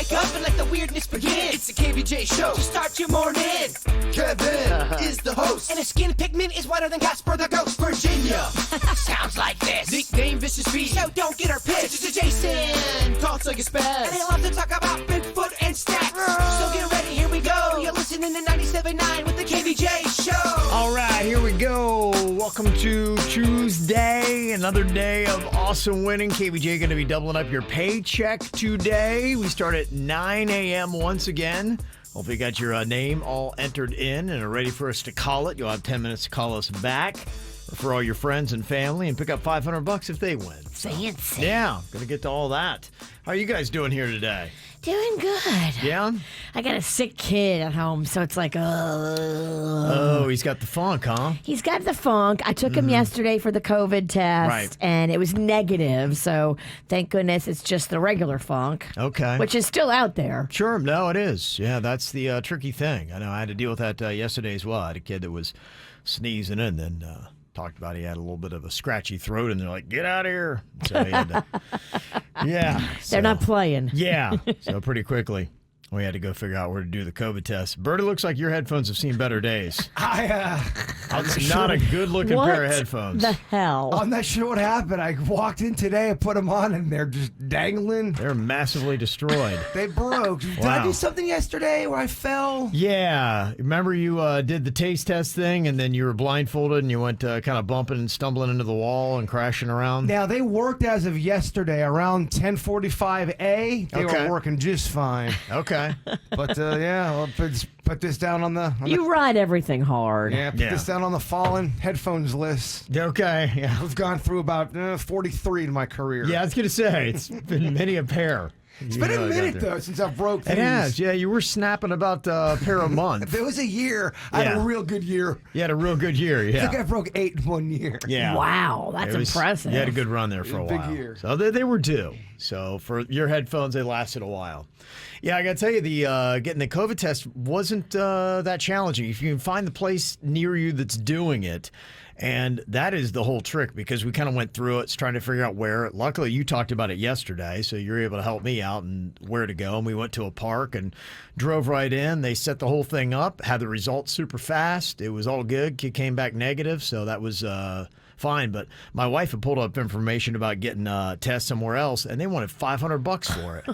wake up and let the weirdness begin. It's the KVJ show to start your morning. Kevin is the host, and his skin pigment is whiter than Casper the Ghost. Virginia sounds like this. Nickname Vicious V, so don't get her pissed. It's Jason, talks like a spaz, and they love to talk about Bigfoot and stats. So get ready, here we go. You're listening to 97.9 with the KVJ show. All right, here we go. Welcome to Tuesday, another day of awesome winning. KVJ going to be doubling up your paycheck today. We start at 9 a.m. once again. Hopefully you got your name all entered in and are ready for us to call it. You'll have 10 minutes to call us back for all your friends and family and pick up $500 if they win. Fancy. Yeah, going to get to all that. How are you guys doing here today? Doing good. Yeah? I got a sick kid at home, so it's like, Oh, he's got the funk, huh? He's got the funk. I took him yesterday for the COVID test, Right. and it was negative, so thank goodness it's just the regular funk. Okay. Which is still out there. Sure. No, it is. Yeah, that's the tricky thing. I know I had to deal with that yesterday as well. I had a kid that was sneezing and then talked about he had a little bit of a scratchy throat, and they're like, get out of here. So he had to, yeah. They're not playing. Yeah. So pretty quickly, we had to go figure out where to do the COVID test. Bert, it looks like your headphones have seen better days. It's not a good-looking pair of headphones. The hell? I'm not sure what happened. I walked in today, I put them on, and they're just dangling. They're massively destroyed. They broke. Did I do something yesterday where I fell? Yeah. Remember you did the taste test thing, and then you were blindfolded, and you went kind of bumping and stumbling into the wall and crashing around? Now, they worked as of yesterday, around 10:45 They were working just fine. Okay. But, yeah, I'll put this down on the... You ride everything hard. Yeah, put this down on the fallen headphones list. Okay, yeah. I've gone through about 43 in my career. Yeah, I was going to say, it's been many a pair. It's been a minute, though, since I broke these. It has, yeah. You were snapping about a pair a month. If it was a year, I had a real good year. You had a real good year, yeah. I think I broke 8 in 1 year. Yeah. Wow, that's impressive. You had a good run there for a while. Big year. So they were due. So for your headphones, they lasted a while. Yeah, I got to tell you, the getting the COVID test wasn't that challenging. If you can find the place near you that's doing it, and that is the whole trick, because we kind of went through it, trying to figure out where. Luckily, you talked about it yesterday, so you were able to help me out and where to go. And we went to a park and drove right in. They set the whole thing up, had the results super fast. It was all good. Kid came back negative, so that was fine. But my wife had pulled up information about getting a test somewhere else, and they wanted $500 for it.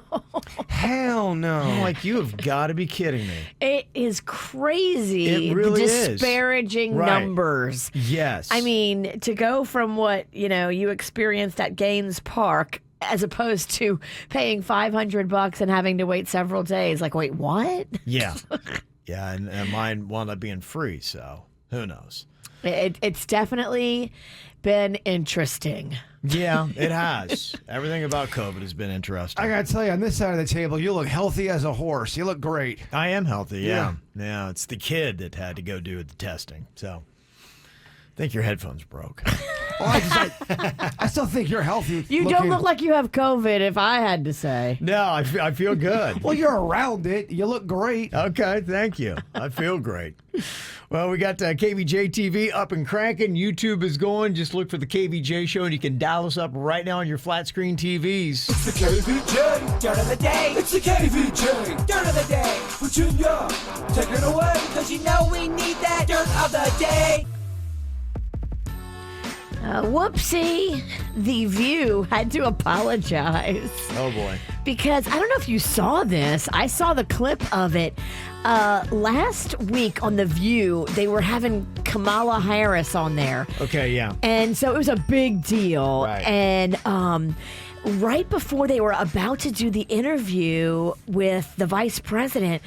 Hell no. I'm like, you have got to be kidding me. It is crazy. It really the is. Disparaging numbers. Yes. I mean, to go from what, you experienced at Gaines Park as opposed to paying $500 and having to wait several days. Like, wait, what? Yeah. Yeah, and mine wound up being free, so who knows? It's definitely been interesting. Yeah, it has. Everything about COVID has been interesting. I got to tell you, on this side of the table, you look healthy as a horse. You look great. I am healthy, yeah. Yeah, it's the kid that had to go do the testing, so I think your headphones broke. I still think you're healthy. You don't look like you have COVID, if I had to say. No, I feel good. Well, you're around it. You look great. Okay, thank you. I feel great. Well, we got KVJ TV up and cranking. YouTube is going. Just look for the KVJ show, and you can dial us up right now on your flat screen TVs. It's the KVJ Dirt of the Day. It's the KVJ Dirt of the Day. Virginia, take it away, because you know we need that Dirt of the Day. Whoopsie. The View had to apologize. Oh, boy. Because I don't know if you saw this. I saw the clip of it. Last week on The View, they were having Kamala Harris on there. Okay, yeah. And so it was a big deal. Right. And right before they were about to do the interview with the vice president,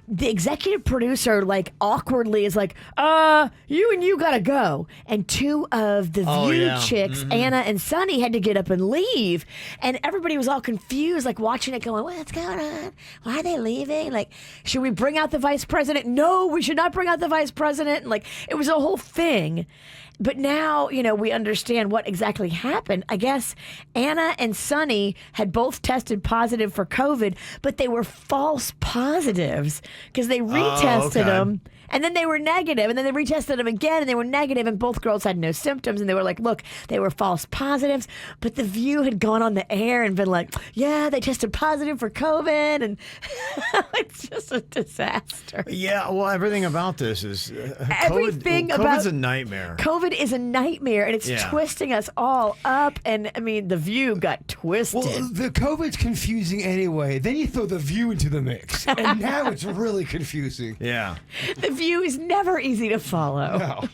the executive producer, awkwardly is like, you gotta go. And two of the View chicks, Anna and Sunny, had to get up and leave. And everybody was all confused, watching it going, what's going on? Why are they leaving? Should we bring out the vice president? No, we should not bring out the vice president. And it was a whole thing. But now, we understand what exactly happened. I guess Anna and Sunny had both tested positive for COVID, but they were false positives because they retested them And then they were negative, and then they retested them again, and they were negative, and both girls had no symptoms, and they were like, look, they were false positives, but The View had gone on the air and been like, yeah, they tested positive for COVID, and it's just a disaster. Yeah, well, everything about this is COVID's a nightmare. COVID is a nightmare, and it's twisting us all up, and I mean, The View got twisted. Well, the COVID's confusing anyway. Then you throw The View into the mix, and now it's really confusing. Yeah. The View is never easy to follow.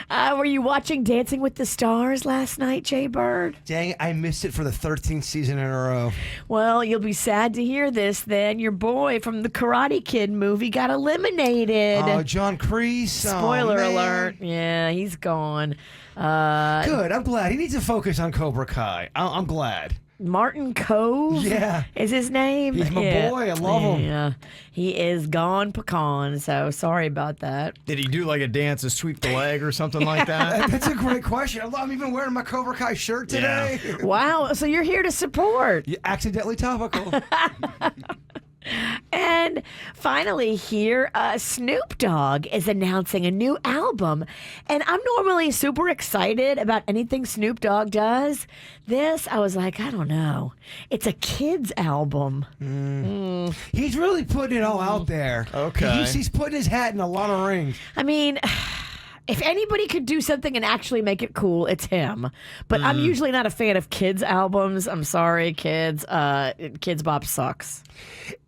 No. Were you watching Dancing with the Stars last night, Jay Bird? Dang, I missed it for the 13th season in a row. Well, you'll be sad to hear this then. Your boy from the Karate Kid movie got eliminated. Oh, John Kreese. Spoiler alert. Yeah, he's gone. Good, I'm glad. He needs to focus on Cobra Kai. I'm glad. Martin Cove is his name. He's my boy. I love him. Yeah, he is gone pecan, so sorry about that. Did he do like a dance and sweep the leg or something like that? That's a great question. I'm even wearing my Cobra Kai shirt today. Yeah. Wow, so you're here to support. You accidentally topical. And finally here, Snoop Dogg is announcing a new album. And I'm normally super excited about anything Snoop Dogg does. This, I was like, I don't know. It's a kid's album. He's really putting it all out there. Okay. He's putting his hat in a lot of rings. I mean, if anybody could do something and actually make it cool, it's him. But I'm usually not a fan of kids' albums. I'm sorry, kids. Kids Bop sucks.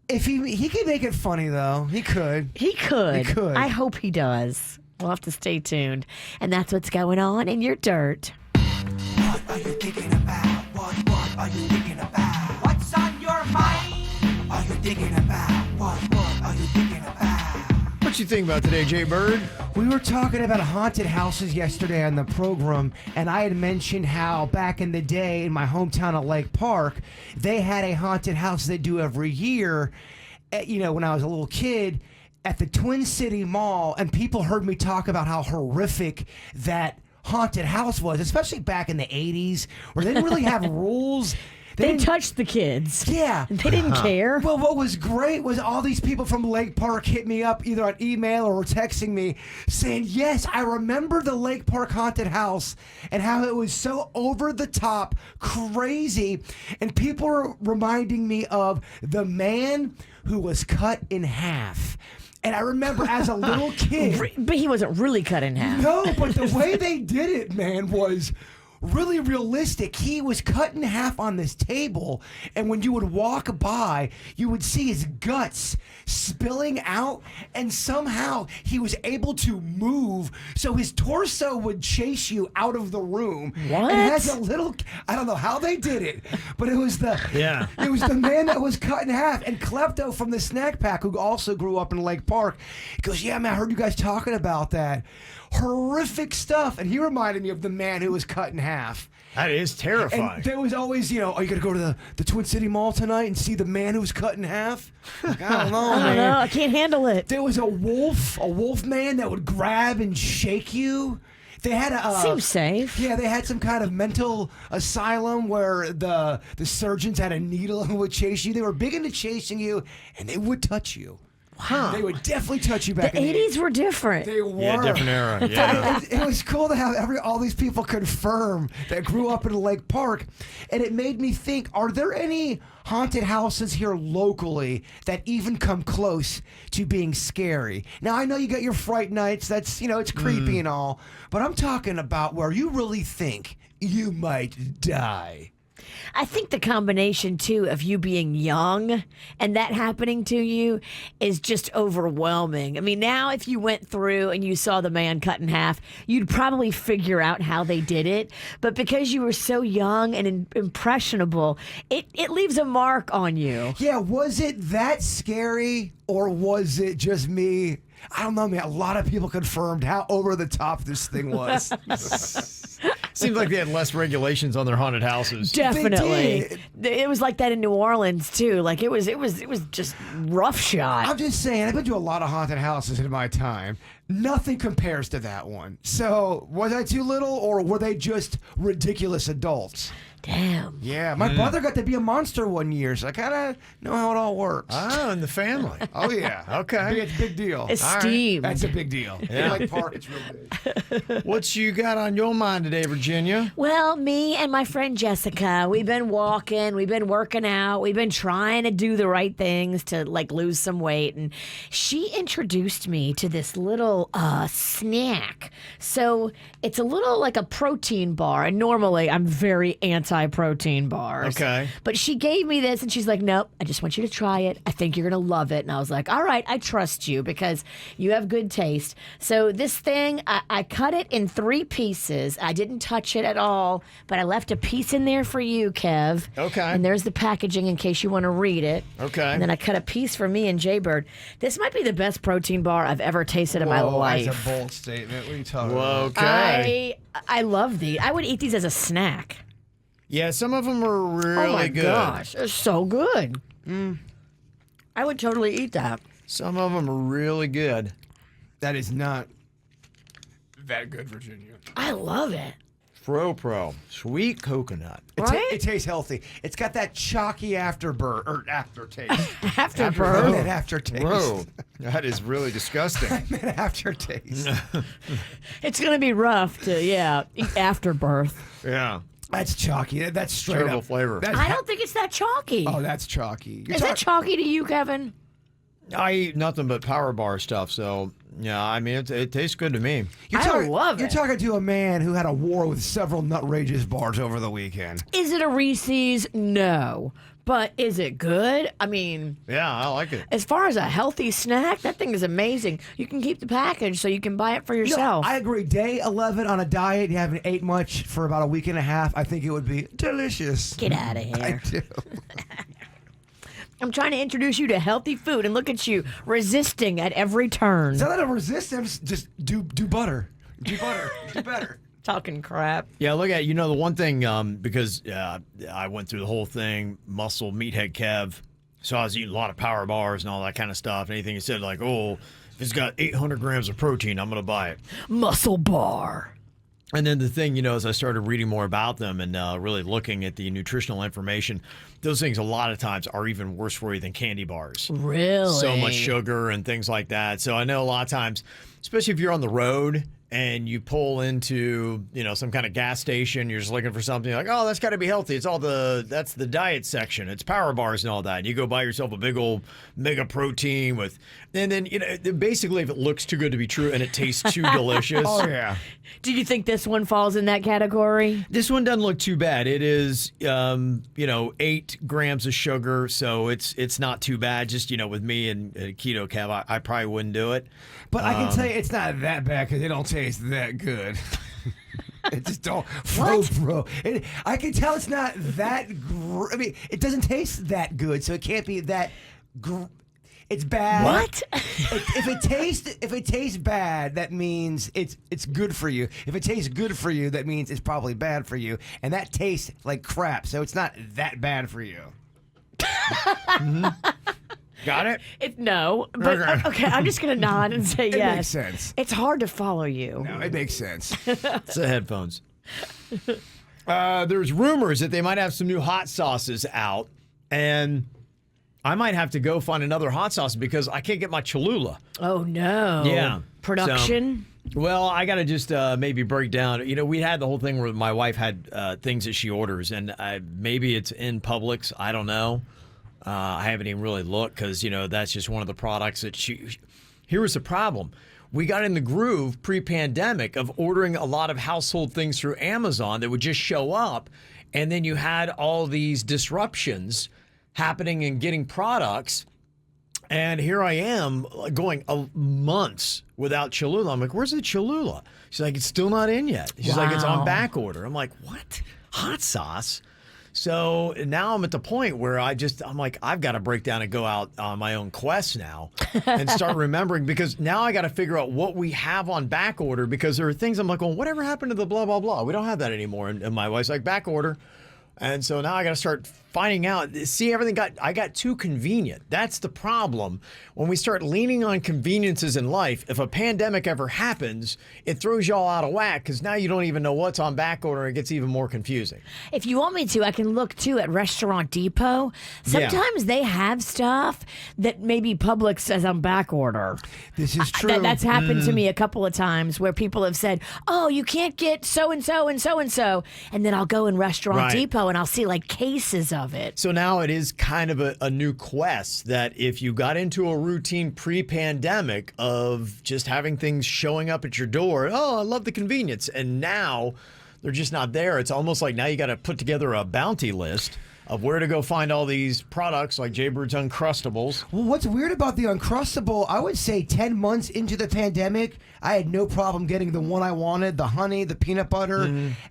If he could make it funny, though. He could. He could. He could. I hope he does. We'll have to stay tuned. And that's what's going on in your dirt. What are you thinking about? What are you thinking about? What's on your mind? Are you thinking about? What are you thinking about? What you think about today, Jay Bird? We were talking about haunted houses yesterday on the program, and I had mentioned how back in the day in my hometown of Lake Park, they had a haunted house they do every year, when I was a little kid, at the Twin City Mall, and people heard me talk about how horrific that haunted house was, especially back in the 80s, where they didn't really have rules. They touched the kids. Yeah. They didn't care. Well, what was great was all these people from Lake Park hit me up either on email or were texting me saying, yes, I remember the Lake Park haunted house and how it was so over the top, crazy. And people were reminding me of the man who was cut in half. And I remember as a little kid. But he wasn't really cut in half. No, but the way they did it, man, was really realistic. He was cut in half on this table, and when you would walk by, you would see his guts spilling out, and somehow he was able to move, so his torso would chase you out of the room. What? And has a little, I don't know how they did it, but it was the man that was cut in half. And Klepto from the Snack Pack, who also grew up in Lake Park, he goes, yeah, man, I heard you guys talking about that. Horrific stuff. And he reminded me of the man who was cut in half. That is terrifying. And there was always, are you going to go to the Twin City Mall tonight and see the man who was cut in half? Like, I don't know, I man. don't know. I can't handle it. There was a wolf man that would grab and shake you. They had a seems safe. Yeah, they had some kind of mental asylum where the surgeons had a needle and would chase you. They were big into chasing you, and they would touch you. Wow. They would definitely touch you back The in the 80s were different. They were. Yeah, different era. Yeah. It was cool to have all these people confirm that grew up in Lake Park. And it made me think, are there any haunted houses here locally that even come close to being scary? Now, I know you got your Fright Nights. That's, it's creepy and all. But I'm talking about where you really think you might die. I think the combination, too, of you being young and that happening to you is just overwhelming. I mean, now if you went through and you saw the man cut in half, you'd probably figure out how they did it. But because you were so young and impressionable, it leaves a mark on you. Yeah, was it that scary or was it just me? I don't know, man. A lot of people confirmed how over the top this thing was. Seems like they had less regulations on their haunted houses. Definitely. It was like that in New Orleans, too. Like, it was just roughshod. I'm just saying, I've been to a lot of haunted houses in my time. Nothing compares to that one. So, was I too little, or were they just ridiculous adults? Damn. Yeah, my brother got to be a monster one year, so I kind of know how it all works. Oh, in the family. Oh, yeah. Okay. It's a big deal. Esteemed. That's a big deal. Yeah. Like Park, it's real big. What you got on your mind today, Virginia? Well, me and my friend Jessica, we've been walking, we've been working out, we've been trying to do the right things to like lose some weight, and she introduced me to this little snack. So it's a little like a protein bar, and normally I'm very anti-protein bars. Okay. But she gave me this, and she's like, "Nope, I just want you to try it. I think you're gonna love it." And I was like, "All right, I trust you because you have good taste." So this thing, I cut it in 3 pieces. I didn't touch it at all, but I left a piece in there for you, Kev. Okay. And there's the packaging in case you want to read it. Okay. And then I cut a piece for me and Jaybird. This might be the best protein bar I've ever tasted in my life. That's a bold statement. What are you talking about? Okay. I love these. I would eat these as a snack. Yeah, some of them are really Oh my good. gosh, they're so good. I would totally eat that. Some of them are really good. That is not that good, Virginia. I love it. Pro. Sweet coconut. Right? It tastes healthy. It's got that chalky aftertaste. Afterburn. That aftertaste. Whoa, that is really disgusting. That aftertaste. It's gonna be rough to eat after birth. Yeah. That's chalky. That's straight Terrible up flavor. That's I don't think it's that chalky. Oh, that's chalky. Is that chalky to you, Kevin? I eat nothing but Power Bar stuff, so yeah, I mean it tastes good to me. I love You're it. talking to a man who had a war with several nutrageous bars over the weekend. Is it a Reese's? No. But is it good? I mean, Yeah, I like it. as far as a healthy snack, that thing is amazing. You can keep the package so you can buy it for yourself. I agree. Day 11 on a diet, you haven't ate much for about a week and a half. I think it would be delicious. Get out of I here. do. I'm trying to introduce you to healthy food, and look at you resisting at every turn. It's not that I'm resistant. Just do butter. Do butter. Do better. Talking crap. Yeah, look at the one thing because I went through the whole thing, muscle meathead Kev, so I was eating a lot of Power Bars and all that kind of stuff. Anything he said like, oh, if it's got 800 grams of protein, I'm gonna buy it. Muscle bar. And then the thing, as I started reading more about them and really looking at the nutritional information, those things a lot of times are even worse for you than candy bars. Really? So much sugar and things like that. So I know a lot of times, especially if you're on the road and you pull into, some kind of gas station, you're just looking for something like, oh, that's got to be healthy. That's the diet section. It's Power Bars and all that. And you go buy yourself a big old mega protein and then, basically if it looks too good to be true and it tastes too delicious. Oh, yeah. Do you think this one falls in that category? This one doesn't look too bad. It is, 8 grams of sugar, so it's not too bad. Just, with me and keto Kev, I probably wouldn't do it. But I can tell you it's not that bad because it don't taste that good. It just don't. Bro. I can tell it's not that. I mean, it doesn't taste that good, so it can't be that. It's bad. What? If it tastes bad, that means it's good for you. If it tastes good for you, that means it's probably bad for you. And that tastes like crap, so it's not that bad for you. Mm-hmm. Got it? No, but okay, I'm just gonna nod and say yes. It makes sense. It's hard to follow you. No, it makes sense. It's the headphones. There's rumors that they might have some new hot sauces out, and I might have to go find another hot sauce because I can't get my Cholula. Oh no. Yeah. Production. Well, I got to just maybe break down. We had the whole thing where my wife had things that she orders, and maybe it's in Publix. I don't know. I haven't even really looked because, that's just one of the products that Here was the problem. We got in the groove pre-pandemic of ordering a lot of household things through Amazon that would just show up, and then you had all these disruptions happening and getting products. And here I am going months without Cholula. I'm like, where's the Cholula? She's like, it's still not in yet. She's like, it's on back order. I'm like, what? Hot sauce? So now I'm at the point where I'm like, I've got to break down and go out on my own quest now and start remembering, because now I got to figure out what we have on back order, because there are things I'm like, well, whatever happened to the blah, blah, blah? We don't have that anymore. And my wife's like, back order. And so now I got to start finding out. See, I got too convenient. That's the problem. When we start leaning on conveniences in life, if a pandemic ever happens, it throws y'all out of whack because now you don't even know what's on back order. It gets even more confusing. If you want me to, I can look too at Restaurant Depot. Sometimes they have stuff that maybe Publix says on back order. This is true. That's happened to me a couple of times where people have said, "Oh, you can't get so and so and so and so," and then I'll go in Restaurant Depot and I'll see like cases of it. So now it is kind of a new quest that if you got into a routine pre-pandemic of just having things showing up at your door, oh, I love the convenience, and now they're just not there. It's almost like now you got to put together a bounty list of where to go find all these products like Jaybird's Uncrustables. Well, what's weird about the Uncrustable, I would say 10 months into the pandemic, I had no problem getting the one I wanted, the honey, the peanut butter,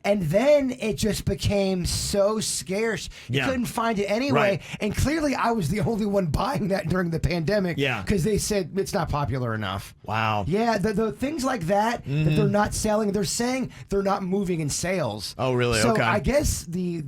and then it just became so scarce. You couldn't find it anyway, and clearly I was the only one buying that during the pandemic because they said it's not popular enough. Wow. Yeah, the things like that that they're not selling, they're saying they're not moving in sales. Oh, really? So okay. I guess the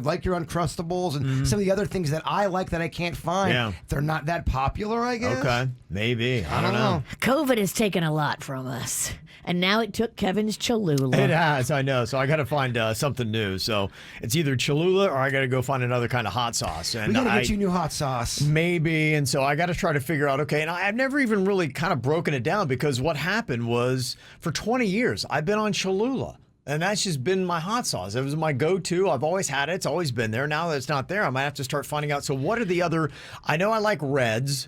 like your Uncrustables and some of the other things that I like that I can't find, they're not that popular, I guess. Okay, maybe. I don't know. COVID has taken a lot from us, and now it took Kevin's Cholula. It has, I know. So I got to find something new. So it's either Cholula or I got to go find another kind of hot sauce. And We got to get you new hot sauce. Maybe. And so I got to try to figure out, okay, and I've never even really kind of broken it down because what happened was for 20 years, I've been on Cholula. And that's just been my hot sauce. It was my go-to. I've always had it. It's always been there. Now that it's not there, I might have to start finding out. So what are the other... I know I like Reds.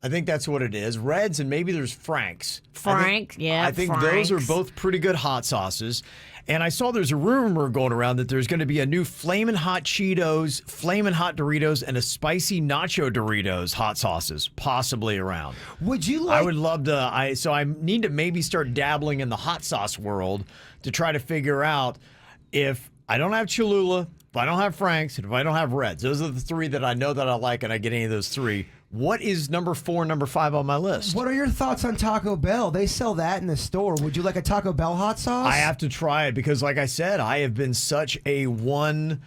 I think that's what it is. Reds and maybe there's Frank's. I think those are both pretty good hot sauces. And I saw there's a rumor going around that there's going to be a new Flamin' Hot Cheetos, Flamin' Hot Doritos, and a Spicy Nacho Doritos hot sauces possibly around. Would you like... I would love to... So I need to maybe start dabbling in the hot sauce world to try to figure out if I don't have Cholula, if I don't have Frank's, and if I don't have Reds. Those are the three that I know that I like, and I get any of those three. What is number 4 and number 5 on my list? What are your thoughts on Taco Bell? They sell that in the store. Would you like a Taco Bell hot sauce? I have to try it because, like I said, I have been such a one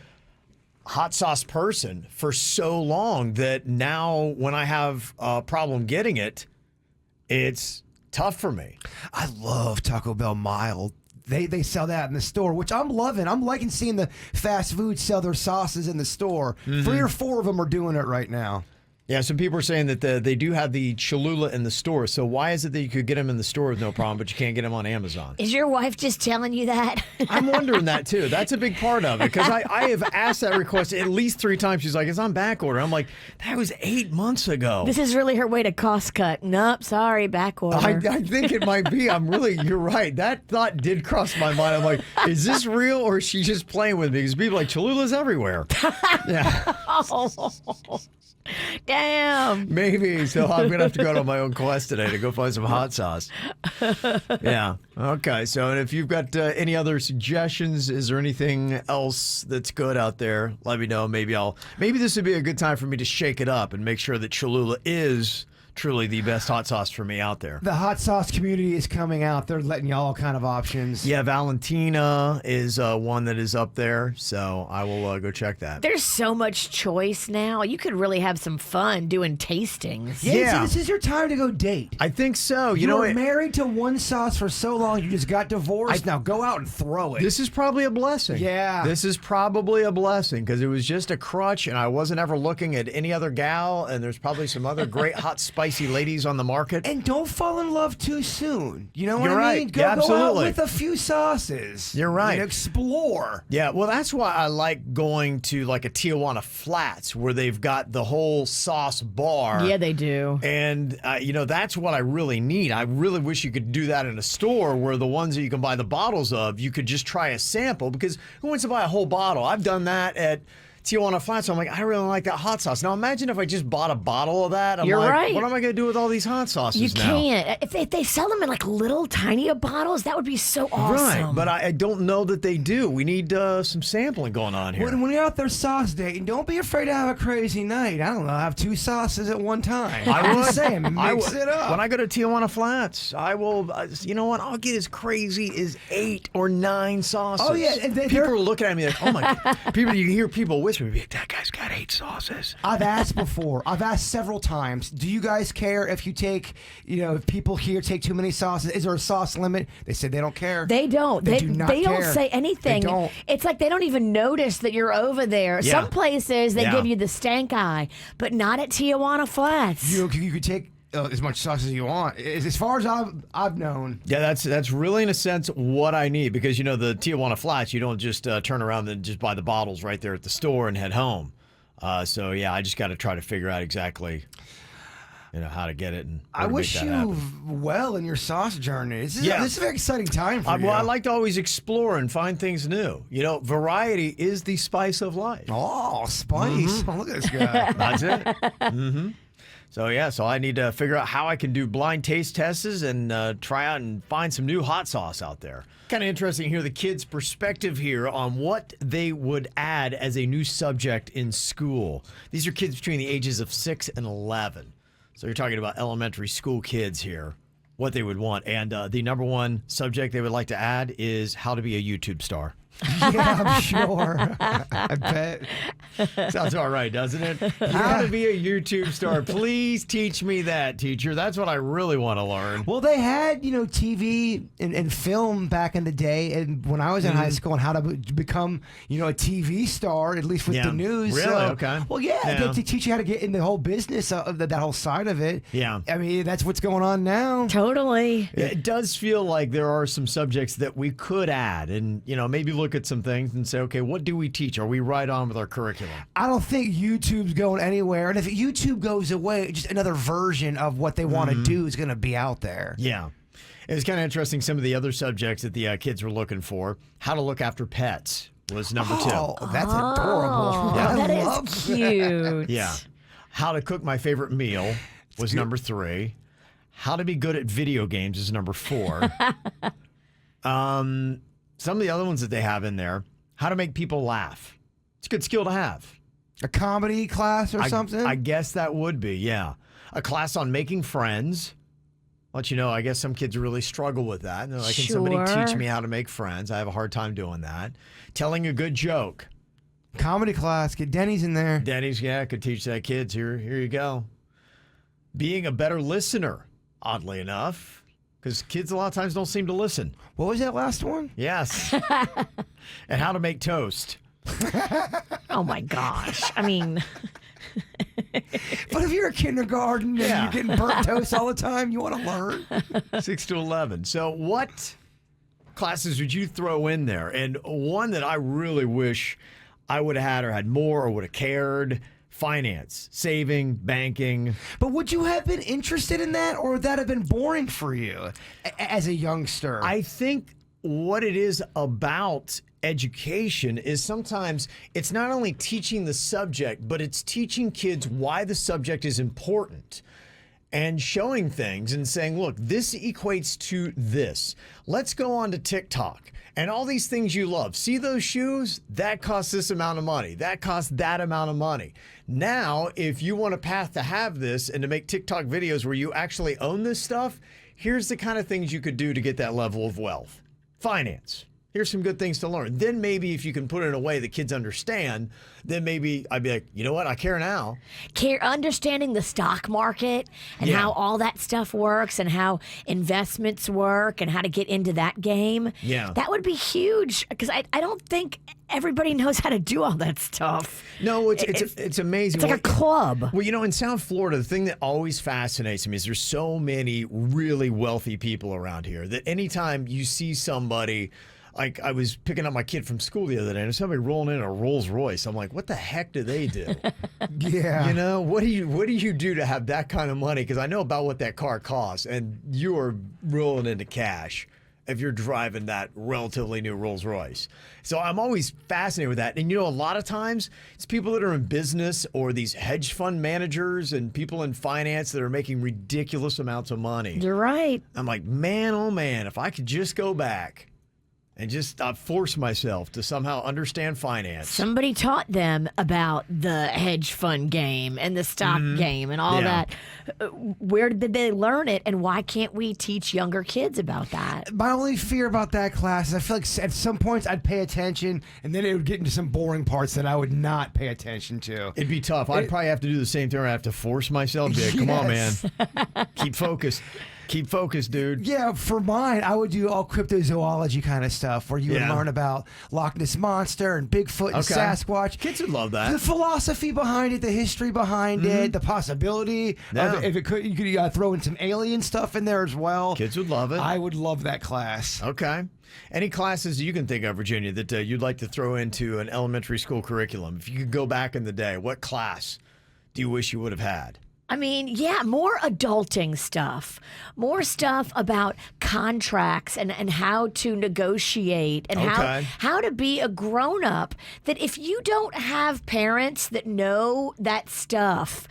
hot sauce person for so long that now when I have a problem getting it, it's tough for me. I love Taco Bell mild. They sell that in the store, which I'm loving. I'm liking seeing the fast food sell their sauces in the store. 3 or 4 of them are doing it right now. Yeah, some people are saying that they do have the Cholula in the store. So why is it that you could get them in the store with no problem, but you can't get them on Amazon? Is your wife just telling you that? I'm wondering that, too. That's a big part of it, because I have asked that request at least 3 times. She's like, it's on back order. I'm like, that was 8 months ago. This is really her way to cost cut. Nope, sorry, back order. I think it might be. You're right. That thought did cross my mind. I'm like, is this real or is she just playing with me? Because people are like, Cholula's everywhere. Yeah. Damn. Maybe. So I'm going to have to go on my own quest today to go find some hot sauce. Yeah. Okay. So if you've got any other suggestions, is there anything else that's good out there? Let me know. Maybe this would be a good time for me to shake it up and make sure that Cholula is truly the best hot sauce for me out there. The hot sauce community is coming out. They're letting you all kind of options. Yeah, Valentina is one that is up there, so I will go check that. There's so much choice now. You could really have some fun doing tastings. Yeah. So this is your time to go date. I think so. You were married to one sauce for so long, you just got divorced. Now go out and throw it. This is probably a blessing. Yeah. This is probably a blessing because it was just a crutch, and I wasn't ever looking at any other gal, and there's probably some other great hot spicy ladies on the market. And don't fall in love too soon. You know what You're I mean? right. Go out with a few sauces. You're right. And explore. Yeah, well, that's why I like going to like a Tijuana Flats where they've got the whole sauce bar. Yeah, they do. And, that's what I really need. I really wish you could do that in a store where the ones that you can buy the bottles of, you could just try a sample because who wants to buy a whole bottle? I've done that at Tijuana Flats. I'm like, I really like that hot sauce. Now imagine if I just bought a bottle of that. I'm You're like, right. what am I going to do with all these hot sauces You now? can't. If they sell them in like little tiny bottles, that would be so awesome. Right, but I don't know that they do. We need some sampling going on here. When you're out there sauce dating, don't be afraid to have a crazy night. I don't know, have 2 sauces at one time. I'm just saying, mix it up. When I go to Tijuana Flats, I will, you know what, I'll get as crazy as 8 or 9 sauces. Oh, yeah, and people are looking at me like, oh my God. People, you hear people whisper, that guy's got 8 sauces. I've asked before. I've asked several times. Do you guys care if you take, if people here take too many sauces? Is there a sauce limit? They said they don't care. They don't. They do not They don't care. say anything. They don't. It's like they don't even notice that you're over there. Yeah. Some places they Yeah. give you the stank eye, but not at Tijuana Flats. You could take as much sauce as you want. As far as I've known. Yeah, that's really in a sense what I need because the Tijuana Flats, you don't just turn around and just buy the bottles right there at the store and head home. So yeah, I just got to try to figure out exactly how to get it. And I wish you well in your sauce journey. This is a very exciting time for you. Well, I like to always explore and find things new. Variety is the spice of life. Oh, spice. Oh, look at this guy. That's it. So I need to figure out how I can do blind taste tests and try out and find some new hot sauce out there. Kind of interesting to hear the kids' perspective here on what they would add as a new subject in school. These are kids between the ages of 6 and 11. So you're talking about elementary school kids here, what they would want. And the number one subject they would like to add is how to be a YouTube star. Yeah, I'm sure. I bet. Sounds all right, doesn't it? How to be a YouTube star. Please teach me that, teacher. That's what I really want to learn. Well, they had, TV and film back in the day, and when I was in high school, and how to become, a TV star, at least with the news. Really? So, Okay. Well, to teach you how to get in the whole business of that whole side of it. Yeah. I mean, that's what's going on now. Totally. It does feel like there are some subjects that we could add and, maybe look at some things and say, okay, what do we teach? Are we right on with our curriculum? I don't think YouTube's going anywhere. And if YouTube goes away, just another version of what they want to do is going to be out there. Yeah. It was kind of interesting. Some of the other subjects that the kids were looking for. How to look after pets was number 2. Oh, that's adorable. Oh, that is love cute. Yeah. How to cook my favorite meal was number 3. How to be good at video games is number 4. Some of the other ones that they have in there, how to make people laugh. It's a good skill to have. A comedy class or something? I guess that would be, yeah. A class on making friends. Let you know, I guess some kids really struggle with that. And they're like, can somebody teach me how to make friends? I have a hard time doing that. Telling a good joke. Comedy class. Get Denny's in there. Denny's, could teach that kids. Here you go. Being a better listener, oddly enough. Because kids a lot of times don't seem to listen. What was that last one? Yes. And how to make toast. Oh my gosh. I mean, But if you're a kindergarten and you're getting burnt toast all the time, you want to learn. 6 to 11. So what classes would you throw in there? And one that I really wish I would have had or had more or would have cared. Finance, saving, banking. But would you have been interested in that, or would that have been boring for you as a youngster? I think what it is about education is sometimes it's not only teaching the subject, but it's teaching kids why the subject is important and showing things and saying, look, this equates to this. Let's go on to TikTok and all these things you love. See those shoes? That costs this amount of money. That costs that amount of money. Now, if you want a path to have this and to make TikTok videos where you actually own this stuff, here's the kind of things you could do to get that level of wealth. Finance. Here's some good things to learn. Then maybe if you can put it in a way that kids understand, then maybe I'd be like, you know what? I care now. Understanding the stock market and how all that stuff works and how investments work and how to get into that game. Yeah. That would be huge because I don't think everybody knows how to do all that stuff. No, it's amazing. It's like a club. Well, in South Florida, the thing that always fascinates me is there's so many really wealthy people around here that anytime you see somebody, like I was picking up my kid from school the other day and there's somebody rolling in a Rolls Royce. I'm like, what the heck do they do? Yeah. What do you do to have that kind of money? Because I know about what that car costs and you are rolling into cash. if you're driving that relatively new Rolls Royce. So I'm always fascinated with that. And you know, a lot of times it's people that are in business or these hedge fund managers and people in finance that are making ridiculous amounts of money. You're right. I'm like, man, oh man, if I could just go back and just force myself to somehow understand finance. Somebody taught them about the hedge fund game and the stock game and all that. Where did they learn it, and why can't we teach younger kids about that? My only fear about that class is I feel like at some points I'd pay attention, and then it would get into some boring parts that I would not pay attention to. It'd be tough. I'd probably have to do the same thing. I'd have to force myself. Come on, man. Keep focused. Keep focused, dude. Yeah, for mine, I would do all cryptozoology kind of stuff where you would learn about Loch Ness Monster and Bigfoot and Sasquatch. Kids would love that. The philosophy behind it, the history behind it, the possibility of if it could, you could throw in some alien stuff in there as well. Kids would love it. I would love that class. Okay. Any classes you can think of, Virginia, that you'd like to throw into an elementary school curriculum? If you could go back in the day, what class do you wish you would have had? I mean, yeah, more adulting stuff, more stuff about contracts and how to negotiate and how to be a grown up. That if you don't have parents that know that stuff,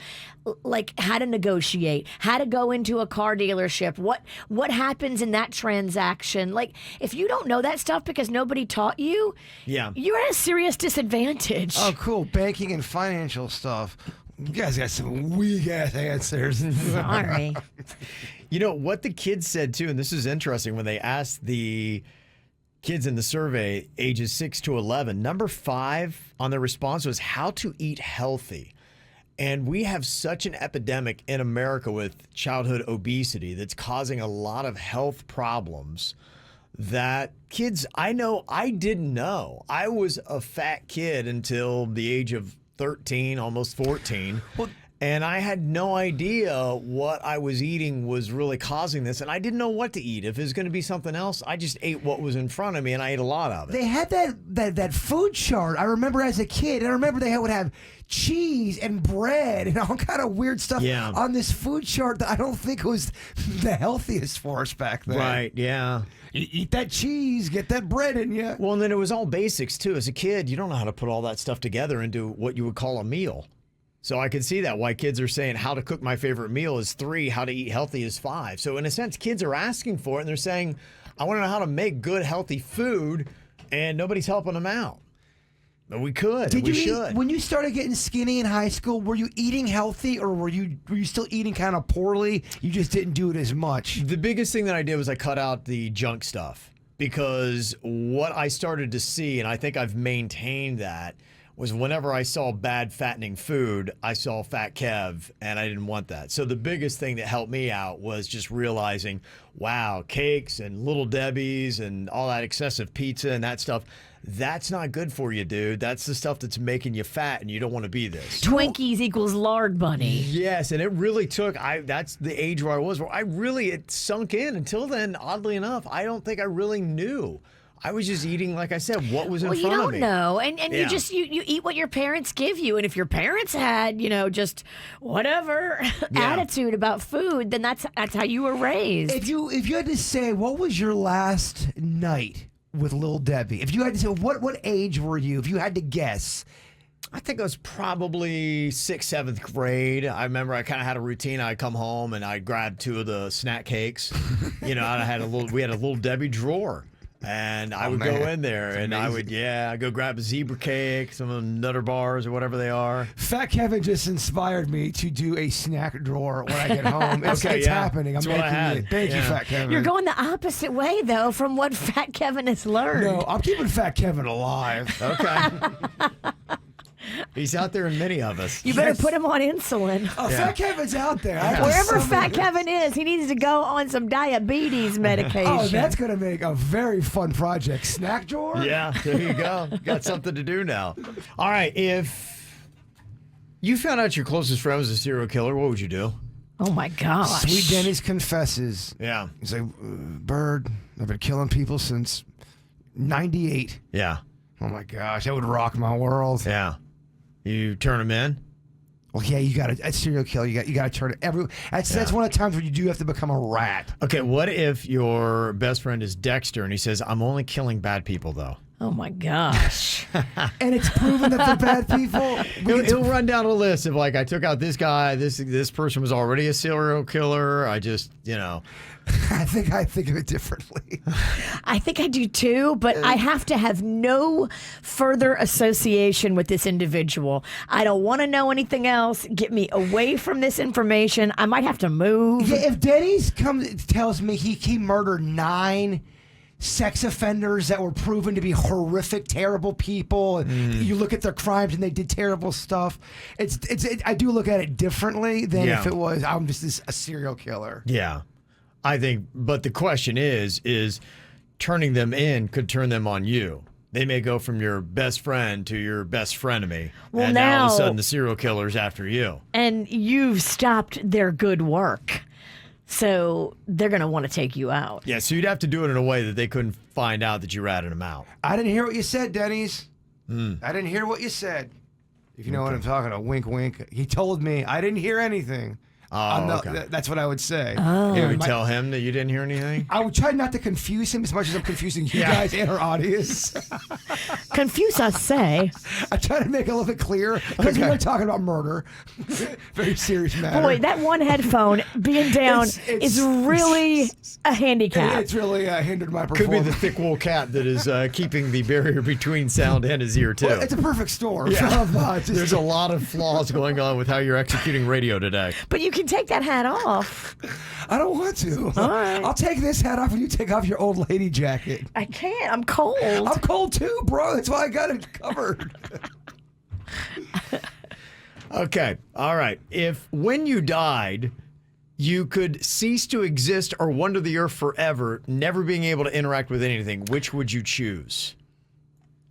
like how to negotiate, how to go into a car dealership, what happens in that transaction. Like, if you don't know that stuff because nobody taught you, you're at a serious disadvantage. Oh, cool. Banking and financial stuff. You guys got some weak-ass answers. Sorry. You know, what the kids said, too, and this is interesting, when they asked the kids in the survey, ages 6 to 11, number 5 on their response was how to eat healthy. And we have such an epidemic in America with childhood obesity that's causing a lot of health problems that kids, I know, I didn't know. I was a fat kid until the age of 13, almost 14. And I had no idea what I was eating was really causing this. And I didn't know what to eat. If it was going to be something else, I just ate what was in front of me, and I ate a lot of it. They had that food chart, I remember as a kid. I remember they would have cheese and bread and all kind of weird stuff on this food chart that I don't think was the healthiest for us back then. Right, yeah. You eat that cheese, get that bread in you. Well, and then it was all basics, too. As a kid, you don't know how to put all that stuff together into what you would call a meal. So I can see that why kids are saying how to cook my favorite meal is 3, how to eat healthy is 5. So in a sense, kids are asking for it, and they're saying, I want to know how to make good, healthy food, and nobody's helping them out. But we could. We should. When you started getting skinny in high school, were you eating healthy, or were you still eating kind of poorly? You just didn't do it as much. The biggest thing that I did was I cut out the junk stuff, because what I started to see, and I think I've maintained that, was whenever I saw bad fattening food, I saw Fat Kev, and I didn't want that. So the biggest thing that helped me out was just realizing, wow, cakes and Little Debbie's and all that excessive pizza and that stuff, that's not good for you, dude. That's the stuff that's making you fat, and you don't want to be this. Twinkies equals lard bunny. Yes, and it really took, that's the age where I was, where it sunk in. Until then, oddly enough, I don't think I really knew. I was just eating, like I said, what was in front of me. Well, you don't know. And you eat what your parents give you. And if your parents had, just whatever attitude about food, then that's how you were raised. If you had to say, what was your last night with Lil Debbie? If you had to say, what age were you? If you had to guess. I think I was probably 6th, 7th grade. I remember I kind of had a routine. I'd come home and I'd grab 2 of the snack cakes. We had a Little Debbie drawer. And I would go in there, and I would, go grab a zebra cake, some of the Nutter Bars or whatever they are. Fat Kevin just inspired me to do a snack drawer when I get home. It's happening. I'm making it. Thank you, Fat Kevin. You're going the opposite way, though, from what Fat Kevin has learned. No, I'm keeping Fat Kevin alive. Okay. He's out there in many of us. You better put him on insulin. Oh, Fat Kevin's out there. Wherever Fat Kevin is, he needs to go on some diabetes medication. Oh, that's going to make a very fun project. Snack drawer? Yeah, there you go. Got something to do now. All right, if you found out your closest friend was a serial killer, what would you do? Oh, my gosh. Sweet Dennis confesses. Yeah. He's like, Bird, I've been killing people since 98. Yeah. Oh, my gosh. That would rock my world. Yeah. You turn him in? Well, yeah, you got a serial killer. You got to turn it That's one of the times where you do have to become a rat. Okay, what if your best friend is Dexter and he says, "I'm only killing bad people, though"? Oh my gosh. And it's proven that they're bad people. He'll run down a list of like, I took out this guy. This person was already a serial killer. I just, I think of it differently. I think I do too, but I have to have no further association with this individual. I don't want to know anything else. Get me away from this information. I might have to move. Yeah, if Denny's tells me he murdered 9 sex offenders that were proven to be horrific, terrible people, and you look at their crimes and they did terrible stuff, I do look at it differently than if it was I'm just a serial killer. Yeah. I think, but the question is turning them in could turn them on you. They may go from your best friend to your best frenemy. Well, and now all of a sudden the serial killer's after you. And you've stopped their good work. So they're going to want to take you out. Yeah, so you'd have to do it in a way that they couldn't find out that you ratted them out. I didn't hear what you said, Denny's. I didn't hear what you said. If you know what I'm talking about, wink, wink. He told me I didn't hear anything. Okay. That's what I would say. You would tell him that you didn't hear anything? I would try not to confuse him as much as I'm confusing you guys and our audience. Confuse us, say. I try to make it a little bit clear because we are talking about murder. Very serious matter. Boy, that one headphone being down is really a handicap. It's really hindered my Could performance. be the thick wool cat that is keeping the barrier between sound and his ear, too. Well, it's a perfect storm. Yeah. There's a lot of flaws going on with how you're executing radio today. But you can take that hat off. I don't want to. All right. I'll take this hat off and you take off your old lady jacket. I can't. I'm cold. I'm cold too, bro. That's why I got it covered. Okay. All right. If when you died, you could cease to exist or wander the earth forever, never being able to interact with anything, which would you choose?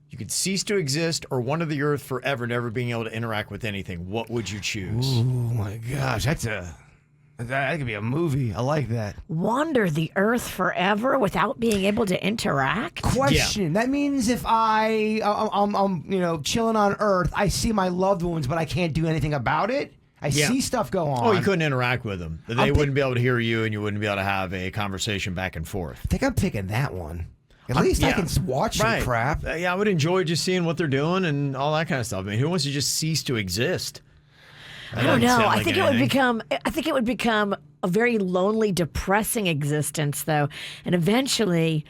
You could cease to exist or wander the earth forever, never being able to interact with anything. What would you choose? Oh my gosh, that could be a movie. I like that. Wander the earth forever without being able to interact? Question. That means if I'm chilling on Earth, I see my loved ones, but I can't do anything about it. I see stuff go on. Oh, you couldn't interact with them. They wouldn't be able to hear you, and you wouldn't be able to have a conversation back and forth. I think I'm picking that one. At least I can watch some crap. Yeah, I would enjoy just seeing what they're doing and all that kind of stuff. I mean, who wants to just cease to exist? I don't know. I think it would become a very lonely, depressing existence, though, and eventually,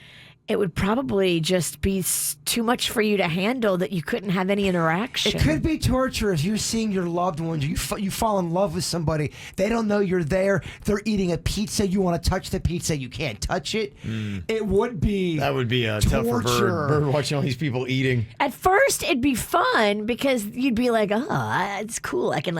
it would probably just be too much for you to handle that you couldn't have any interaction. It could be torturous. You're seeing your loved ones. You fall in love with somebody. They don't know you're there. They're eating a pizza. You want to touch the pizza. You can't touch it. It would be. That would be a tougher bird watching all these people eating. At first, it'd be fun because you'd be like, oh, it's cool. I can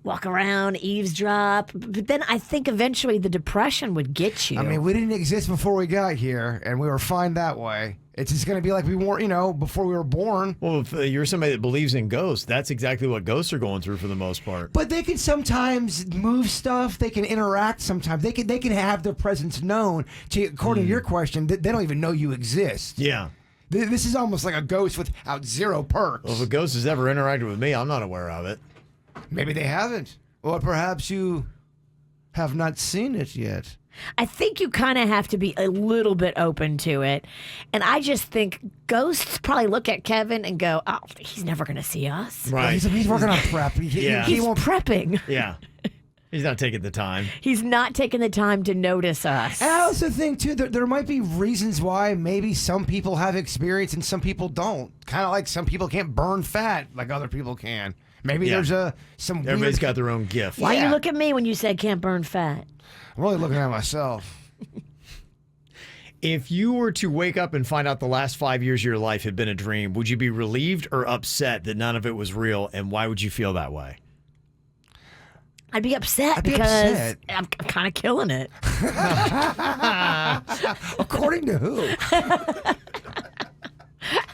walk around, eavesdrop. But then I think eventually the depression would get you. I mean, we didn't exist before we got here, and we were fine that way. It's just going to be like we weren't, before we were born. Well, if you're somebody that believes in ghosts, that's exactly what ghosts are going through for the most part. But they can sometimes move stuff. They can interact sometimes. They can have their presence known. According to your question, they don't even know you exist. Yeah. This is almost like a ghost without zero perks. Well, if a ghost has ever interacted with me, I'm not aware of it. Maybe they haven't. Or perhaps you have not seen it yet. I think you kind of have to be a little bit open to it. And I just think ghosts probably look at Kevin and go, oh, he's never going to see us. Right. He's working on prep. He's prepping. Yeah. He's not taking the time. He's not taking the time to notice us. And I also think, too, that there might be reasons why maybe some people have experience and some people don't. Kind of like some people can't burn fat like other people can. Maybe there's some weird... Everybody's got their own gift. Why you look at me when you said can't burn fat? I'm really looking at myself. If you were to wake up and find out the last 5 years of your life had been a dream, would you be relieved or upset that none of it was real, and why would you feel that way? I'd be upset because I'm kind of killing it. According to who?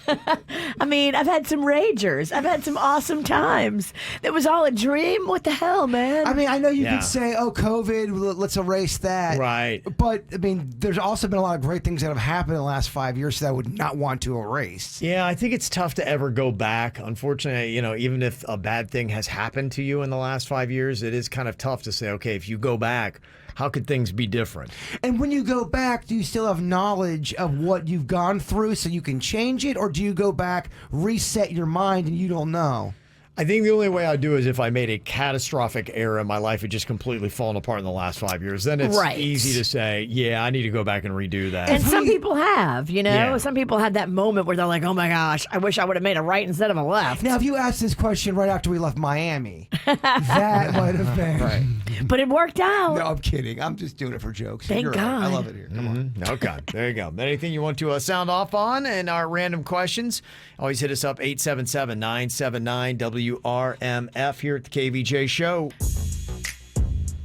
I mean, I've had some ragers. I've had some awesome times. It was all a dream. What the hell, man? I mean, I know you Yeah. could say, "Oh, COVID, let's erase that." Right. But I mean, there's also been a lot of great things that have happened in the last 5 years that I would not want to erase. Yeah, I think it's tough to ever go back. Unfortunately, even if a bad thing has happened to you in the last 5 years, it is kind of tough to say, okay, if you go back, how could things be different? And when you go back, do you still have knowledge of what you've gone through so you can change it, or do you go back, reset your mind, and you don't know? I think the only way I'd do is if I made a catastrophic error in my life had just completely fallen apart in the last 5 years. Then it's Right. easy to say, yeah, I need to go back and redo that. and some people have, Yeah. Some people had that moment where they're like, oh my gosh, I wish I would have made a right instead of a left. Now, if you asked this question right after we left Miami, that might have been. Right. But it worked out. No, I'm kidding. I'm just doing it for jokes. Thank You're right. I God. love it here. Come on. Okay, there you go. Anything you want to sound off on and our random questions, always hit us up 877-979-WRMF here at the KVJ Show.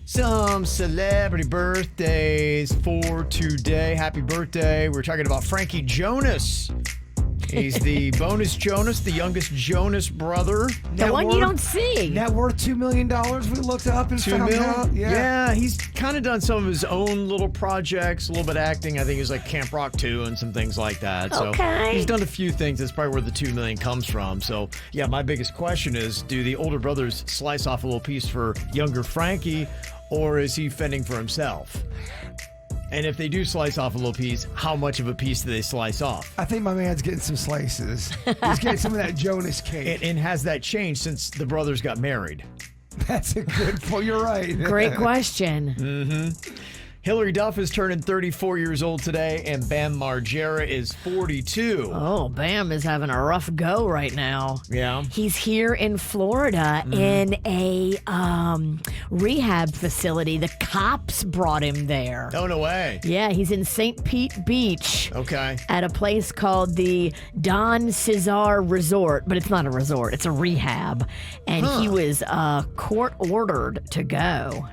Some celebrity birthdays for today. Happy birthday. We're talking about Frankie Jonas. He's the bonus Jonas, the youngest Jonas brother. The one you don't see. Net worth $2 million. We looked up and $2 found million? out. Yeah, he's kind of done some of his own little projects, a little bit of acting. I think he's like Camp Rock 2 and some things like that. So Okay. he's done a few things. That's probably where the $2 million comes from. So yeah, my biggest question is, do the older brothers slice off a little piece for younger Frankie, or is he fending for himself? And if they do slice off a little piece, how much of a piece do they slice off? I think my man's getting some slices. He's getting some of that Jonas cake. And has that changed since the brothers got married? That's a good point. You're right. Great question. Hillary Duff is turning 34 years old today, and Bam Margera is 42. Oh, Bam is having a rough go right now. Yeah. He's here in Florida in a rehab facility. The cops brought him there. Oh, no way. Yeah, he's in St. Pete Beach Okay. at a place called the Don Cesar Resort, but it's not a resort, it's a rehab. And he was court ordered to go.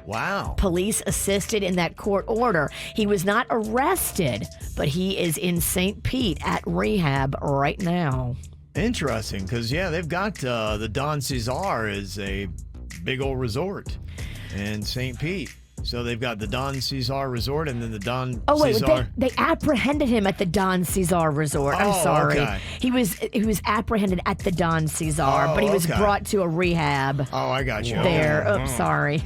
Wow. Police assisted in that court order. He was not arrested, but he is in St. Pete at rehab right now. Interesting, because, yeah, they've got the Don Cesar is a big old resort in St. Pete. So they've got the Don Cesar Resort and then the Don Oh wait, Cesar. they apprehended him at the Don Cesar Resort. I'm Oh, sorry. okay. He was apprehended at the Don Cesar, but he was okay. brought to a rehab Oh, I got you. there. Okay. Oops, sorry.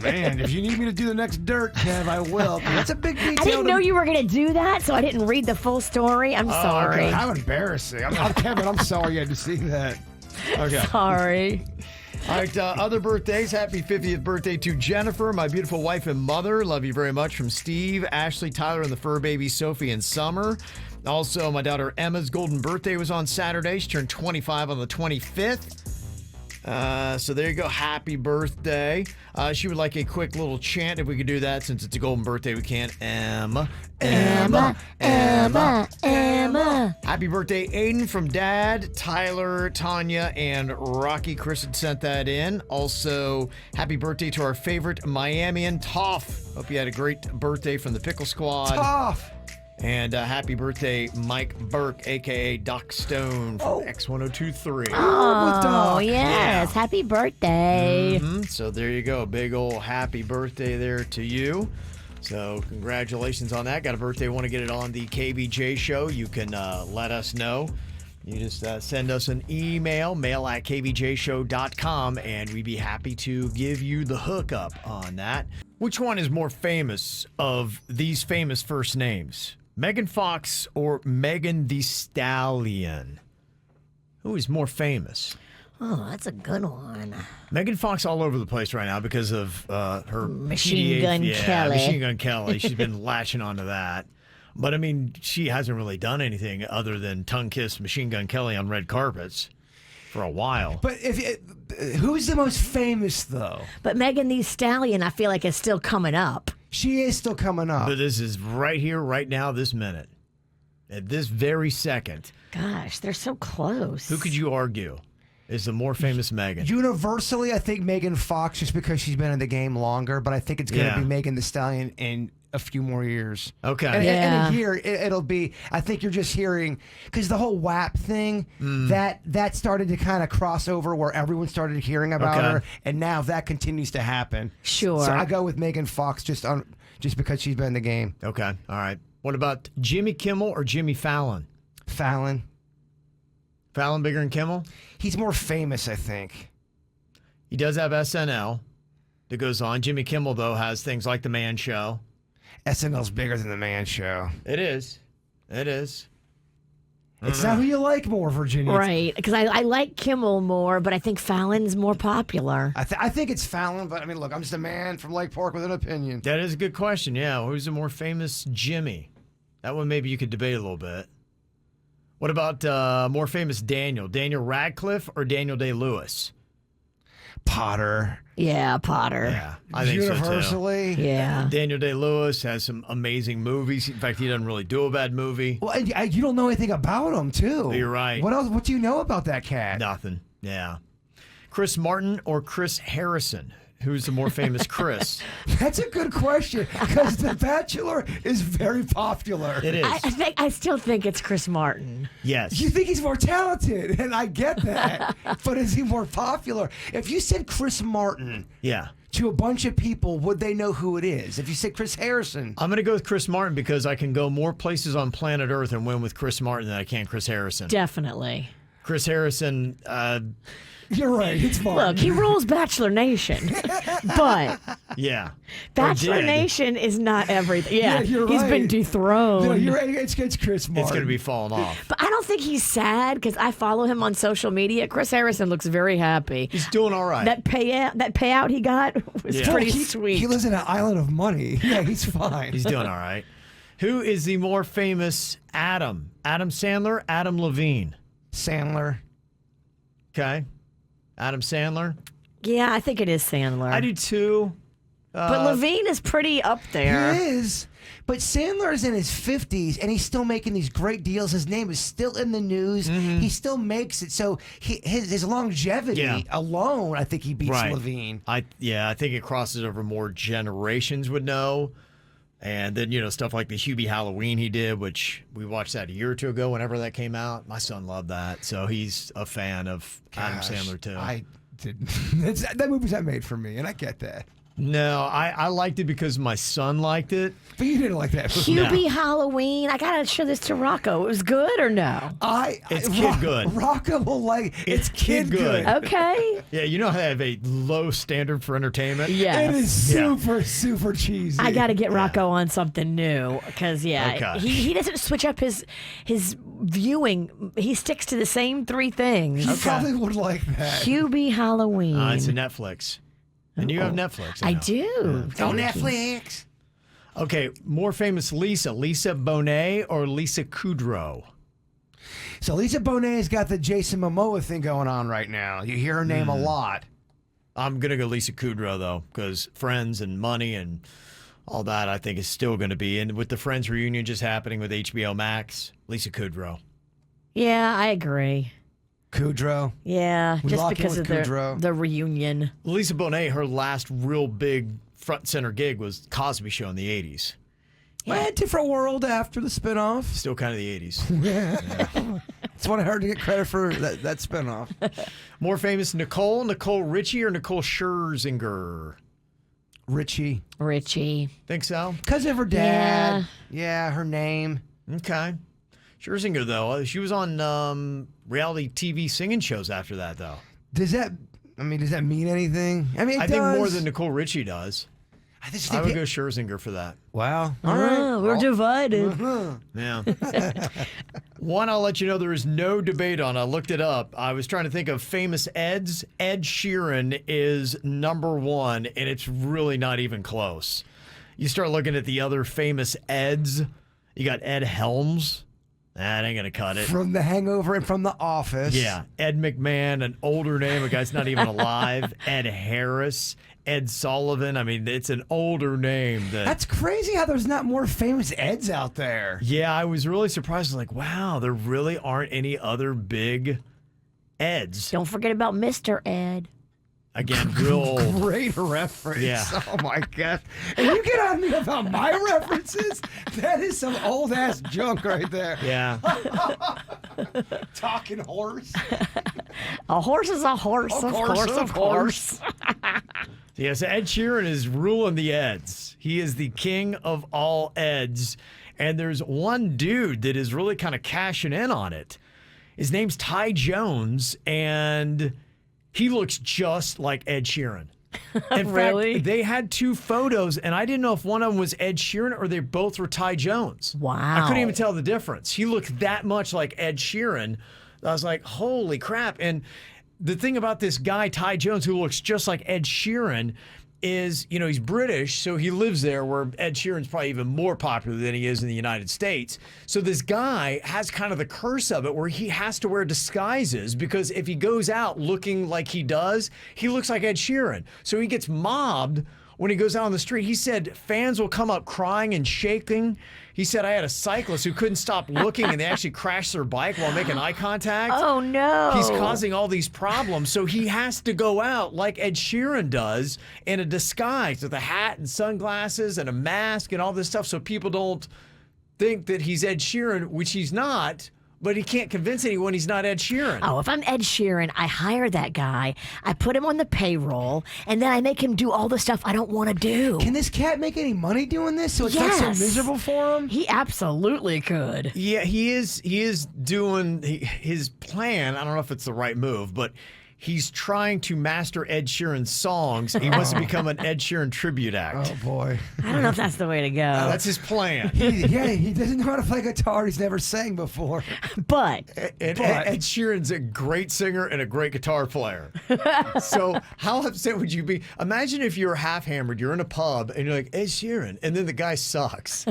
Man, if you need me to do the next dirt, Kev, I will. That's a big detail. I didn't know you were going to do that, so I didn't read the full story. I'm sorry. How embarrassing. I'm Kevin. I'm sorry you had to see that. Okay. Sorry. All right, other birthdays. Happy 50th birthday to Jennifer, my beautiful wife and mother. Love you very much. From Steve, Ashley, Tyler, and the fur baby Sophie and Summer. Also, my daughter Emma's golden birthday was on Saturday. She turned 25 on the 25th. So there you go. Happy birthday. She would like a quick little chant if we could do that since it's a golden birthday. We can. Emma. Emma, Emma, Emma. Happy birthday, Aiden, from Dad, Tyler, Tanya, and Rocky. Chris had sent that in. Also, happy birthday to our favorite Miamian, Toff. Hope you had a great birthday from the Pickle Squad. Tough. And happy birthday, Mike Burke, a.k.a. Doc Stone from X1023. Oh, yes. Happy birthday. So there you go. Big old happy birthday there to you. So congratulations on that. Got a birthday, want to get it on the KVJ show, you can let us know. You just send us an email, mail@kvjshow.com, and we'd be happy to give you the hookup on that. Which one is more famous of these famous first names? Megan Fox or Megan Thee Stallion? Who is more famous? Oh, that's a good one. Megan Fox all over the place right now because of her Machine PDA Gun Kelly. Machine Gun Kelly. She's been latching onto that. But, I mean, she hasn't really done anything other than tongue-kiss Machine Gun Kelly on red carpets for a while. But who's the most famous, though? But Megan Thee Stallion, I feel like, is still coming up. She is still coming up. But this is right here, right now, this minute. At this very second. Gosh, they're so close. Who could you argue is the more famous Megan? Universally, I think Megan Fox, just because she's been in the game longer, but I think it's going to Yeah. be Megan Thee Stallion in a few more years. Okay. And, Yeah. and a year, it'll be. I think you're just hearing because the whole WAP thing that started to kind of cross over where everyone started hearing about Okay. her, and now that continues to happen. Sure. So I go with Megan Fox just because she's been in the game. Okay. All right. What about Jimmy Kimmel or Jimmy Fallon? Fallon. Fallon bigger than Kimmel? He's more famous, I think. He does have SNL that goes on. Jimmy Kimmel, though, has things like The Man Show. SNL's bigger than the Man Show. It is. It is. It's not who you like more, Virginia. Right, because I like Kimmel more, but I think Fallon's more popular. I think it's Fallon, but I mean, look, I'm just a man from Lake Park with an opinion. That is a good question. Yeah. Who's the more famous Jimmy? That one maybe you could debate a little bit. What about more famous Daniel? Daniel Radcliffe or Daniel Day-Lewis? Potter. Yeah, Potter. Yeah. I think so, too. Universally. Yeah. Daniel Day-Lewis has some amazing movies. In fact, he doesn't really do a bad movie. Well, and you don't know anything about him, too. You're right. What else? What do you know about that cat? Nothing. Yeah. Chris Martin or Chris Harrison? Who's the more famous Chris? That's a good question because The Bachelor is very popular. It is. I still think it's Chris Martin. Yes. You think he's more talented, and I get that. But is he more popular? If you said Chris Martin Yeah. to a bunch of people, would they know who it is? If you said Chris Harrison, I'm going to go with Chris Martin because I can go more places on planet Earth and win with Chris Martin than I can Chris Harrison. Definitely. Chris Harrison, you're right. It's Martin. Look, he rules Bachelor Nation, but yeah. Bachelor Or did. Nation is not everything. Yeah, you're he's right. been dethroned. No, you're right. It's Chris Martin. It's going to be falling off. But I don't think he's sad because I follow him on social media. Chris Harrison looks very happy. He's doing all right. That payout he got was Yeah. pretty he, sweet. He lives in an island of money. Yeah, he's fine. He's doing all right. Who is the more famous Adam? Adam Sandler, Adam Levine? Sandler. Okay. Adam Sandler? Yeah, I think it is Sandler. I do too. But Levine is pretty up there. He is. But Sandler's in his 50s, and he's still making these great deals. His name is still in the news. He still makes it. So his longevity Yeah. alone, I think he beats Right. Levine. I think it crosses over more generations would know. And then, stuff like the Hubie Halloween he did, which we watched that a year or two ago whenever that came out. My son loved that. So he's a fan of Adam Gosh, Sandler, too. I didn't. That movie's not made for me, and I get that. No, I liked it because my son liked it. But you didn't like that movie. Hubie Halloween. I gotta show this to Rocco. It was good or no? It's kid good. Rocco will like it's kid good. Okay. Yeah, you know how they have a low standard for entertainment? Yes. It is Yeah. super cheesy. I got to get Rocco on something new because Okay. he doesn't switch up his viewing. He sticks to the same three things. You probably would like that. Hubie Halloween. It's a Netflix. And you have Netflix. I know. do. Go Netflix. Okay, more famous Lisa Bonet or Lisa Kudrow? So Lisa Bonet's got the Jason Momoa thing going on right now. You hear her name a lot. I'm going to go Lisa Kudrow, though, because Friends and money and all that, I think, is still going to be. And with the Friends reunion just happening with HBO Max, Lisa Kudrow. Yeah, I agree. Kudrow. Yeah, We just lock in because with of Kudrow. the reunion. Lisa Bonet, her last real big front center gig was Cosby Show in the 80s. Well, different world after the spinoff. Still kind of the 80s. That's what I heard to get credit for that spinoff. More famous Nicole Richie, or Nicole Scherzinger? Richie. Think so? Because of her dad. Yeah, her name. Okay. Scherzinger, though, she was on reality TV singing shows after that, though. Does that mean anything? I mean, I think more than Nicole Richie does. I would go Scherzinger for that. Wow. All right. Oh, we're divided. Yeah. One I'll let you know there is no debate on. I looked it up. I was trying to think of famous Eds. Ed Sheeran is number one, and it's really not even close. You start looking at the other famous Eds. You got Ed Helms. That ain't going to cut it. From The Hangover and from The Office. Yeah. Ed McMahon, an older name, a guy's not even alive. Ed Harris. Ed Sullivan. I mean, it's an older name. That's crazy how there's not more famous Eds out there. Yeah, I was really surprised. I was like, wow, there really aren't any other big Eds. Don't forget about Mr. Ed. Again, real. Great reference. Yeah. Oh my gosh. And you get on me about my references? That is some old ass junk right there. Yeah. Talking horse. A horse is a horse, of course. Yeah, so Ed Sheeran is ruling the Eds. He is the king of all Eds. And there's one dude that is really kind of cashing in on it. His name's Ty Jones, and he looks just like Ed Sheeran. In Really? fact, they had two photos, and I didn't know if one of them was Ed Sheeran or they both were Ty Jones. Wow. I couldn't even tell the difference. He looked that much like Ed Sheeran. I was like, holy crap. And the thing about this guy, Ty Jones, who looks just like Ed Sheeran, is, you know, he's British, so he lives there where Ed Sheeran's probably even more popular than he is in the United States. So this guy has kind of the curse of it where he has to wear disguises because if he goes out looking like he does, he looks like Ed Sheeran. So he gets mobbed when he goes out on the street. He said fans will come up crying and shaking. He said, I had a cyclist who couldn't stop looking and they actually crashed their bike while making eye contact. Oh, no. He's causing all these problems. So he has to go out like Ed Sheeran does in a disguise with a hat and sunglasses and a mask and all this stuff so people don't think that he's Ed Sheeran, which he's not. But he can't convince anyone he's not Ed Sheeran. Oh, if I'm Ed Sheeran, I hire that guy, I put him on the payroll, and then I make him do all the stuff I don't want to do. Can this cat make any money doing this so it's not so miserable for him? He absolutely could. Yeah, he is doing his plan. I don't know if it's the right move, but he's trying to master Ed Sheeran's songs. He wants to become an Ed Sheeran tribute act. Oh, boy. I don't know if that's the way to go. That's his plan. He doesn't know how to play guitar. He's never sang before. But And Ed Sheeran's a great singer and a great guitar player. So how upset would you be? Imagine if you're half hammered, you're in a pub, and you're like, Ed Sheeran, and then the guy sucks.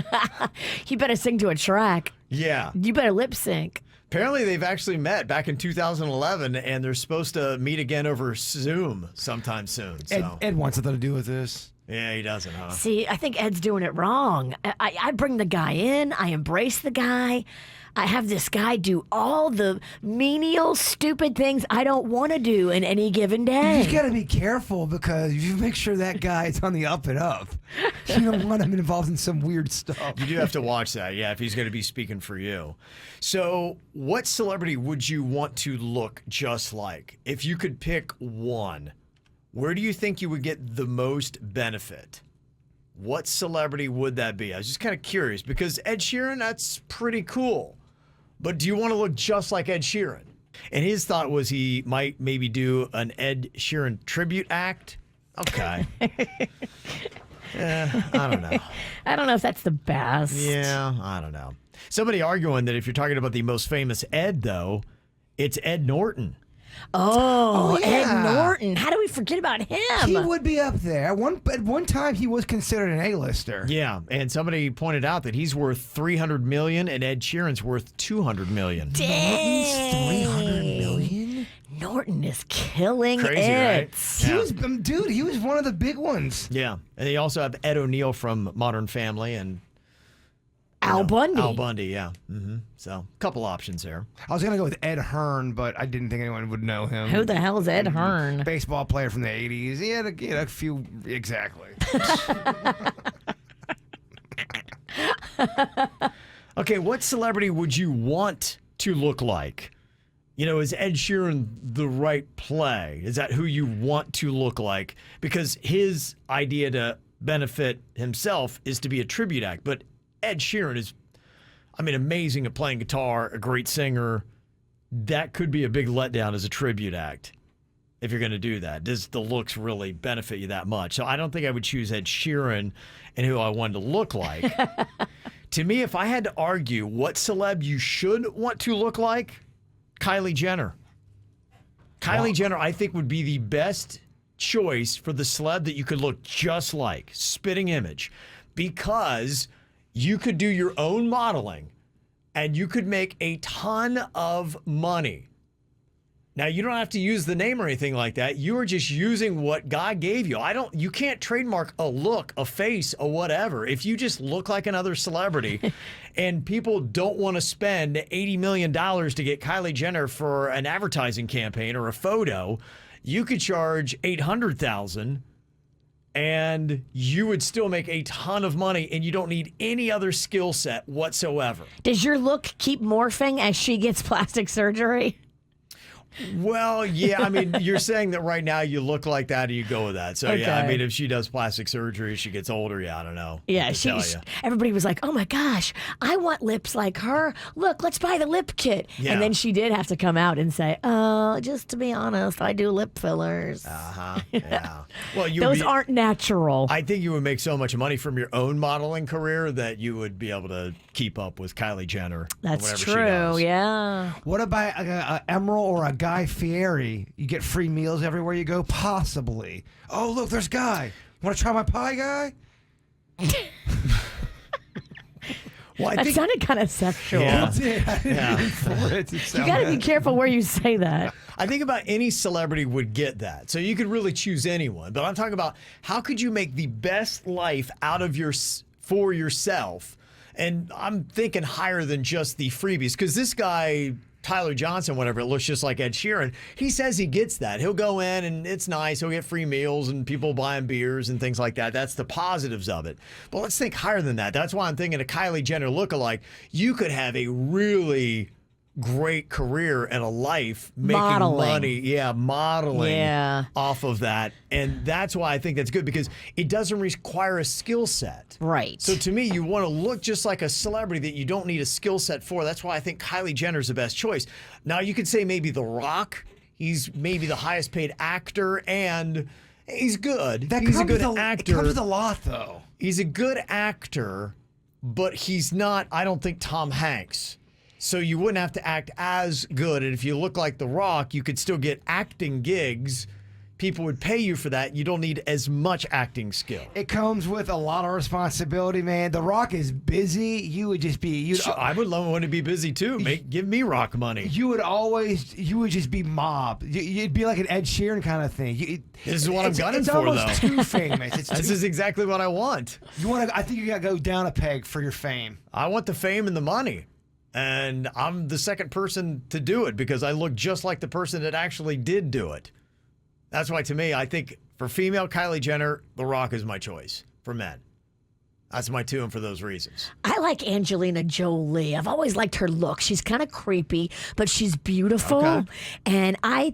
you better sing to a track. Yeah. You better lip sync. Apparently, they've actually met back in 2011, and they're supposed to meet again over Zoom sometime soon. So. Ed wants something to do with this. Yeah, he doesn't, huh? See, I think Ed's doing it wrong. I bring the guy in, I embrace the guy. I have this guy do all the menial, stupid things I don't want to do in any given day. You got to be careful because you make sure that guy is on the up and up. You don't want him involved in some weird stuff. You do have to watch that, yeah, if he's going to be speaking for you. So, what celebrity would you want to look just like? If you could pick one, where do you think you would get the most benefit? What celebrity would that be? I was just kind of curious because Ed Sheeran, that's pretty cool. But do you want to look just like Ed Sheeran? And his thought was he might maybe do an Ed Sheeran tribute act. Okay. I don't know. I don't know if that's the best. Yeah, I don't know. Somebody arguing that if you're talking about the most famous Ed, though, it's Ed Norton. Oh, yeah. Ed Norton. How do we forget about him? He would be up there. At one time, he was considered an A-lister. Yeah, and somebody pointed out that he's worth $300 million and Ed Sheeran's worth $200 million. Dang. $300 million? Norton is killing Crazy, it. right? He Yeah. was, dude, he was one of the big ones. Yeah, and they also have Ed O'Neill from Modern Family and Al Bundy. Al Bundy, yeah. So, a couple options there. I was going to go with Ed Hearn, but I didn't think anyone would know him. Who the hell is Ed Hearn? Baseball player from the 80s. He had a few, exactly. Okay, what celebrity would you want to look like? You know, is Ed Sheeran the right play? Is that who you want to look like? Because his idea to benefit himself is to be a tribute act. But Ed Sheeran is, I mean, amazing at playing guitar, a great singer. That could be a big letdown as a tribute act if you're going to do that. Does the looks really benefit you that much? So I don't think I would choose Ed Sheeran and who I wanted to look like. To me, if I had to argue what celeb you should want to look like, Kylie Jenner. Kylie Jenner, I think, would be the best choice for the celeb that you could look just like, spitting image, because you could do your own modeling and you could make a ton of money. Now, you don't have to use the name or anything like that. You are just using what God gave you. You can't trademark a look, a face, a whatever. If you just look like another celebrity and people don't want to spend $80 million to get Kylie Jenner for an advertising campaign or a photo, You could charge $800,000 and you would still make a ton of money, and you don't need any other skill set whatsoever. Does your look keep morphing as she gets plastic surgery? Well, yeah, I mean, you're saying that right now you look like that and you go with that. So, yeah, I Okay. mean, if she does plastic surgery, she gets older, I don't know. Yeah, I tell ya. everybody was like, oh my gosh, I want lips like her. Look, let's buy the lip kit. Yeah. And then she did have to come out and say, just to be honest, I do lip fillers. Yeah. Well, you Those aren't natural. I think you would make so much money from your own modeling career that you would be able to keep up with Kylie Jenner. That's whatever she true, does. yeah. What about a Emerald or a Guy Fieri? You get free meals everywhere you go? Possibly. Oh, look, there's Guy. Want to try my pie, Guy? Well, I That think sounded kind of sexual. Yeah. You got to be careful where you say that. I think about any celebrity would get that. So you could really choose anyone. But I'm talking about how could you make the best life out of for yourself? And I'm thinking higher than just the freebies, because this guy, Tyler Johnson, whatever, it looks just like Ed Sheeran. He says he gets that. He'll go in and it's nice. He'll get free meals and people buying beers and things like that. That's the positives of it. But let's think higher than that. That's why I'm thinking a Kylie Jenner lookalike. You could have a really great career and a life making Modeling. money. Yeah, modeling Yeah. off of that. And that's why I think that's good, because it doesn't require a skill set. Right. So to me, you want to look just like a celebrity that you don't need a skill set for. That's why I think Kylie Jenner's the best choice. Now, you could say maybe The Rock. He's maybe the highest paid actor, and he's good. He's a good actor. It comes with a lot, though. He's a good actor, but he's not, I don't think, Tom Hanks. So you wouldn't have to act as good. And if you look like The Rock, you could still get acting gigs. People would pay you for that. You don't need as much acting skill. It comes with a lot of responsibility, man. The Rock is busy. You would just be I would want to be busy too. Give me Rock money. you would just be mob. You'd be like an Ed Sheeran kind of thing. This is what I'm gunning it's for, almost though. too famous. It's This too, is exactly what I want. I think you got to go down a peg for your fame. I want the fame and the money. And I'm the second person to do it because I look just like the person that actually did do it. That's why, to me, I think for female Kylie Jenner, The Rock is my choice. For men, that's my two, and for those reasons. I like Angelina Jolie. I've always liked her look. She's kind of creepy, but she's beautiful. Okay. And I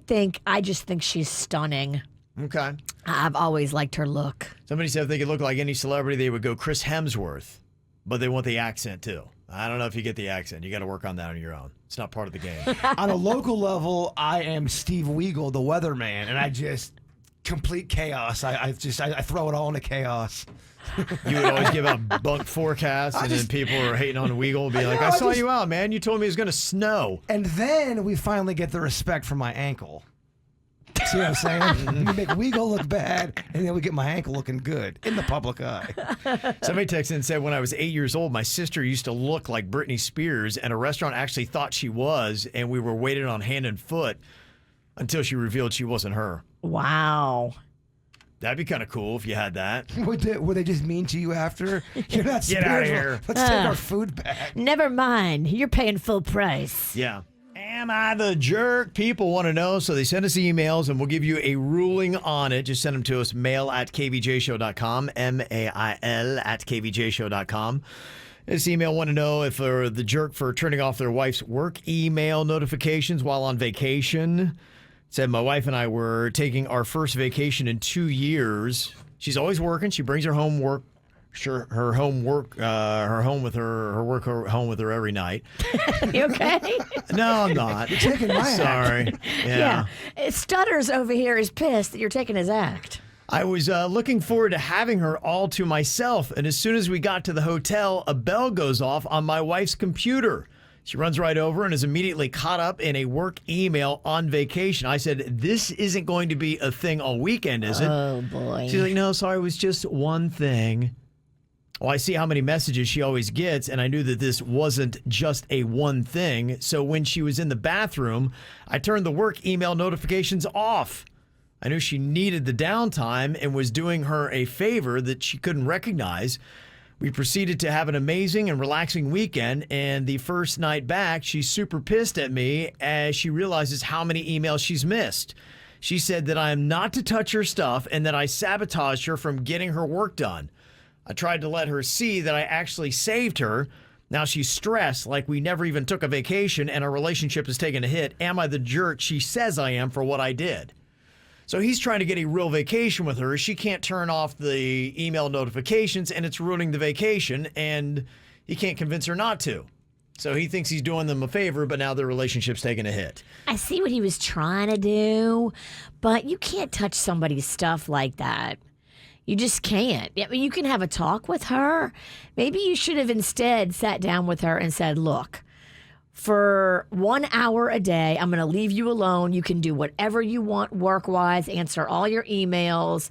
just think she's stunning. Okay. I've always liked her look. Somebody said if they could look like any celebrity, they would go Chris Hemsworth, but they want the accent too. I don't know if you get the accent. You got to work on that on your own. It's not part of the game. On a local level, I am Steve Weagle, the weatherman, and I just complete chaos. I throw it all into chaos. You would always give out bunk forecasts, and then people are hating on Weagle and be like, I saw you out, man. You told me it was going to snow. And then we finally get the respect for my ankle. See what I'm saying? You make Weagle look bad, and then we get my ankle looking good in the public eye. Somebody texted and said, when I was 8 years old, my sister used to look like Britney Spears, and a restaurant actually thought she was, and we were waiting on hand and foot until she revealed she wasn't her. Wow. That'd be kind of cool if you had that. Were they just mean to you after? You're not Get outta spiritual. here. Let's take our food back. Never mind. You're paying full price. Yeah. Am I the jerk? People want to know, so they send us emails, and we'll give you a ruling on it. Just send them to us, mail@kvjshow.com, mail@kvjshow.com. This email want to know if they're the jerk for turning off their wife's work email notifications while on vacation. Said, my wife and I were taking our first vacation in 2 years. She's always working. She brings her home work. Sure, her home with her every night. You okay? No, I'm not. You're taking my act. Sorry. Yeah. Stutters over here is pissed that you're taking his act. I was looking forward to having her all to myself, and as soon as we got to the hotel, a bell goes off on my wife's computer. She runs right over and is immediately caught up in a work email on vacation. I said, this isn't going to be a thing all weekend, is it? Oh, boy. She's like, no, sorry, it was just one thing. Well, I see how many messages she always gets, and I knew that this wasn't just a one thing. So when she was in the bathroom, I turned the work email notifications off. I knew she needed the downtime and was doing her a favor that she couldn't recognize. We proceeded to have an amazing and relaxing weekend, and the first night back, she's super pissed at me as she realizes how many emails she's missed. She said that I am not to touch her stuff and that I sabotaged her from getting her work done. I tried to let her see that I actually saved her. Now she's stressed, like we never even took a vacation and our relationship has taken a hit. Am I the jerk she says I am for what I did? So he's trying to get a real vacation with her. She can't turn off the email notifications and it's ruining the vacation, and he can't convince her not to. So he thinks he's doing them a favor, but now their relationship's taking a hit. I see what he was trying to do, but you can't touch somebody's stuff like that. You just can't. I mean, you can have a talk with her. Maybe you should have instead sat down with her and said, look, for 1 hour a day, I'm going to leave you alone. You can do whatever you want work-wise, answer all your emails.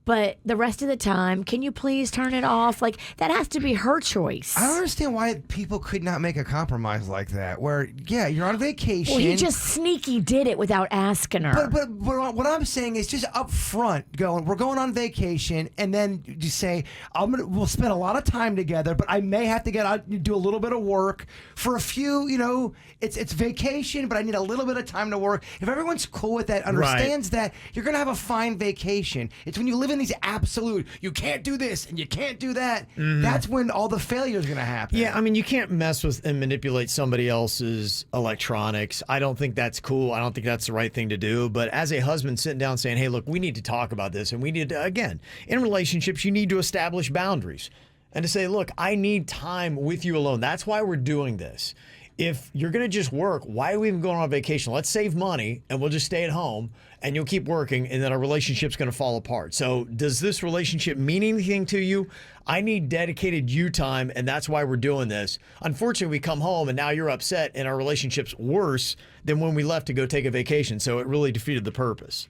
But the rest of the time, can you please turn it off? Like, that has to be her choice. I don't understand why people could not make a compromise like that. Where, yeah, you're on vacation. Well, he just sneaky did it without asking her. But what I'm saying is just up front, we're going on vacation, and then you say, we'll spend a lot of time together, but I may have to get out and do a little bit of work for a few, it's vacation, but I need a little bit of time to work. If everyone's cool with that, understands that, you're going to have a fine vacation. It's when you live in these absolute, you can't do this and you can't do that. That's when all the failure is going to happen. Yeah, I mean, you can't mess with and manipulate somebody else's electronics. I don't think that's cool. I don't think that's the right thing to do. But as a husband sitting down saying, hey, look, we need to talk about this. And we need to, again, in relationships, you need to establish boundaries. And to say, look, I need time with you alone. That's why we're doing this. If you're going to just work, why are we even going on vacation? Let's save money and we'll just stay at home and you'll keep working, and then our relationship's going to fall apart. So does this relationship mean anything to you? I need dedicated you time, and that's why we're doing this. Unfortunately, we come home and now you're upset and our relationship's worse than when we left to go take a vacation. So it really defeated the purpose.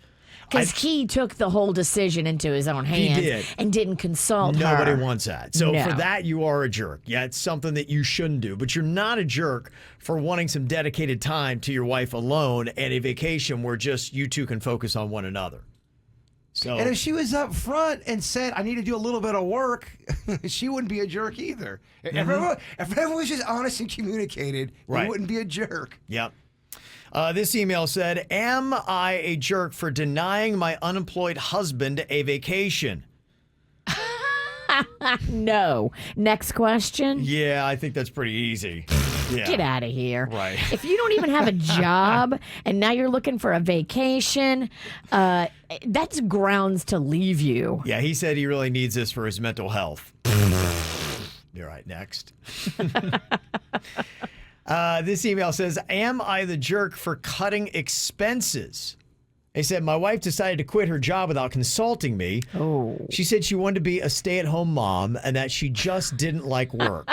Because he took the whole decision into his own hands and didn't consult her. Nobody wants that. So No. for that, you are a jerk. Yeah, it's something that you shouldn't do. But you're not a jerk for wanting some dedicated time to your wife alone and a vacation where just you two can focus on one another. So, And if she was up front and said, I need to do a little bit of work, she wouldn't be a jerk either. If everyone was just honest and communicated, Right. they wouldn't be a jerk. Yep. This email said, am I a jerk for denying my unemployed husband a vacation? No. Next question. Yeah, I think that's pretty easy. Yeah. Get out of here. Right. If you don't even have a job and now you're looking for a vacation, that's grounds to leave you. Yeah, he said he really needs this for his mental health. You're right, next. This email says, am I the jerk for cutting expenses? They said, my wife decided to quit her job without consulting me. Oh. She said she wanted to be a stay-at-home mom and that she just didn't like work.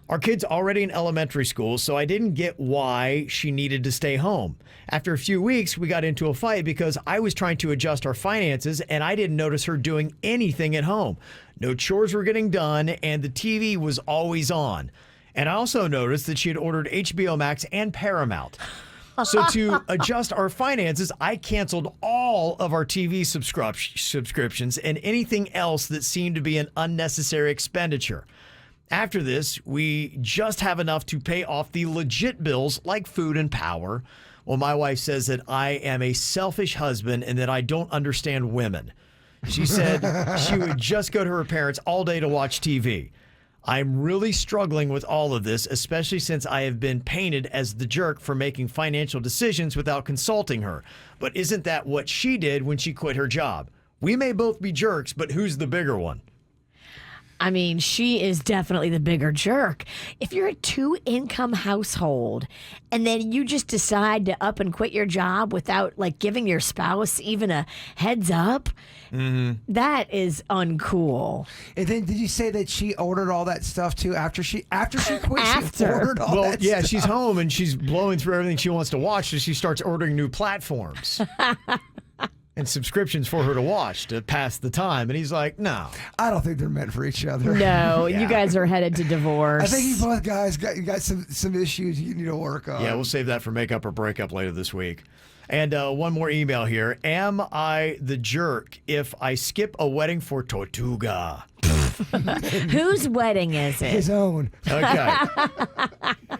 Our kid's already in elementary school, so I didn't get why she needed to stay home. After a few weeks, we got into a fight because I was trying to adjust our finances and I didn't notice her doing anything at home. No chores were getting done and the TV was always on. And I also noticed that she had ordered HBO Max and Paramount. So to adjust our finances, I canceled all of our TV subscriptions and anything else that seemed to be an unnecessary expenditure. After this, we just have enough to pay off the legit bills like food and power. Well, my wife says that I am a selfish husband and that I don't understand women. She said she would just go to her parents all day to watch TV. I'm really struggling with all of this, especially since I have been painted as the jerk for making financial decisions without consulting her. But isn't that what she did when she quit her job? We may both be jerks, but who's the bigger one? I mean, she is definitely the bigger jerk. If you're a two-income household and then you just decide to up and quit your job without like giving your spouse even a heads up, that is uncool. And then did you say that she ordered all that stuff too after she quit? She After. ordered all that Yeah, stuff. she's home and she's blowing through everything she wants to watch, so she starts ordering new platforms and subscriptions for her to watch to pass the time. And he's like, no. I don't think they're meant for each other. No, you guys are headed to divorce. I think you both guys got some issues you need to work on. Yeah, we'll save that for makeup or breakup later this week. And one more email here. Am I the jerk if I skip a wedding for Tortuga? Whose wedding is it? His own. Okay.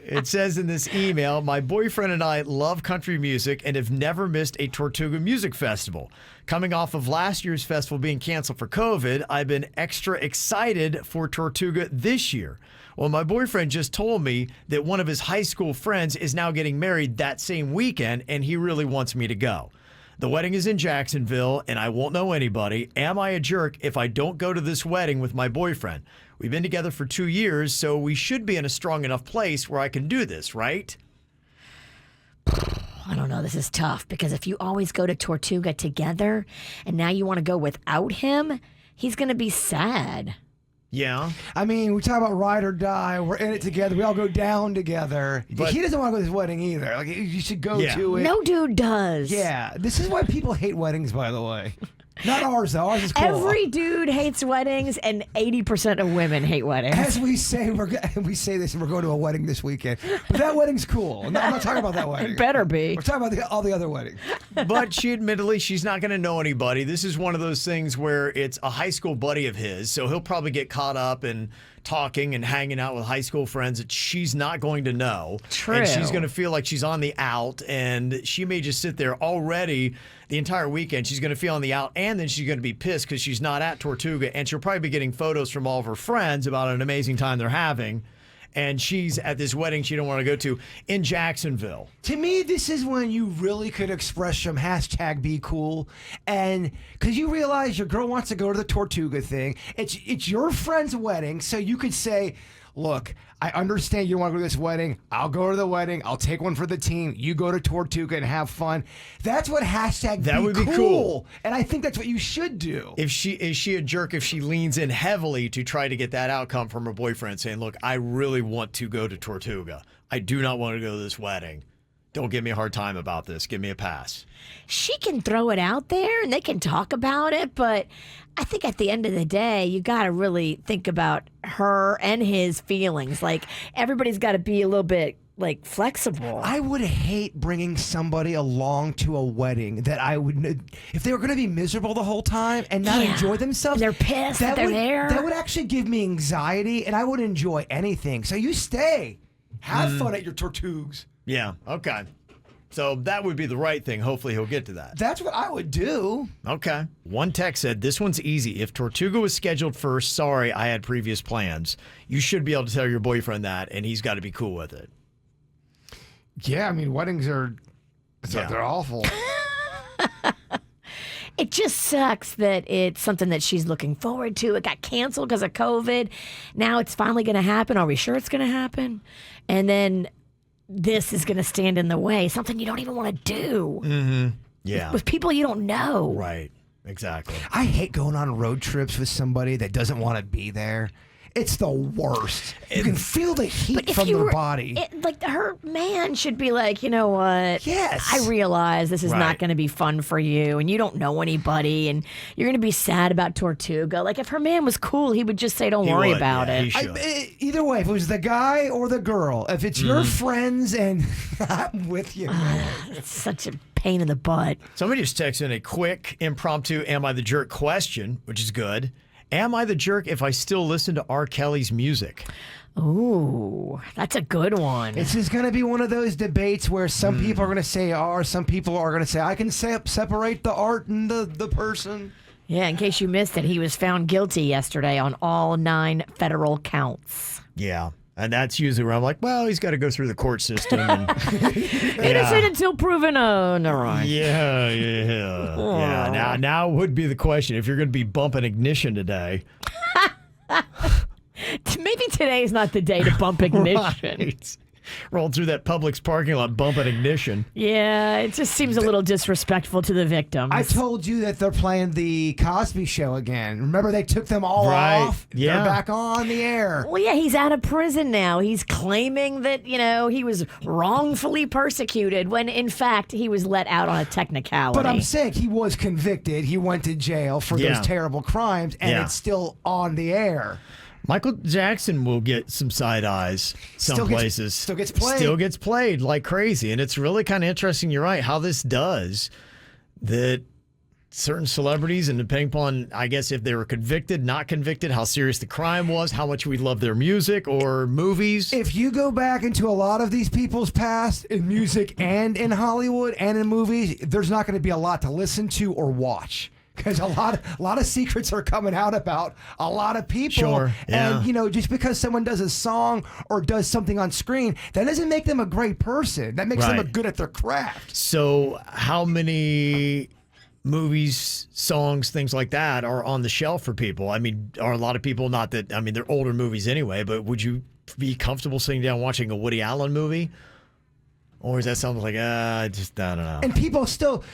It says in this email, my boyfriend and I love country music and have never missed a Tortuga music festival. Coming off of last year's festival being canceled for COVID, I've been extra excited for Tortuga this year. Well, my boyfriend just told me that one of his high school friends is now getting married that same weekend, and he really wants me to go. The wedding is in Jacksonville, and I won't know anybody. Am I a jerk if I don't go to this wedding with my boyfriend? We've been together for 2 years, so we should be in a strong enough place where I can do this, right? I don't know. This is tough because if you always go to Tortuga together and now you want to go without him, he's going to be sad. Yeah. I mean, we talk about ride or die. We're in it together. We all go down together. But he doesn't want to go to this wedding either. Like, you should go Yeah. to it. No dude does. Yeah. This is why people hate weddings, by the way. Not ours, though. Ours is cool. Every dude hates weddings, and 80% of women hate weddings. As we say, we say this, and we're going to a wedding this weekend. But that wedding's cool. I'm not talking about that wedding. It better be. We're talking about all the other weddings. But she admittedly, she's not going to know anybody. This is one of those things where it's a high school buddy of his, so he'll probably get caught up in talking and hanging out with high school friends that she's not going to know. True. And she's going to feel like she's on the out, and she may just sit there already the entire weekend. She's going to feel on the out, and then she's going to be pissed because she's not at Tortuga, and she'll probably be getting photos from all of her friends about an amazing time they're having. And she's at this wedding she don't want to go to in Jacksonville. To me, this is when you really could express some hashtag be cool. And because you realize your girl wants to go to the Tortuga thing. It's your friend's wedding. So you could say, look, I understand you want to go to this wedding. I'll go to the wedding. I'll take one for the team. You go to Tortuga and have fun. That's what hashtag That be would be cool. And I think that's what you should do. Is she a jerk if she leans in heavily to try to get that outcome from her boyfriend, saying, look, I really want to go to Tortuga. I do not want to go to this wedding. Don't give me a hard time about this. Give me a pass. She can throw it out there and they can talk about it, but I think at the end of the day, you got to really think about her and his feelings. Like, everybody's got to be a little bit, like, flexible. I would hate bringing somebody along to a wedding that I would, if they were going to be miserable the whole time and not Yeah. enjoy themselves. They're pissed that they're there. That would actually give me anxiety, and I wouldn't enjoy anything. So you stay. Have fun at your Tortugas. Yeah, okay. So that would be the right thing. Hopefully he'll get to that. That's what I would do. Okay. One text said, this one's easy. If Tortuga was scheduled first, sorry, I had previous plans. You should be able to tell your boyfriend that, and he's got to be cool with it. Yeah, I mean, weddings are, they're awful. It just sucks that it's something that she's looking forward to. It got canceled because of COVID. Now it's finally going to happen. Are we sure it's going to happen? And then this is going to stand in the way. Something you don't even want to do. Mm-hmm. Yeah. With people you don't know. Right. Exactly. I hate going on road trips with somebody that doesn't want to be there. It's the worst. You can feel the heat from their body. Like, her man should be like, you know what? Yes. I realize this is not Right. going to be fun for you, and you don't know anybody, and you're going to be sad about Tortuga. Like, if her man was cool, he would just say, don't He worry would, about yeah, he it. should. Either way, if it was the guy or the girl, if it's your friends and I'm with you, man. It's such a pain in the butt. Somebody just texted in a quick, impromptu, am I the jerk question, which is good. Am I the jerk if I still listen to R. Kelly's music? Ooh, that's a good one. This is going to be one of those debates where some people are going to say R, some people are going to say I can separate the art and the person. Yeah, in case you missed it, he was found guilty yesterday on all 9 federal counts. Yeah. And that's usually where I'm like, well, he's got to go through the court system. And, Innocent until proven never mind. yeah. Yeah. Now would be the question. If you're going to be bumping ignition today. Maybe today's not the day to bump ignition. Right. Roll through that Publix parking lot, bumping ignition. Yeah, it just seems a little disrespectful to the victims. I told you that they're playing the Cosby Show again. Remember they took them all Right. off? Yeah. They're back on the air. Well, yeah, he's out of prison now. He's claiming that, he was wrongfully persecuted when, in fact, he was let out on a technicality. But I'm saying he was convicted. He went to jail for Yeah. those terrible crimes, and Yeah. it's still on the air. Michael Jackson will get some side eyes some Still gets- places. still gets played. Still gets played like crazy. And it's really kind of interesting, you're right, how this does that certain celebrities, and depending upon, I guess, if they were convicted, not convicted, how serious the crime was, how much we love their music or movies. If you go back into a lot of these people's past in music and in Hollywood and in movies, there's not going to be a lot to listen to or watch. Because a lot of secrets are coming out about a lot of people. Sure, yeah. And, just because someone does a song or does something on screen, that doesn't make them a great person. That makes them Right. good at their craft. So how many movies, songs, things like that are on the shelf for people? I mean, are a lot of people, not that, I mean, they're older movies anyway, but would you be comfortable sitting down watching a Woody Allen movie? Or is that something like, I don't know. And people still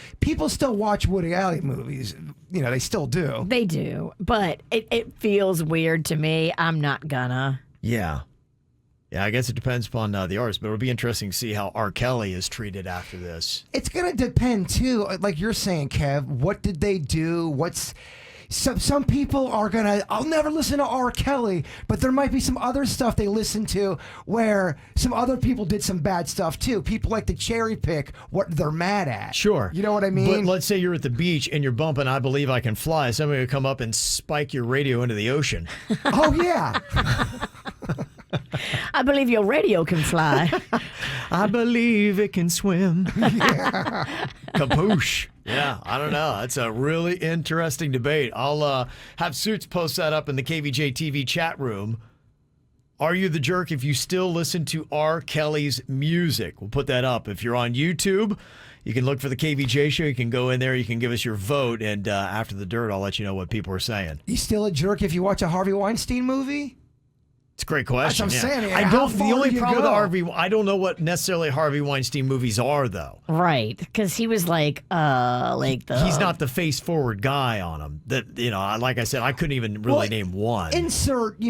watch Woody Allen movies. They still do. They do, but it feels weird to me. I'm not gonna. Yeah. Yeah, I guess it depends upon the artist, but it'll be interesting to see how R. Kelly is treated after this. It's going to depend, too. Like you're saying, Kev, what did they do? Some people are going to, I'll never listen to R. Kelly, but there might be some other stuff they listen to where some other people did some bad stuff, too. People like to cherry pick what they're mad at. Sure. You know what I mean? But let's say you're at the beach and you're bumping I Believe I Can Fly. Somebody would come up and spike your radio into the ocean. Oh, yeah. I believe your radio can fly. I believe it can swim. Kaboosh. Yeah, I don't know. That's a really interesting debate. I'll have Suits post that up in the KVJ TV chat room. Are you the jerk if you still listen to R. Kelly's music? We'll put that up. If you're on YouTube, you can look for the KVJ show. You can go in there. You can give us your vote. And after the dirt, I'll let you know what people are saying. You still a jerk if you watch a Harvey Weinstein movie? It's a great question. That's what I'm saying. I How don't. The far only do you problem go? with I don't know what necessarily Harvey Weinstein movies are, though. Right, because he was like the. He's not the face forward guy on them. That like I said, I couldn't even really name one. Insert,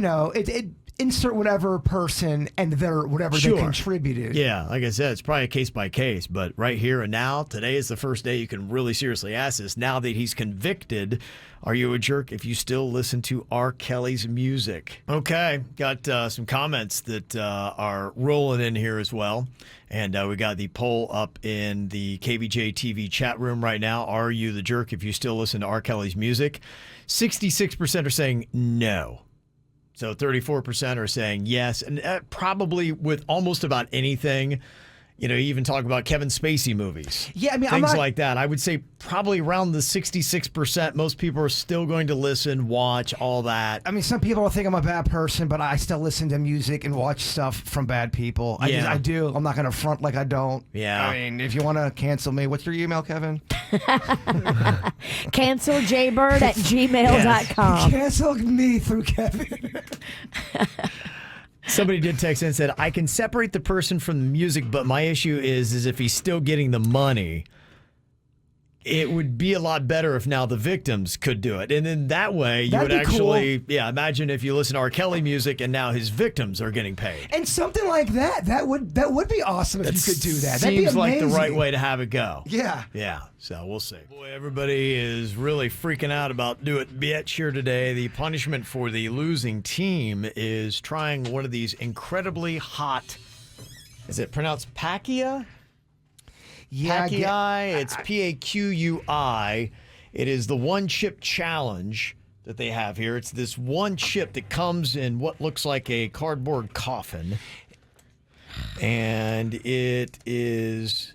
insert whatever person and their whatever Sure. they contributed. Yeah, like I said, it's probably a case by case. But right here and now, today is the first day you can really seriously ask this. Now that he's convicted, are you a jerk if you still listen to R. Kelly's music? Okay, got some comments that are rolling in here as well. And we got the poll up in the KVJ TV chat room right now. Are you the jerk if you still listen to R. Kelly's music? 66% are saying no. So 34% are saying yes. And probably with almost about anything. You even talk about Kevin Spacey movies. Yeah, I mean, things like that. I would say probably around the 66%. Most people are still going to listen, watch, all that. I mean, some people will think I'm a bad person, but I still listen to music and watch stuff from bad people. I do. I'm not going to front like I don't. Yeah. I mean, if you want to cancel me, what's your email, Kevin? CancelJaybird@gmail.com. Cancel me through Kevin. Somebody did text in and said, I can separate the person from the music, but my issue is if he's still getting the money. It would be a lot better if now the victims could do it. And then that way you That'd would be actually, cool. imagine if you listen to R. Kelly music and now his victims are getting paid. And something like that would be awesome if you could do that. That'd be Seems like the amazing. right way to have it go. Yeah. Yeah, so we'll see. Boy, everybody is really freaking out about Do It Bitch here today. The punishment for the losing team is trying one of these incredibly hot, is it pronounced Pacquiao? Yeah. Pacquiao, it's P-A-Q-U-I. It is the one chip challenge that they have here. It's this one chip that comes in what looks like a cardboard coffin. And it is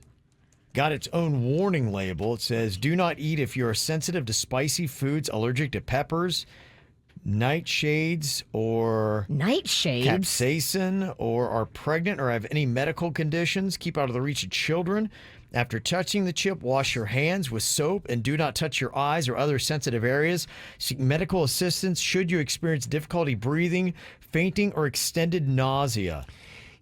got its own warning label. It says, do not eat if you are sensitive to spicy foods, allergic to peppers, nightshades, or Nightshades. capsaicin, or are pregnant or have any medical conditions. Keep out of the reach of children. After touching the chip, wash your hands with soap and do not touch your eyes or other sensitive areas. Seek medical assistance should you experience difficulty breathing, fainting, or extended nausea.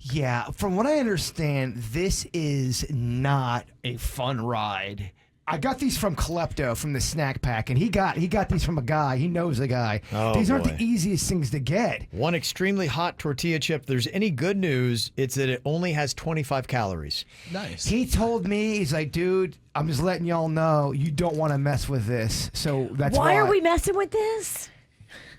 Yeah, from what I understand, this is not a fun ride. I got these from Klepto from the snack pack, and he got these from a guy. He knows a guy. Oh, these aren't boy. the easiest things to get. One extremely hot tortilla chip. If there's any good news, it's that it only has 25 calories. Nice. He told me, he's like, dude, I'm just letting y'all know you don't want to mess with this. So that's why. Why are we messing with this?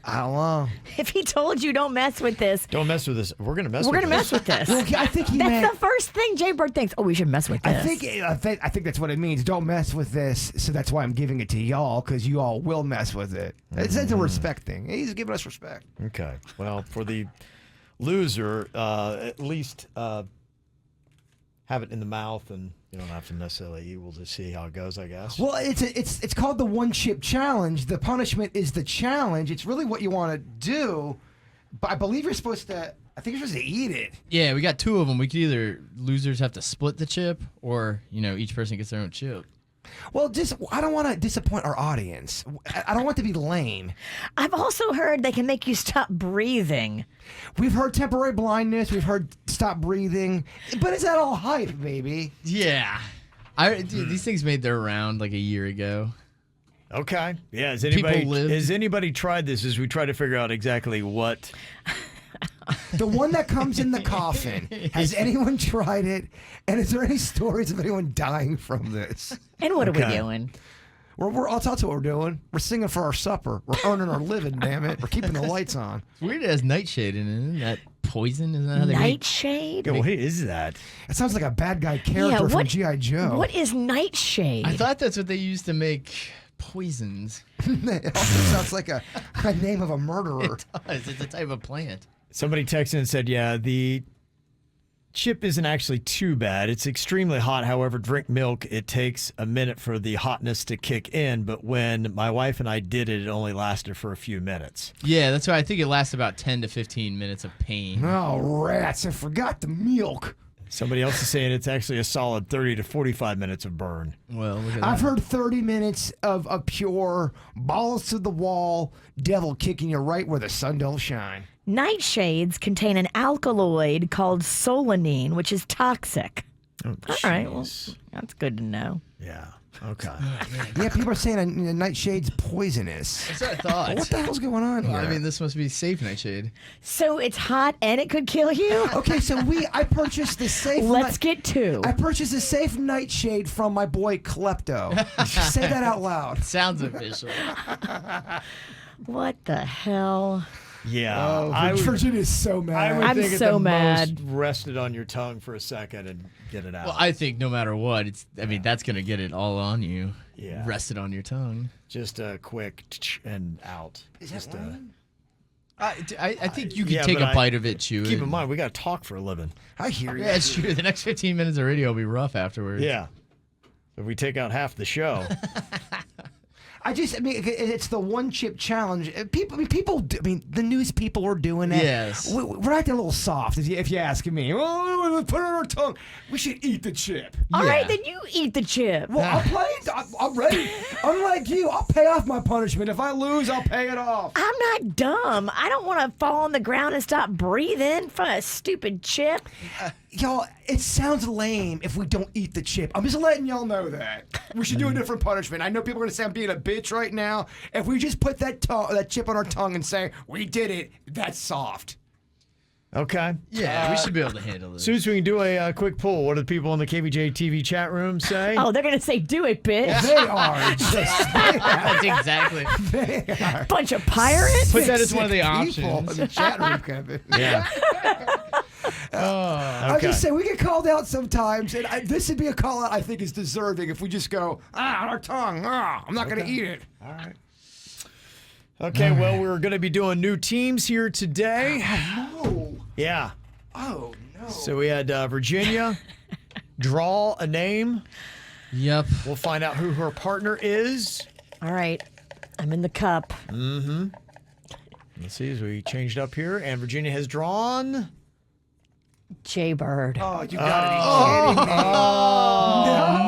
I don't know. If he told you don't mess with this, Don't mess with this. We're gonna mess. we're with going to this. mess with this. Well, I think he That's meant. the first thing Jay Bird thinks. Oh, we should mess with this. I think that's what it means. Don't mess with this. So that's why I'm giving it to y'all, because you all will mess with it. It's a respect thing. He's giving us respect. Okay. Well, for the loser, at least have it in the mouth, and you don't have to necessarily eat. We'll just see how it goes, I guess. Well, it's called the one chip challenge. The punishment is the challenge. It's really what you want to do, but I believe you're supposed to. I think you're supposed to eat it. Yeah, we got 2 of them. We could either losers have to split the chip, or each person gets their own chip. Well, I don't want to disappoint our audience. I don't want to be lame. I've also heard they can make you stop breathing. We've heard temporary blindness. We've heard stop breathing. But is that all hype, baby? Yeah, dude, these things made their round like a year ago. Okay. Yeah. People lived. Has anybody tried this? As we try to figure out exactly what. The one that comes in the coffin. Has anyone tried it? And is there any stories of anyone dying from this? And what are we Okay. doing? I'll tell you what we're doing. We're singing for our supper. We're earning our living, damn it. We're keeping the lights on. It's weird it has nightshade in it. Isn't that poison? Isn't that how they make? Nightshade? Yeah, what is that? It sounds like a bad guy character from G.I. Joe. What is nightshade? I thought that's what they used to make poisons. It also sounds like a name of a murderer. It does. It's a type of plant. Somebody texted and said, yeah, the chip isn't actually too bad. It's extremely hot. However, drink milk. It takes a minute for the hotness to kick in. But when my wife and I did it, it only lasted for a few minutes. Yeah, that's why I think it lasts about 10 to 15 minutes of pain. Oh, rats. I forgot the milk. Somebody else is saying it's actually a solid 30 to 45 minutes of burn. Well, look at I've that. heard 30 minutes of a pure balls to the wall devil kicking you right where the sun don't shine. Nightshades contain an alkaloid called solanine, which is toxic. Oh, All right, well, jeez. that's good to know. Yeah. Okay. Yeah, people are saying a nightshade's poisonous. That's what I thought. What the hell's going on here? Well, I mean, this must be safe nightshade. So it's hot and it could kill you? Okay, so I purchased the safe. Let's get 2. I purchased a safe nightshade from my boy Klepto. Say that out loud. Sounds official. What the hell? Yeah. I would, Virginia is so I mad. would I'm think at so the mad. most rest it on your tongue for a second and get it out. Well, I think no matter what, that's going to get it all on you. Yeah. Rest it on your tongue. Just a quick and out. Is Just that rain? I think you can yeah, take but a bite of it, chew it. Keep in mind, we got to talk for a living. I hear you. Yeah, it's true. The next 15 minutes of radio will be rough afterwards. Yeah. If we take out half the show. I mean, it's the one chip challenge. People, the news people are doing that. Yes. We're acting a little soft, if you ask me. Oh, put it on our tongue. We should eat the chip. All Yeah. right, then you eat the chip. Well, I'll play. I'm ready. Unlike you, I'll pay off my punishment. If I lose, I'll pay it off. I'm not dumb. I don't want to fall on the ground and stop breathing for a stupid chip. Y'all, it sounds lame if we don't eat the chip. I'm just letting y'all know that. We should do a different punishment. I know people are going to say I'm being a bitch right now. If we just put that chip on our tongue and say, we did it, that's soft. Okay. Yeah, we should be able to handle it. Soon as we can do a quick poll, what do the people in the KVJ TV chat room say? Oh, they're going to say, do it, bitch. They are just That's exactly. Bunch of pirates. Put that as one of the people in options. the chat room, Kevin. Yeah. I'm Okay. just saying, we get called out sometimes, and this would be a call out I think is deserving if we just go, on our tongue, I'm not going to eat it. All right. Okay, well, we're going to be doing new teams here today. Oh, Yeah. oh no. So we had Virginia draw a name. Yep. We'll find out who her partner is. All right, I'm in the cup. Let's see as we changed up here. And Virginia has drawn. Jay Bird. Oh, you gotta be kidding me. No.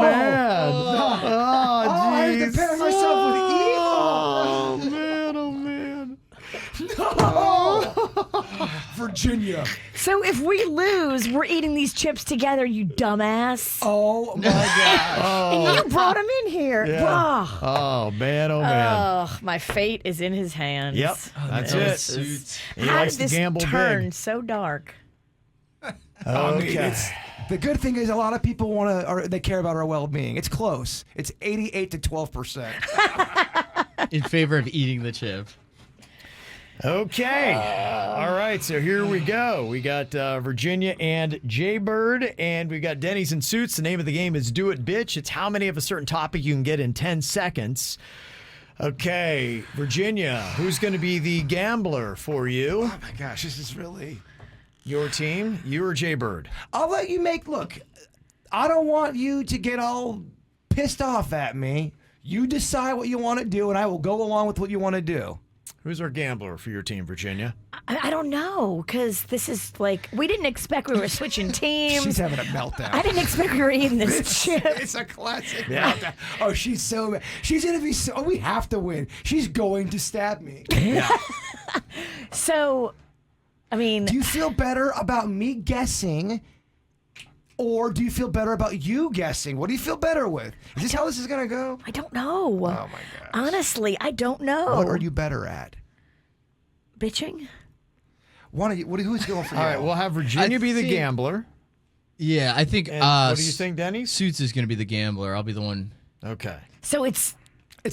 Man. Oh, I have to pair myself with evil. Oh, man. Oh, man. Virginia. So if we lose, we're eating these chips together, you dumbass. Oh my God. And you brought him in here. Yeah. Oh, Oh, man. Oh, man. my fate is in his hands. Yep. That's Those it. suits. He How likes did to this gamble turn big. so dark? I mean, Okay. the good thing is a lot of people they care about our well-being. It's close. It's 88 to 12%. In favor of eating the chip. Okay. All right. So here we go. We got Virginia and Jaybird, and we got Denny's and Suits. The name of the game is Do It, Bitch. It's how many of a certain topic you can get in 10 seconds. Okay, Virginia, who's going to be the gambler for you? Oh my gosh, this is really Your team, you or Jaybird? I'll let you look, I don't want you to get all pissed off at me. You decide what you want to do, and I will go along with what you want to do. Who's our gambler for your team, Virginia? I don't know, because this is like, we didn't expect we were switching teams. She's having a meltdown. I didn't expect we were eating this chip. It's a classic meltdown. Oh, she's so mad. She's going to be so, we have to win. She's going to stab me. Yeah. So, I mean. Do you feel better about me guessing, or do you feel better about you guessing? What do you feel better with? Is this how this is going to go? I don't know. Oh, my gosh. Honestly, I don't know. What are you better at? Bitching? Who's going for you? All right, we'll have Virginia be the gambler. Yeah, I think. And what do you think, Denny? Suits is going to be the gambler. I'll be the one. Okay. So it's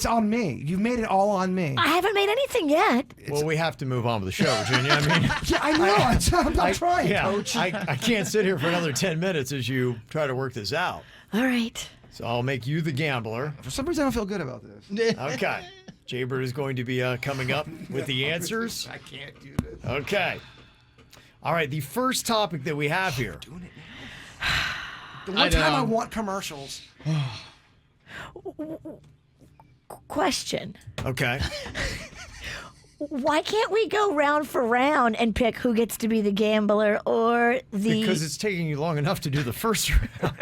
on me. You've made it all on me. I haven't made anything yet. Well, we have to move on with the show, Virginia. I mean, Yeah, I know. I'm not trying, Coach. I can't sit here for another 10 minutes as you try to work this out. All right. So I'll make you the gambler. For some reason, I don't feel good about this. Okay. Jaybird is going to be coming up with the answers. I can't do this. Okay. All right, the first topic that we have here. Doing it now. The one time I want commercials. Question. Okay. Why can't we go round for round and pick who gets to be the gambler or the... Because it's taking you long enough to do the first round.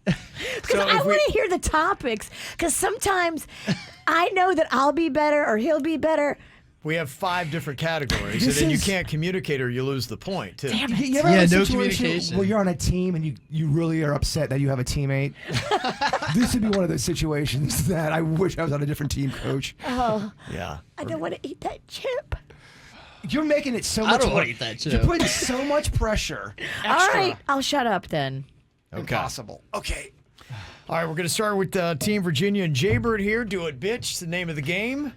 Because I want to hear the topics. Because sometimes I know that I'll be better or he'll be better. We have 5 different categories, and then you can't communicate or you lose the point, too. Damn it. You ever have a no situation communication. where you're on a team and you really are upset that you have a teammate? This would be one of those situations that I wish I was on a different team, Coach. Oh, Yeah. I don't want to eat that chip. You're making it so much. don't wanna eat that chip. You're putting so much pressure. Extra. All right, I'll shut up then. Okay. Impossible. Okay. All right, we're going to start with Team Virginia and Jaybird here. Do It, Bitch, the name of the game.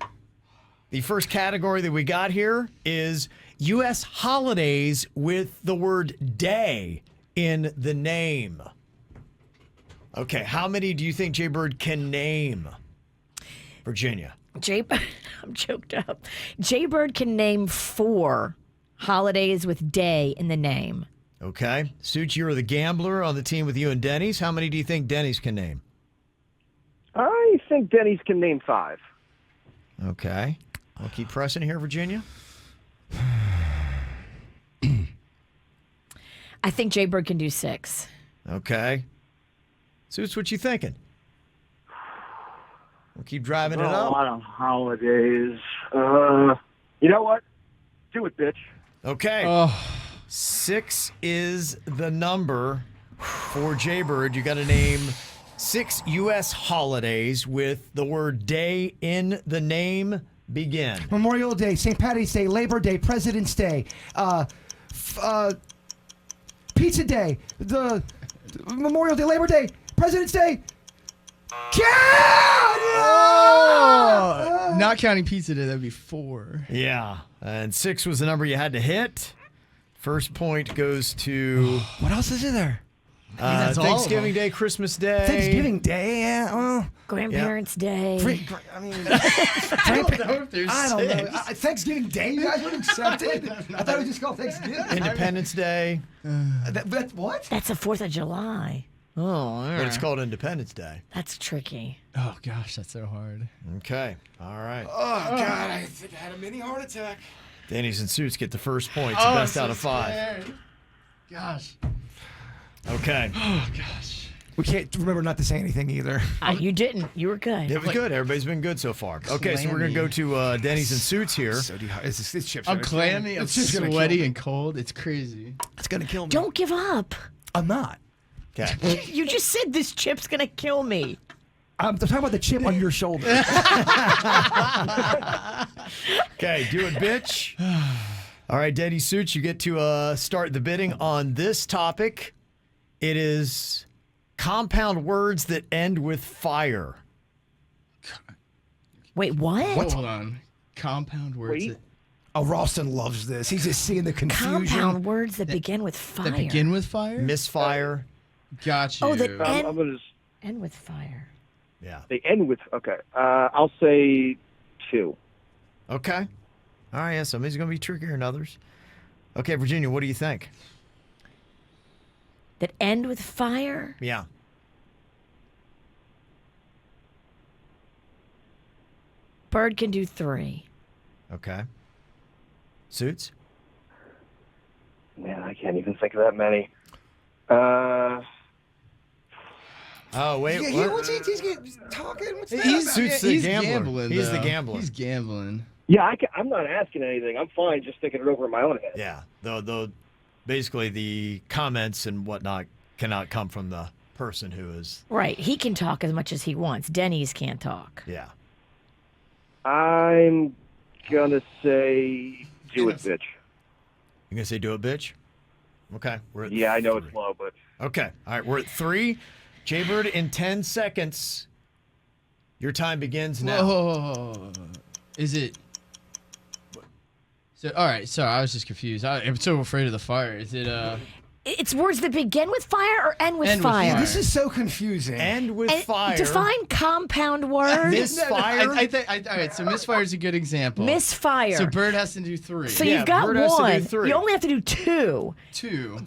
The first category that we got here is U.S. holidays with the word day in the name. Okay, how many do you think Jaybird can name? Virginia. I'm choked up. Jaybird can name 4 holidays with day in the name. Okay. Suits, you are the gambler on the team with you and Denny's. How many do you think Denny's can name? I think Denny's can name 5. Okay. I'll keep pressing here, Virginia. I think Jaybird can do 6. Okay. Suits, what you thinking? We'll keep driving it up. A lot of holidays. You know what? Do it, bitch. Okay. Oh, 6 is the number for Jaybird. You got to name 6 U.S. holidays with the word day in the name. Begin. Memorial Day, St. Patty's Day, Labor Day, President's Day, Pizza Day, the Memorial Day, Labor Day, President's Day. not counting pizza day, that'd be 4. Yeah. And 6 was the number you had to hit. First point goes to What else is in there? that's all of Thanksgiving them. Day, Christmas Day. Thanksgiving Day, yeah. Well, Grandparents' Day. I mean, I don't know if there's I don't know. 6. Thanksgiving Day, you guys would accept it? I thought it was just called Thanksgiving. Independence Day. What? That's the 4th of July. Oh, But it's called Independence Day. That's tricky. Oh gosh, that's so hard. Okay. All right. Oh, God, I think I had a mini heart attack. Danny's and Suits get the first point. It's the best out of 5. Gosh. Okay. Oh gosh. We can't remember not to say anything either. You didn't. You were good. It was good. Everybody's been good so far. Okay, so we're going to go to Denny's and Suits here. So this chip's I'm gonna kill me. clammy, I'm This chip's gonna kill sweaty me. and cold. It's crazy. It's gonna kill me. Don't give up. I'm not. Okay. You just said this chip's going to kill me. I'm talking about the chip on your shoulder. Okay, do it, bitch. All right, Daddy Suits, you get to start the bidding on this topic. It is compound words that end with fire. Wait, what? Hold on. Compound words. Wait. Oh, Ralston loves this. He's just seeing the confusion. Compound words that begin with fire. That begin with fire? Misfire. Got you. Oh, that I'm gonna just, end with fire. Yeah. they end with okay. I'll say 2. Okay. All right. Yeah. Somebody's gonna be trickier than others. Okay, Virginia. What do you think? That end with fire? Yeah. Bird can do 3. Okay. Suits. Man, I can't even think of that many. Oh wait. Yeah, what? he's talking. What's that? He's, Suits the he's gambler. gambling. He's the though. gambler. He's gambling. Yeah, I'm not asking anything. I'm fine just thinking it over in my own head. Yeah. Though basically the comments and whatnot cannot come from the person who is. Right. He can talk as much as he wants. Denny's can't talk. Yeah. I'm gonna say do it, bitch. You gonna say do it, bitch? Okay. We're at Yeah, I know 3. it's low, but Okay. All right. We're at 3. Jaybird, in 10 seconds. Your time begins now. Whoa. Is it? So all right. Sorry, I was just confused. I'm so afraid of the fire. Is it? It's words that begin with fire or end with End with fire. fire. This is so confusing. End with And fire. Define compound word. Misfire. All right. So misfire is a good example. Misfire. So bird has to do 3. So Yeah, you've got Bird has to do 1. 3. You only have to do 2. 2.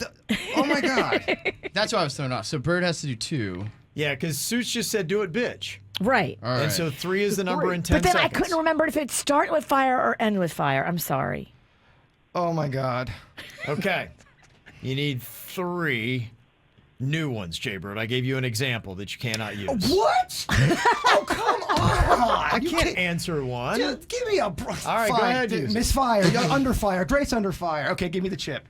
Oh my God. That's why I was thrown off. So bird has to do 2. Yeah, because Suits just said do it, bitch. Right. All right. And so 3 is the number in 10 But then seconds. I couldn't remember if it start with fire or end with fire. I'm sorry. Oh my God. Okay. You need 3 new ones, Jaybird. I gave you an example that you cannot use. What? Oh, come on. I can't answer one. Just give me a. All right, go ahead, use it. Misfire. Under fire. Grace under fire. Okay, give me the chip.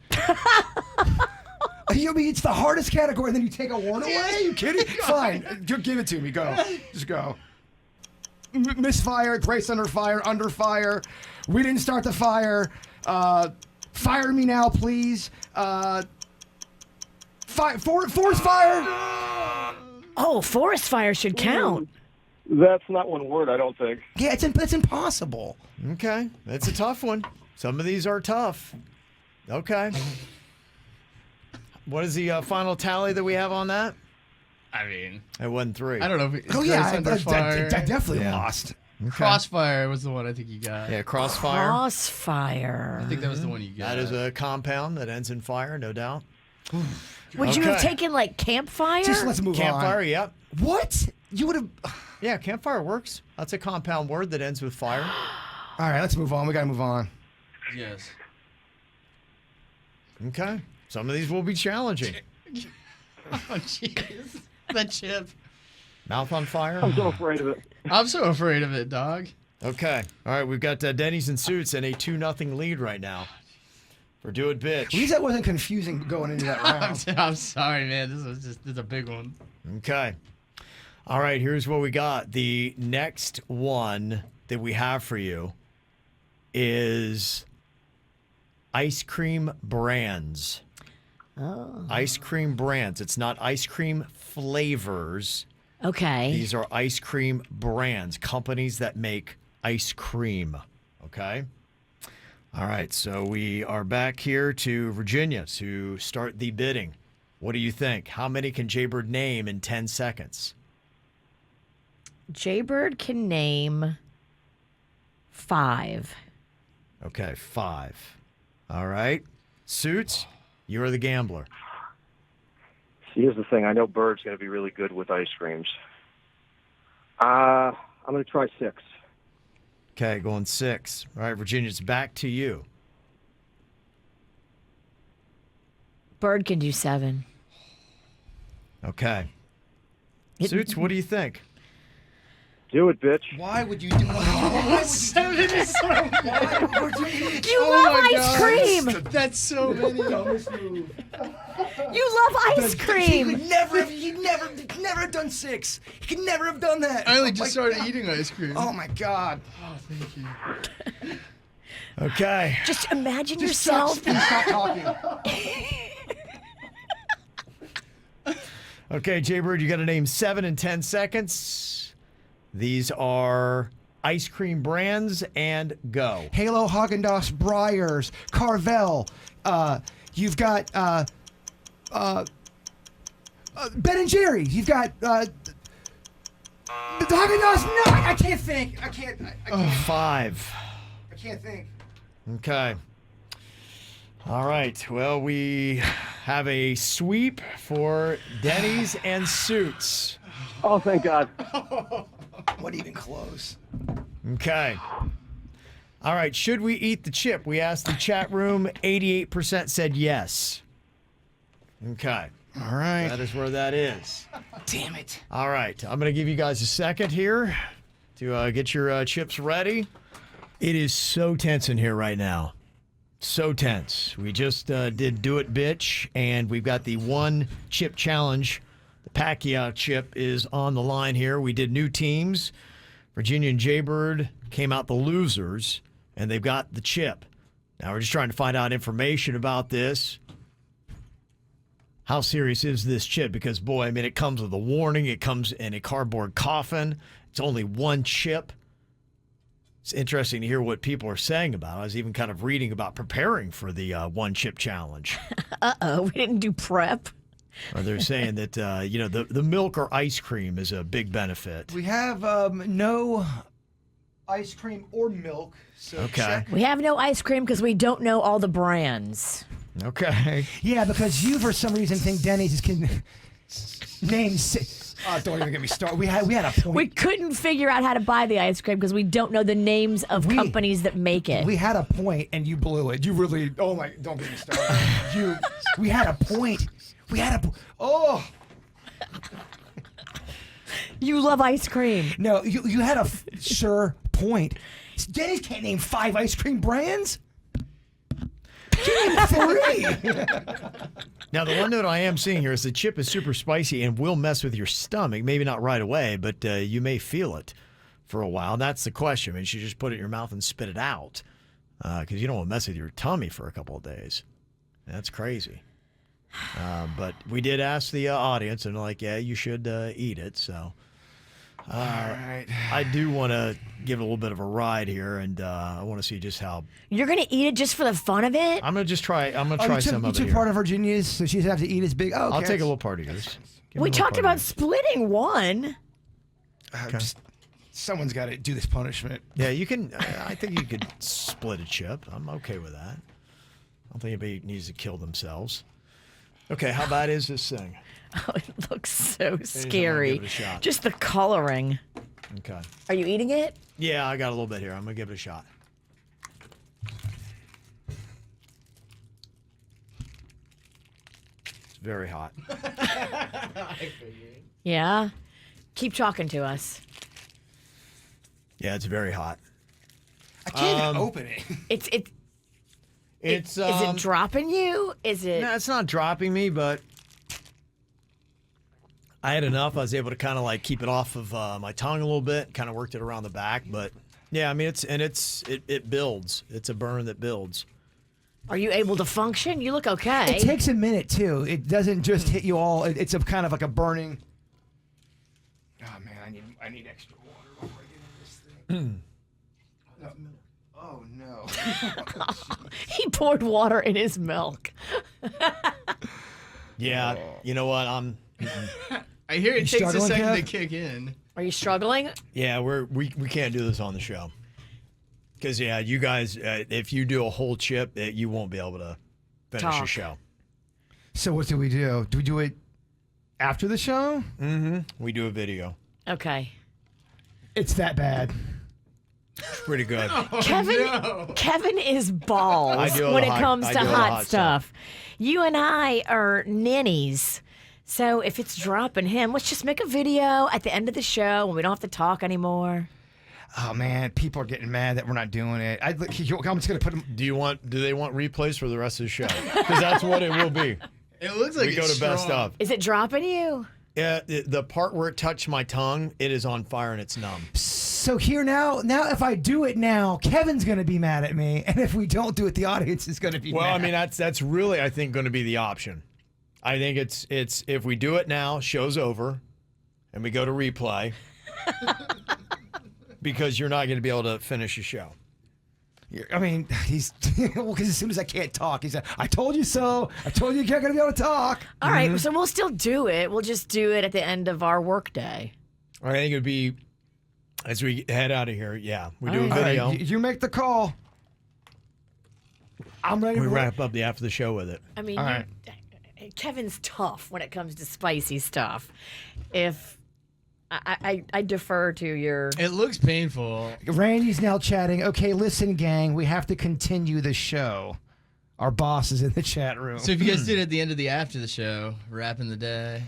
You mean it's the hardest category, and then you take a 1 away? Are you kidding? Fine. Give it to me. Go. Just go. Misfire. Grace under fire. We didn't start the fire. Fire me now, please. Forest fire. Oh, forest fire should count. that's not one word, I don't think. Yeah, it's impossible. Okay. That's a tough one. Some of these are tough. Okay. What is the final tally that we have on that? I mean, It wasn't 3. I don't know. If Oh yeah, Grace under I fire. definitely Yeah. lost. Crossfire was the one I think you got. Yeah, crossfire. Crossfire. I think that was the one you got. That is a compound that ends in fire, no doubt. Would you have Okay. taken like campfire? Just let's move Campfire, on. yep. What? You would have. Yeah, campfire works. That's a compound word that ends with fire. All right, let's move on. We gotta move on. Yes. Okay. Some of these will be challenging. Oh jeez. That chip. Mouth on fire. I'm so afraid of it. I'm so afraid of it, dog. Okay. All right, we've got Denny's and Suits in a 2-0 lead right now. For Do It Bitch. At least that wasn't confusing going into that round. I'm sorry, man. This is a big one. Okay. All right, here's what we got. The next one that we have for you is ice cream brands. Oh. Ice cream brands. It's not ice cream flavors. Okay. These are ice cream brands, companies that make ice cream. Okay? All right, so we are back here to Virginia to start the bidding. What do you think? How many can Jaybird name in 10 seconds? Jaybird can name 5. Okay, 5. All right. Suits, you're the gambler. See, here's the thing. I know Bird's going to be really good with ice creams. I'm going to try 6. Okay, going 6. All right, Virginia, it's back to you. Bird can do 7. Okay. Suits, what do you think? Do it, bitch. Why would you do that? 7 is so many. You love ice cream. That's so many. You love ice cream. He'd never have done 6. He could never have done that. I only Oh just my started God. eating ice cream. Oh my God. Oh, thank you. Okay. Just imagine Just yourself. stop talking. Okay, Jaybird, you got to name 7 in 10 seconds. These are ice cream brands, and go. Halo, Haagen-Dazs, Breyers, Carvel. You've got Ben and Jerry's. You've got the Haagen-Dazs. No, I can't think. I can't 5. I can't think. Okay. All right. Well, we have a sweep for Denny's and Suits. Oh, thank God. What even close? Okay. All right. Should we eat the chip? We asked the chat room. 88% said yes. Okay. All right. That is where that is. Damn it. All right. I'm going to give you guys a second here to get your chips ready. It is so tense in here right now. So tense. We just did Do It Bitch, and we've got the 1 chip challenge. The Pacquiao chip is on the line here. We did new teams. Virginia and Jaybird came out the losers, and they've got the chip. Now we're just trying to find out information about this. How serious is this chip? Because, boy, I mean, it comes with a warning. It comes in a cardboard coffin. It's only 1 chip. It's interesting to hear what people are saying about it. I was even kind of reading about preparing for the 1 chip challenge. We didn't do prep. Or they're saying that, the milk or ice cream is a big benefit. We have no ice cream or milk. So Okay. We have no ice cream because we don't know all the brands. Okay. Yeah, because you for some reason think Denny's can name. Don't even get me started. We had a point. We couldn't figure out how to buy the ice cream because we don't know the names of companies that make it. We had a point and you blew it. You really. Oh my! Don't get me started. We had a point. Oh. You love ice cream. No, you had a sure point. Denny's can't name 5 ice cream brands. Name 3. Now, the one note I am seeing here is the chip is super spicy and will mess with your stomach. Maybe not right away, but you may feel it for a while. That's the question. I mean, you should just put it in your mouth and spit it out because you don't want to mess with your tummy for a couple of days. That's crazy. But we did ask the audience, and they're like, yeah, you should eat it. So All right. I do want to give it a little bit of a ride here, and I want to see just how. You're going to eat it just for the fun of it? I'm going to just try. I'm going to try some you of it took here. part of Virginia's, so she'd have to eat as big. Oh, okay. I'll take a little part of yours. Give me We a little talked part of about yours. splitting one. Someone's got to do this punishment. Yeah, you can. I think you could split a chip. I'm okay with that. I don't think anybody needs to kill themselves. Okay, how bad is this thing? Oh, it looks so I wanna scary. give it a shot. Just the coloring. Okay. Are you eating it? Yeah, I got a little bit here. I'm gonna give it a shot. It's very hot. Yeah. Keep talking to us. Yeah, it's very hot. I can't even open it. It's It's is it dropping you? Is it? No, it's not dropping me, but I had enough. I was able to kind of like keep it off of my tongue a little bit. Kind of worked it around the back, but yeah, I mean it builds. It's a burn that builds. Are you able to function? You look okay. It takes a minute too. It doesn't just hit you all. It's a kind of like a burning. Oh man, I need extra water before I get in this thing. Oh no. He poured water in his milk. Yeah, you know what? I hear it takes a struggling, second Kev? to kick in. Are you struggling? Yeah, we can't do this on the show. Because, yeah, you guys, if you do a whole chip, you won't be able to finish a Talk. show. So what do we do? Do we do it after the show? Mm-hmm. We do a video. Okay. It's that bad. It's pretty good. Kevin is balls I do all when the it hot- comes I to do all the hot hot stuff. You and I are ninnies. So if it's dropping him, let's just make a video at the end of the show when we don't have to talk anymore. Oh man, people are getting mad that we're not doing it. I'm just gonna put them. Do they want replays for the rest of the show? Because that's what it will be. It looks like We go it's to best strong. of. Is it dropping you? Yeah, the part where it touched my tongue, it is on fire and it's numb. So here now if I do it now, Kevin's gonna be mad at me, and if we don't do it, the audience is gonna be Well, mad. I mean, that's really, I think, going to be the option. I think it's if we do it now, show's over, and we go to replay. because you're not going to be able to finish your show. I mean, he's because as soon as I can't talk, he said, "I told you so. I told you you're not gonna be able to talk." All right, so we'll still do it. We'll just do it at the end of our workday. I think it would be as we head out of here. Yeah, we do a All video. right, you make the call. I'm ready. We to wrap up the after the show with it. I mean, All right. Kevin's tough when it comes to spicy stuff. If I defer to your. It looks painful. Randy's now chatting. Okay, listen, gang, we have to continue the show. Our boss is in the chat room. So if you guys did it at the end of the after the show, wrapping the day.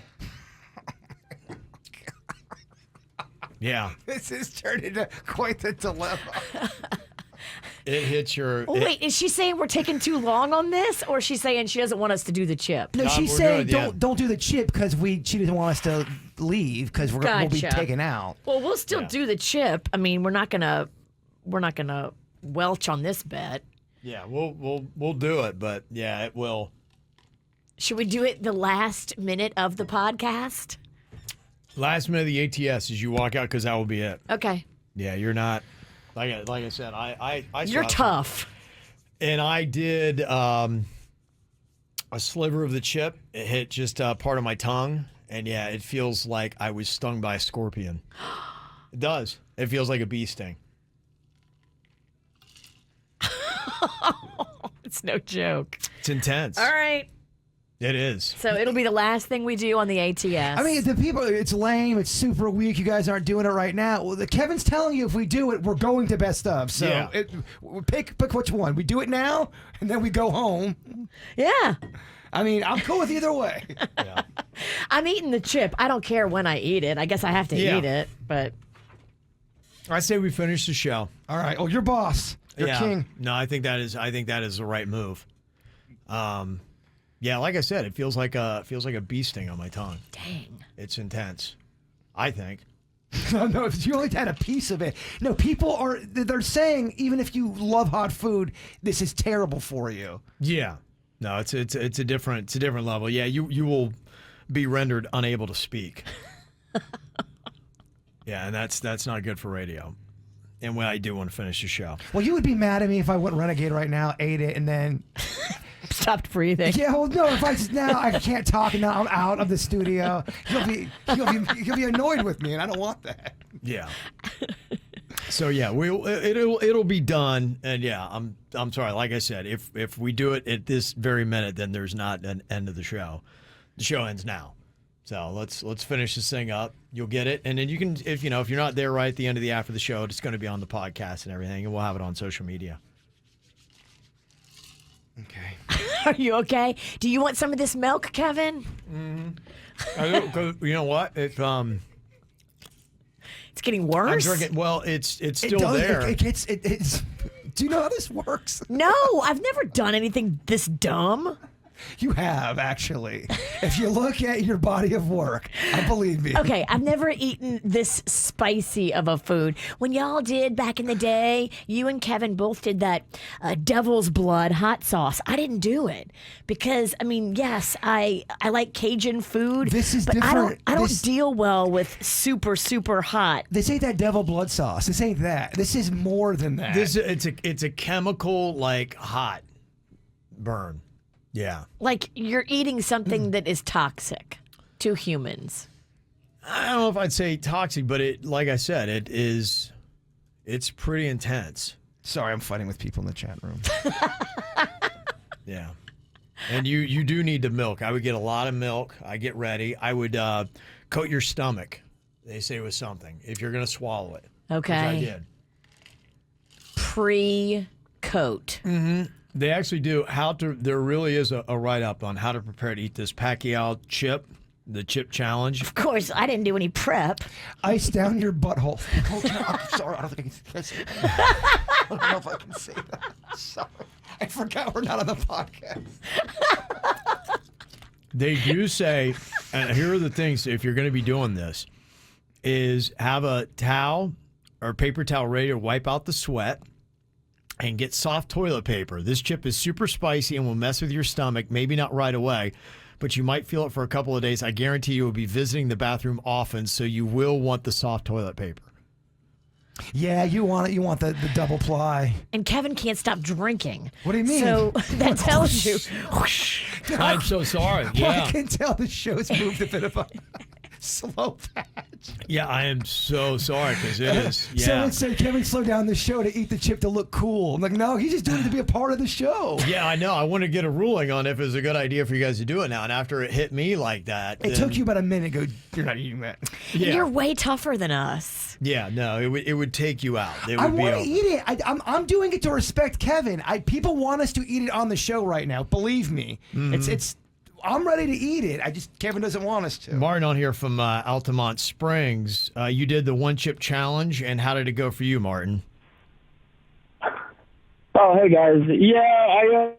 Yeah, This is turned into quite the dilemma. it hits your. Oh, wait, is she saying we're taking too long on this, or is she saying she doesn't want us to do the chip? No, No, she's we're saying good, don't do the chip because she doesn't want us to leave because we'll be Gotcha. taken out. Well, we'll still Yeah. do the chip. I mean, we're not gonna welch on this bet. Yeah, we'll do it, but yeah, it will. Should we do it the last minute of the podcast? Last minute of the ATS as you walk out because that will be it. Okay. Yeah, you're not. Like I said, I You're saw some- tough. And I did a sliver of the chip. It hit just part of my tongue. And yeah, it feels like I was stung by a scorpion. It does. It feels like a bee sting. It's no joke. It's intense. All right. It is. So it'll be the last thing we do on the ATS. I mean, the people, it's lame. It's super weak. You guys aren't doing it right now. Well, Kevin's telling you if we do it, we're going to best of. So Yeah. pick which one. We do it now, and then we go home. yeah. I mean, I'm cool with either way. Yeah. I'm eating the chip. I don't care when I eat it. I guess I have to Yeah. eat it, but I say we finish the show. All right. Oh, you're boss. You're Yeah. king. No, I think that is the right move. Yeah, like I said, it feels like a bee sting on my tongue. dang. It's intense. I think. No, if you only had a piece of it. No, they're saying even if you love hot food, this is terrible for you. Yeah. No, it's a different level. Yeah, you will be rendered unable to speak. Yeah, and that's not good for radio. And when I do want to finish the show. Well, you would be mad at me if I went Renegade right now, ate it, and then Stopped breathing. yeah. Well, no, if I just now I can't talk and now I'm out of the studio, you'll be annoyed with me, and I don't want that. Yeah. So yeah, it'll be done, and yeah, I'm sorry. Like I said, if we do it at this very minute, then there's not an end of the show. The show ends now. So let's finish this thing up. You'll get it, and then you can if you're not there right at the end of the after the show, it's going to be on the podcast and everything, and we'll have it on social media. Okay. Are you okay? Do you want some of this milk, Kevin? I don't, 'cause you know what? It's It's getting I'm worse. drinking. Well, it's It still does- there. It's. Do you know how this works? No, I've never done anything this dumb. You have, actually. If you look at your body of work, believe me. Okay, I've never eaten this spicy of a food. When y'all did back in the day, you and Kevin both did that devil's blood hot sauce. I didn't do it because I mean, yes, I like Cajun food. This is but different. I don't This- deal well with super hot. This ain't that devil blood sauce. This ain't that. This is more than that. It's a chemical like hot burn. Yeah. Like you're eating something that is toxic to humans. I don't know if I'd say toxic, but like I said, it's pretty intense. Sorry, I'm fighting with people in the chat room. Yeah. And you do need the milk. I would get a lot of milk. I get ready. I would coat your stomach, they say, with something if you're going to swallow it. Which I Okay. did. Pre-coat. They actually do there really is a write-up on how to prepare to eat this Pacquiao chip, the chip challenge. Of course, I didn't do any prep. Ice down your butthole. Oh, no, I'm sorry. I don't think I can say that. I don't know if I can say that. Sorry. I forgot we're not on the podcast. They do say, and here are the things, if you're going to be doing this, is have a towel or paper towel ready to wipe out the sweat and get soft toilet paper. This chip is super spicy and will mess with your stomach, maybe not right away, but you might feel it for a couple of days. I guarantee you will be visiting the bathroom often, so you will want the soft toilet paper. Yeah, you want it. You want the double ply. And Kevin can't stop drinking. What do you mean? So that tells you. I'm so sorry. Well, Yeah. I can tell the show's moved a bit of a slow patch. Yeah, I am so sorry because it is. Yeah. Someone said, Kevin, slow down the show to eat the chip to look cool. I'm like, no, he's just doing it to be a part of the show. Yeah, I know. I want to get a ruling on if it's a good idea for you guys to do it now. And after it hit me like that, It took you about a minute to go, you're not eating that. Yeah. You're way tougher than us. Yeah, no, it would take you out. It I would be want to over. eat it. I'm doing it to respect Kevin. People want us to eat it on the show right now. Believe me. It's. I'm ready to eat it. Kevin doesn't want us to. Martin on here from Altamont Springs. You did the one chip challenge, and how did it go for you, Martin? Oh, hey guys. Yeah,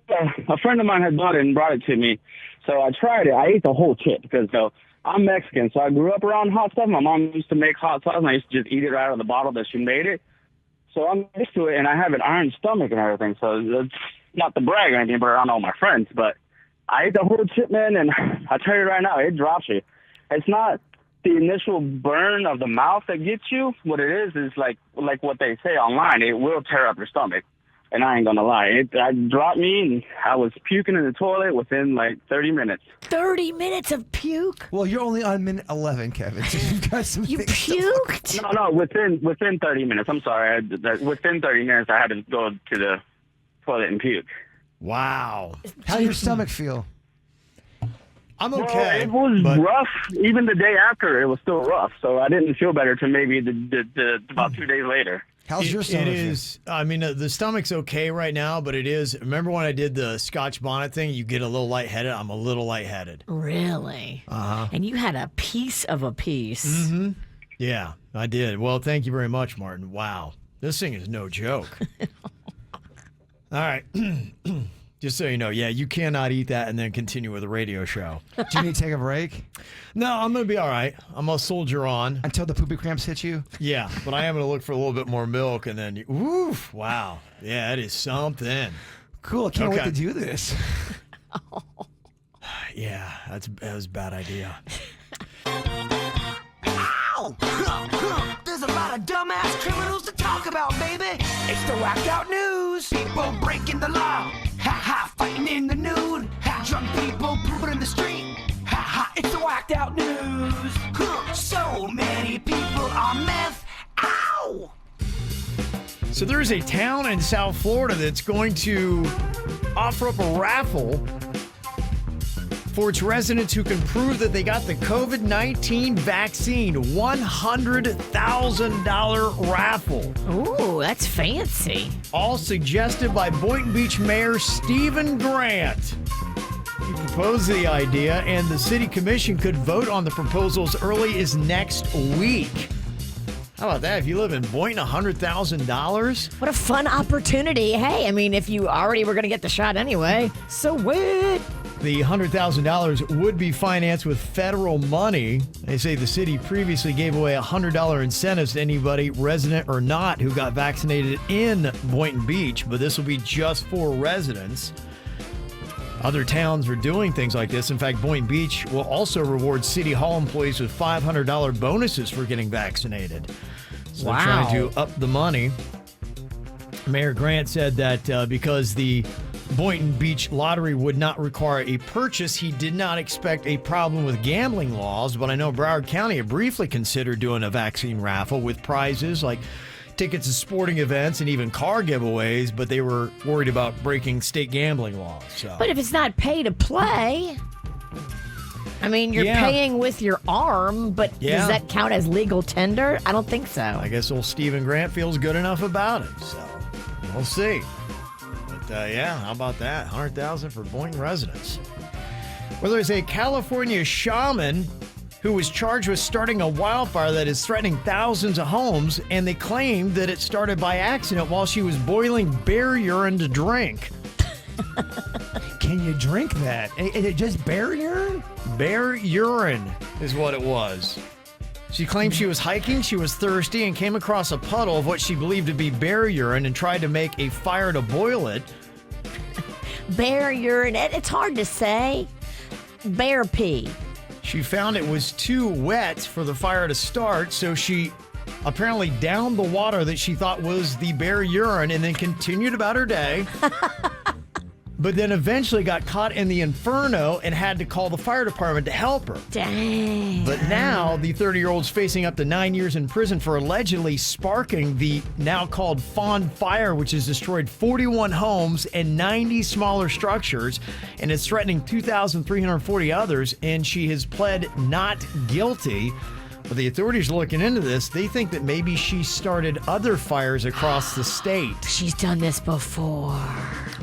a friend of mine had bought it and brought it to me, so I tried it. I ate the whole chip because I'm Mexican, so I grew up around hot stuff. My mom used to make hot sauce, and I used to just eat it right out of the bottle that she made it. So I'm used to it, and I have an iron stomach and everything. So it's not to brag or anything, but around all my friends, but I ate the whole chip, man, and I tell you right now, it drops you. It's not the initial burn of the mouth that gets you. What it is like what they say online. It will tear up your stomach, and I ain't gonna lie. It dropped me, and I was puking in the toilet within like 30 minutes. 30 minutes of puke? Well, you're only on minute 11, Kevin. So you've got some You things to puked? No, within 30 minutes. I'm sorry. Within 30 minutes, I had to go to the toilet and puke. Wow. How your stomach feel? I'm Well, okay. it was but rough. Even the day after, it was still rough. So I didn't feel better till maybe about 2 days later. How's your stomach It feel? is. I mean, the stomach's okay right now, but it is. Remember when I did the Scotch bonnet thing? You get a little lightheaded. I'm a little lightheaded. Really? Uh-huh. And you had a piece of a piece. Mm-hmm. Yeah, I did. Well, thank you very much, Martin. Wow. This thing is no joke. All right. Just so you know, yeah, you cannot eat that and then continue with a radio show. Do you need to take a break? No, I'm going to be all right. I'm going to soldier on. Until the poopy cramps hit you? Yeah, but I am going to look for a little bit more milk and then, oof, wow. Yeah, it is something. Cool, I can't wait Okay. to do this. Yeah, that was a bad idea. There's a lot of dumbass criminals to talk about, baby. It's the whacked out news. People breaking the law. Ha ha, fighting in the nude. Ha, drunk people pooping in the street. Ha ha, it's the whacked out news. So many people on meth. Ow! So there's a town in South Florida that's going to offer up a raffle for its residents who can prove that they got the COVID-19 vaccine. $100,000 raffle. Ooh, that's fancy. All suggested by Boynton Beach Mayor Stephen Grant. He proposed the idea, and the city commission could vote on the proposal as early as next week. How about that? If you live in Boynton, $100,000? What a fun opportunity. Hey, I mean, if you already were going to get the shot anyway, so what? The $100,000 would be financed with federal money. They say the city previously gave away $100 incentives to anybody, resident or not, who got vaccinated in Boynton Beach, but this will be just for residents. Other towns are doing things like this. In fact, Boynton Beach will also reward City Hall employees with $500 bonuses for getting vaccinated. So they're trying to up the money. Mayor Grant said that because the Boynton Beach lottery would not require a purchase, he did not expect a problem with gambling laws. But I know Broward County had briefly considered doing a vaccine raffle with prizes like tickets to sporting events and even car giveaways, but they were worried about breaking state gambling laws. So. But if it's not pay to play, I mean, you're Yeah. paying with your arm, but Yeah. does that count as legal tender? I don't think so. I guess old Stephen Grant feels good enough about it, so we'll see. But yeah, how about that? $100,000 for Boynton residents. Well, there's a California shaman who was charged with starting a wildfire that is threatening thousands of homes, and they claimed that it started by accident while she was boiling bear urine to drink. Can you drink that? Is it just bear urine? Bear urine is what it was. She claimed she was hiking, she was thirsty, and came across a puddle of what she believed to be bear urine and tried to make a fire to boil it. Bear urine, it's hard to say. Bear pee. She found it was too wet for the fire to start, so she apparently downed the water that she thought was the bear urine and then continued about her day. But then eventually got caught in the inferno and had to call the fire department to help her. Dang. But now the 30-year-old's facing up to 9 years in prison for allegedly sparking the now called Fawn Fire, which has destroyed 41 homes and 90 smaller structures, and is threatening 2,340 others, and she has pled not guilty. But the authorities are looking into this. They think that maybe she started other fires across the state. She's done this before.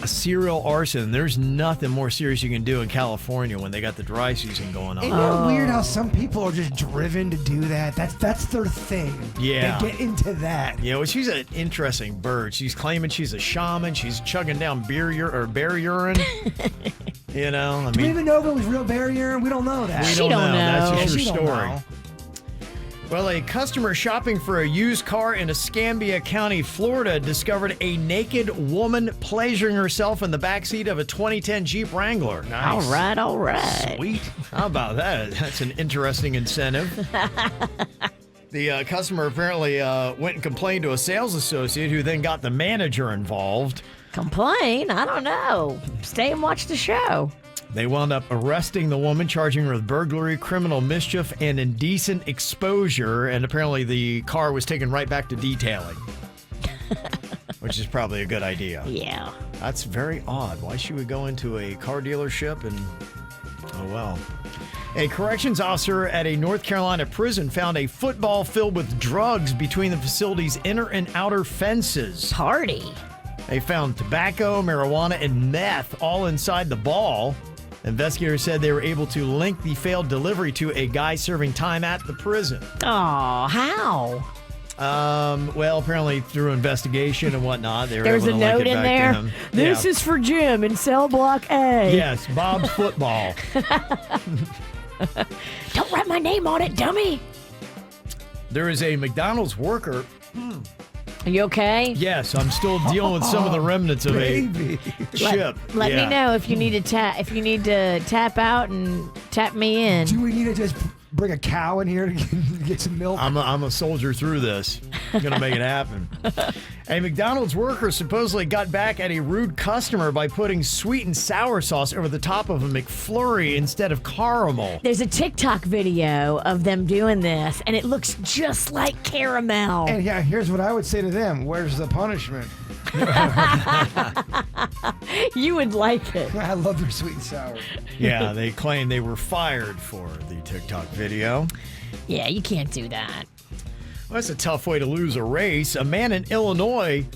A serial arson. There's nothing more serious you can do in California when they got the dry season going on. Isn't it weird how some people are just driven to do that? That's their thing. Yeah. They get into that. Yeah, well, she's an interesting bird. She's claiming she's a shaman. She's chugging down bear urine. You know, I Do we mean, even know if it was real bear urine? We don't know that. we She don't don't know. That's know. just her She don't story. know. Well, a customer shopping for a used car in Escambia County, Florida, discovered a naked woman pleasuring herself in the backseat of a 2010 Jeep Wrangler. All right. Sweet. How about that? That's an interesting incentive. The customer apparently went and complained to a sales associate who then got the manager involved. Complain? I don't know. Stay and watch the show. They wound up arresting the woman, charging her with burglary, criminal mischief, and indecent exposure. And apparently the car was taken right back to detailing, which is probably a good idea. Yeah. That's very odd. Why she would go into a car dealership and, oh well. A corrections officer at a North Carolina prison found a football filled with drugs between the facility's inner and outer fences. Party. They found tobacco, marijuana, and meth all inside the ball. Investigators said they were able to link the failed delivery to a guy serving time at the prison. Oh, how? Well, apparently through investigation and whatnot, they were There's a able to link note it in back there. to him. This Yeah. is for Jim in cell block A. Yes, Bob's football. Don't write my name on it, dummy. There is a McDonald's worker. Are you okay? Yes, I'm still dealing with some of the remnants of Baby. a chip. Let Yeah. me know if you need to tap out and tap me in. Do we need to just bring a cow in here to get some milk? I'm a soldier through this. I'm gonna make it happen. A McDonald's worker supposedly got back at a rude customer by putting sweet and sour sauce over the top of a McFlurry instead of caramel. There's a TikTok video of them doing this, and it looks just like caramel. And yeah, here's what I would say to them. Where's the punishment? You would like it. I love their sweet and sour. Yeah, they claim they were fired for the TikTok video. Yeah, you can't do that. Well, that's a tough way to lose a race. A man in Illinois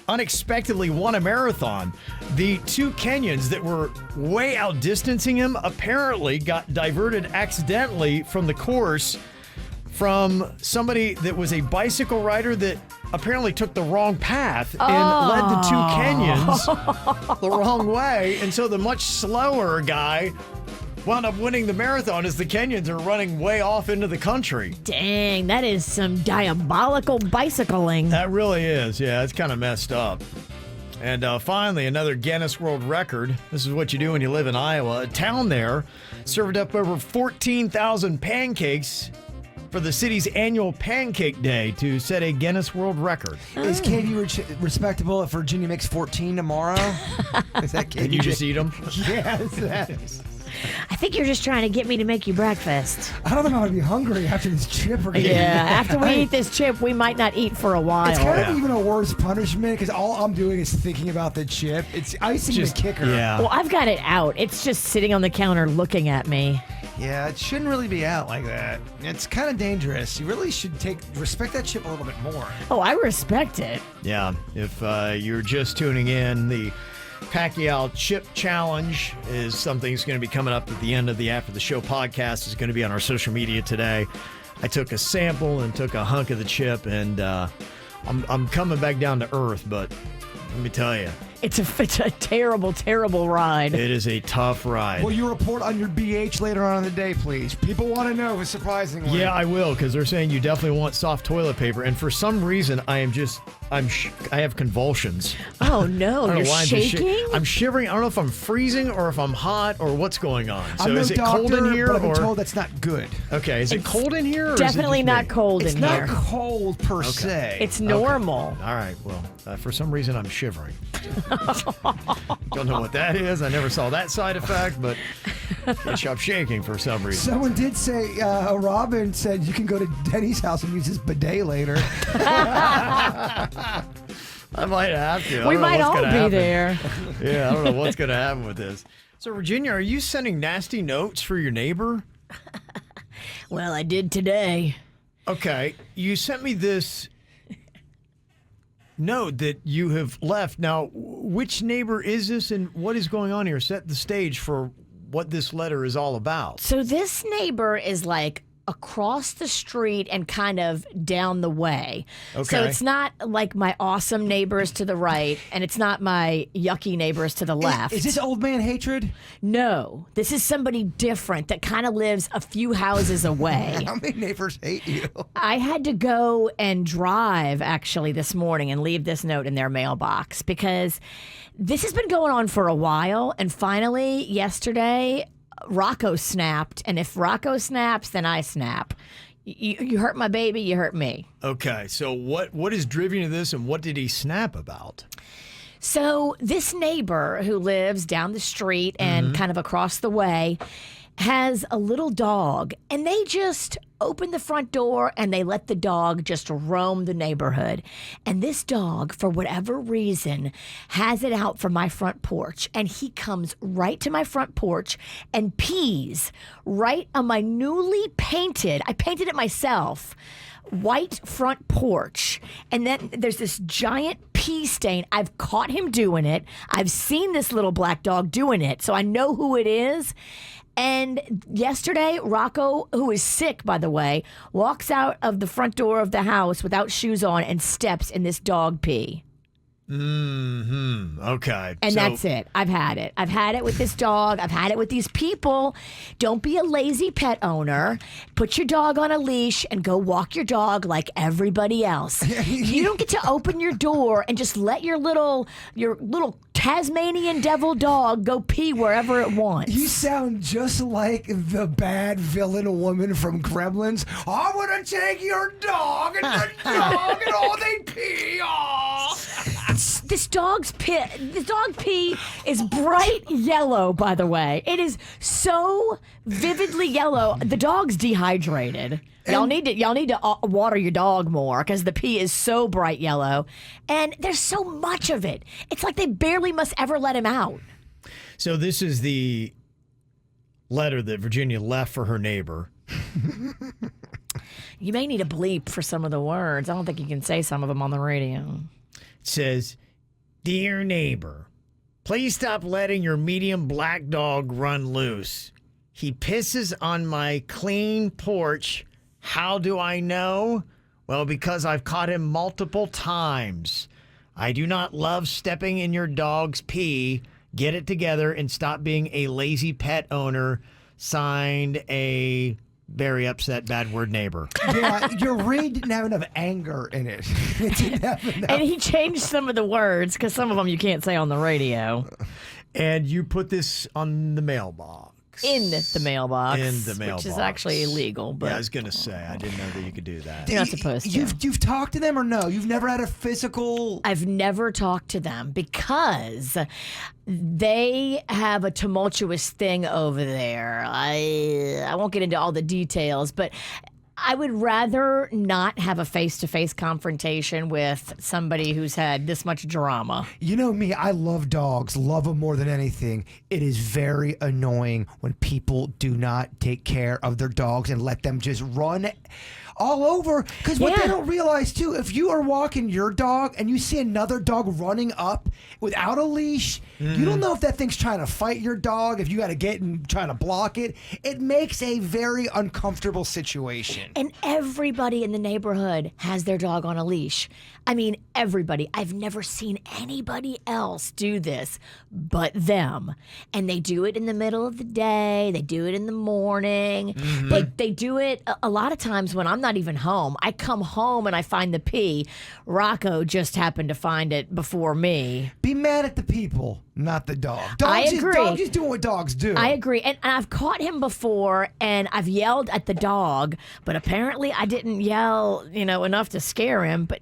unexpectedly won a marathon. The two Kenyans that were way outdistancing him apparently got diverted accidentally from the course from somebody that was a bicycle rider that apparently took the wrong path and led the two Kenyans the wrong way. And so the much slower guy wound up winning the marathon as the Kenyans are running way off into the country. Dang, that is some diabolical bicycling. That really is. Yeah, it's kind of messed up. And finally, another Guinness World Record. This is what you do when you live in Iowa. A town there served up over 14,000 pancakes for the city's annual Pancake Day to set a Guinness World Record. Is KV respectable if Virginia makes 14 tomorrow? Is that KV? Can you just eat them? Yes. I think you're just trying to get me to make you breakfast. I don't know if I'm going to be hungry after this chip or Yeah, after we eat this chip, we might not eat for a while. It's kind of even a worse punishment because all I'm doing is thinking about the chip. It's icing the kicker. Yeah. Well, I've got it out. It's just sitting on the counter looking at me. Yeah, it shouldn't really be out like that. It's kind of dangerous. You really should respect that chip a little bit more. Oh, I respect it. Yeah. If you're just tuning in, the Pacquiao Chip Challenge is something that's going to be coming up at the end of the After the Show podcast. It's going to be on our social media today. I took a sample and took a hunk of the chip, and I'm coming back down to earth, but let me tell you. It's a terrible, terrible ride. It is a tough ride. Will you report on your BH later on in the day, please? People want to know, surprisingly. Yeah, I will, because they're saying you definitely want soft toilet paper. And for some reason, I I have convulsions. Oh no, I don't you're know why I'm just shaking? I'm shivering. I don't know if I'm freezing or if I'm hot or what's going on. So I'm no is it doctor, cold in here but I've been or told that's not good. okay? Is it cold in here? Or is it Definitely just not me? cold It's in not here. cold per se. It's normal. All right. Well, for some reason I'm shivering. Don't know what that is. I never saw that side effect, but I'm shaking for some reason. Someone did say, Robin said you can go to Denny's house and use his bidet later. I might have to. I We don't know might what's all gonna be happen. there. Yeah, I don't know what's going to happen with this. So, Virginia, are you sending nasty notes for your neighbor? Well, I did today. Okay, you sent me this note that you have left. Now, which neighbor is this and what is going on here? Set the stage for what this letter is all about. So this neighbor is like across the street and kind of down the way. So Okay. it's not like my awesome neighbors to the right and it's not my yucky neighbors to the left. Is this old man hatred? No, this is somebody different that kind of lives a few houses away. How many neighbors hate you? I had to go and drive actually this morning and leave this note in their mailbox because this has been going on for a while. And finally, yesterday, Rocco snapped. And if Rocco snaps, then I snap. You hurt my baby, you hurt me. Okay, so what is driven to this and what did he snap about? So this neighbor who lives down the street and kind of across the way has a little dog, and they just open the front door and they let the dog just roam the neighborhood. And this dog, for whatever reason, has it out from my front porch, and he comes right to my front porch and pees right on my newly painted, I painted it myself, white front porch. And then there's this giant pee stain. I've caught him doing it. I've seen this little black dog doing it, so I know who it is. And yesterday, Rocco, who is sick, by the way, walks out of the front door of the house without shoes on and steps in this dog pee. Okay. And so, that's it. I've had it. I've had it with this dog. I've had it with these people. Don't be a lazy pet owner. Put your dog on a leash and go walk your dog like everybody else. You don't get to open your door and just let your little Tasmanian devil dog go pee wherever it wants. You sound just like the bad villain woman from Gremlins. I'm gonna take your dog and the dog and all they pee off. This dog pee is bright yellow, by the way. It is so vividly yellow. The dog's dehydrated. Y'all need to water your dog more because the pee is so bright yellow, and there's so much of it. It's like they barely must ever let him out. So this is the letter that Virginia left for her neighbor. You may need a bleep for some of the words. I don't think you can say some of them on the radio. It says, "Dear neighbor, please stop letting your medium black dog run loose. He pisses on my clean porch. How do I know? Well, because I've caught him multiple times. I do not love stepping in your dog's pee. Get it together and stop being a lazy pet owner. Signed, a very upset bad word neighbor." Yeah, your read didn't have enough anger in it. It didn't have enough. And he changed some of the words because some of them you can't say on the radio. And you put this on the mailbox. In the mailbox. In the mailbox. Which is actually illegal. But Yeah, I was going to say, I didn't know that you could do that. you're not supposed to. You've talked to them or no? You've never had a physical. I've never talked to them because they have a tumultuous thing over there. I won't get into all the details, but I would rather not have a face-to-face confrontation with somebody who's had this much drama. You know me, I love dogs, love them more than anything. It is very annoying when people do not take care of their dogs and let them just run all over. Because what they Yeah. don't realize, too, if you are walking your dog and you see another dog running up without a leash, you don't know if that thing's trying to fight your dog, if you got to get and trying to block it. It makes a very uncomfortable situation. And everybody in the neighborhood has their dog on a leash. I mean, everybody. I've never seen anybody else do this but them. And they do it in the middle of the day. They do it in the morning. They do it a lot of times when I'm not even home. I come home and I find the pee. Rocco just happened to find it before me. Be mad at the people, not the dog. I agree. Dogs just doing what dogs do. I agree. And I've caught him before and I've yelled at the dog, but apparently I didn't yell, enough to scare him. But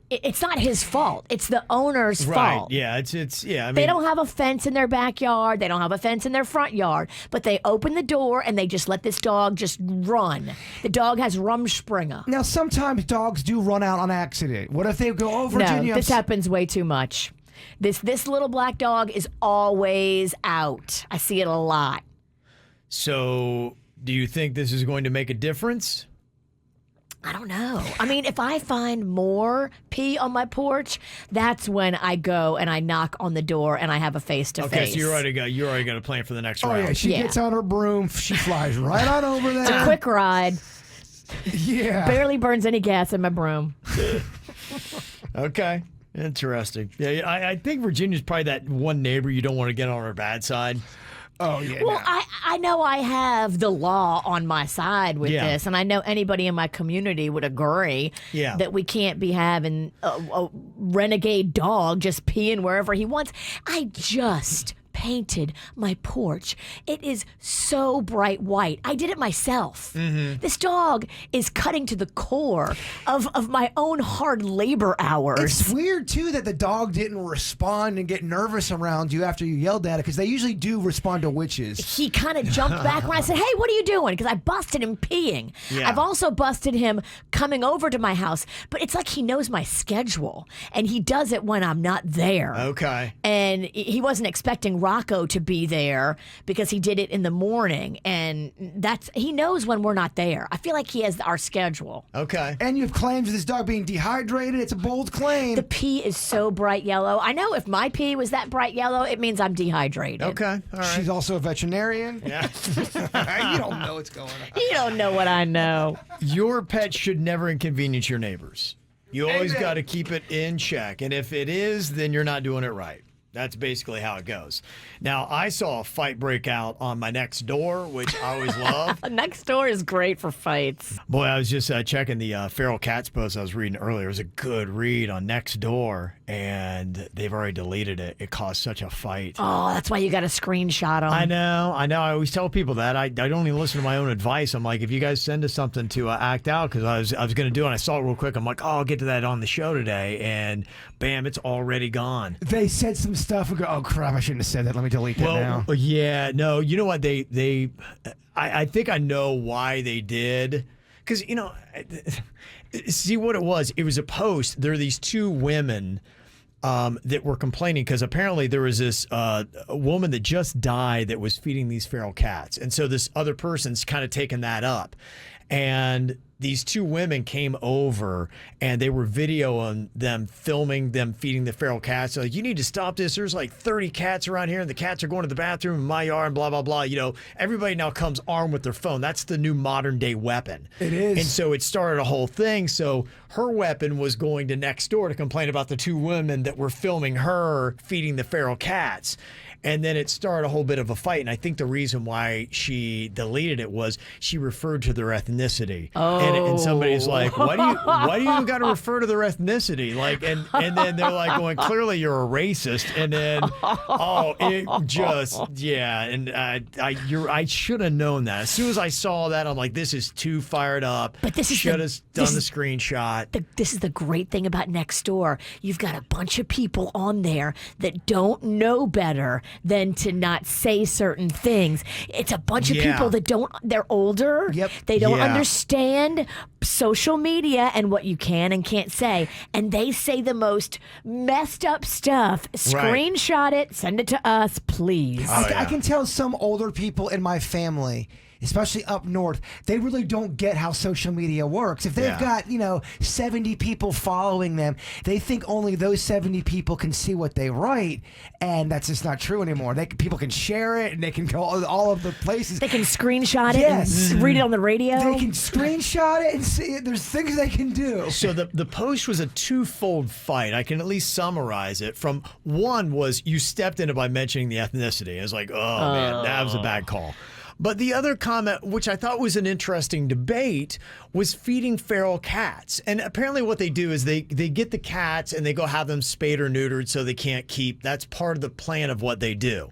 it's not his fault. It's the owner's fault. Yeah, it's yeah. I mean, they don't have a fence in their backyard. They don't have a fence in their front yard. But they open the door and they just let this dog just run. The dog has Rumspringa. Now, sometimes dogs do run out on accident. What if they go, oh, No, Virginia? this happens way too much. This little black dog is always out. I see it a lot. So, do you think this is going to make a difference? I don't know. I mean, if I find more pee on my porch, that's when I go and I knock on the door and I have a face-to-face. Okay, so you're already got a plan for the next round. Yeah, she gets on her broom. She flies right on over there. It's a quick ride. Yeah. Barely burns any gas in my broom. Okay. Interesting. Yeah, I think Virginia's probably that one neighbor you don't want to get on her bad side. Oh, yeah. Well, I know I have the law on my side with Yeah. this, and I know anybody in my community would agree that we can't be having a renegade dog just peeing wherever he wants. I just painted my porch. It is so bright white. I did it myself. Mm-hmm. This dog is cutting to the core of my own hard labor hours. It's weird, too, that the dog didn't respond and get nervous around you after you yelled at it, because they usually do respond to witches. He kind of jumped back when I said, hey, what are you doing? Because I busted him peeing. Yeah. I've also busted him coming over to my house, but it's like he knows my schedule, and he does it when I'm not there. Okay. And he wasn't expecting Rocco to be there because he did it in the morning, and he knows when we're not there. I feel like he has our schedule. Okay. And you have claims of this dog being dehydrated. It's a bold claim. The pee is so bright yellow. I know if my pee was that bright yellow, it means I'm dehydrated. Okay. All right. She's also a veterinarian. Yeah. You don't know what's going on. You don't know what I know. Your pet should never inconvenience your neighbors. You always got to keep it in check. And if it is, then you're not doing it right. That's basically how it goes. Now, I saw a fight break out on my next door, which I always love. Next door is great for fights. Boy, I was just checking the feral cats post I was reading earlier. It was a good read on Next Door, and they've already deleted it. It caused such a fight. Oh, that's why you got to screenshot them. I know. I always tell people that. I don't even listen to my own advice. I'm like, if you guys send us something to act out, because I was going to do it, and I saw it real quick. I'm like, oh, I'll get to that on the show today, and bam, it's already gone. They said some stuff and go, oh, crap, I shouldn't have said that. Let me delete that now. Yeah, no, you know what? I think I know why they did. Because, see what it was? It was a post. There are these two women that were complaining because apparently there was this woman that just died that was feeding these feral cats. And so this other person's kind of taking that up. And these two women came over and they were videoing them, filming them feeding the feral cats. So like, you need to stop this. There's like 30 cats around here and the cats are going to the bathroom in my yard and blah, blah, blah. Everybody now comes armed with their phone. That's the new modern day weapon. It is. And so it started a whole thing. So her weapon was going to Next Door to complain about the two women that were filming her feeding the feral cats. And then it started a whole bit of a fight. And I think the reason why she deleted it was she referred to their ethnicity. Oh. And somebody's like, why do you got to refer to their ethnicity? Like, and then they're like going, clearly you're a racist. And then, And I should have known that. As soon as I saw that, I'm like, this is too fired up. But this is should have done the screenshot. This is the great thing about Next Door. You've got a bunch of people on there that don't know better than to not say certain things. It's a bunch of people that they're older. Yep. They don't understand social media and what you can and can't say. And they say the most messed up stuff. Screenshot it, send it to us, please. I can tell some older people in my family, especially up north, they really don't get how social media works. If they've got, 70 people following them, they think only those 70 people can see what they write, and that's just not true anymore. People can share it, and they can go all of the places. They can screenshot it and read it on the radio. They can screenshot it and see it. There's things they can do. So the post was a twofold fight. I can at least summarize it. From one was you stepped in it by mentioning the ethnicity. I was like, oh man, that was a bad call. But the other comment, which I thought was an interesting debate, was feeding feral cats. And apparently what they do is they get the cats and they go have them spayed or neutered so they can't keep. That's part of the plan of what they do.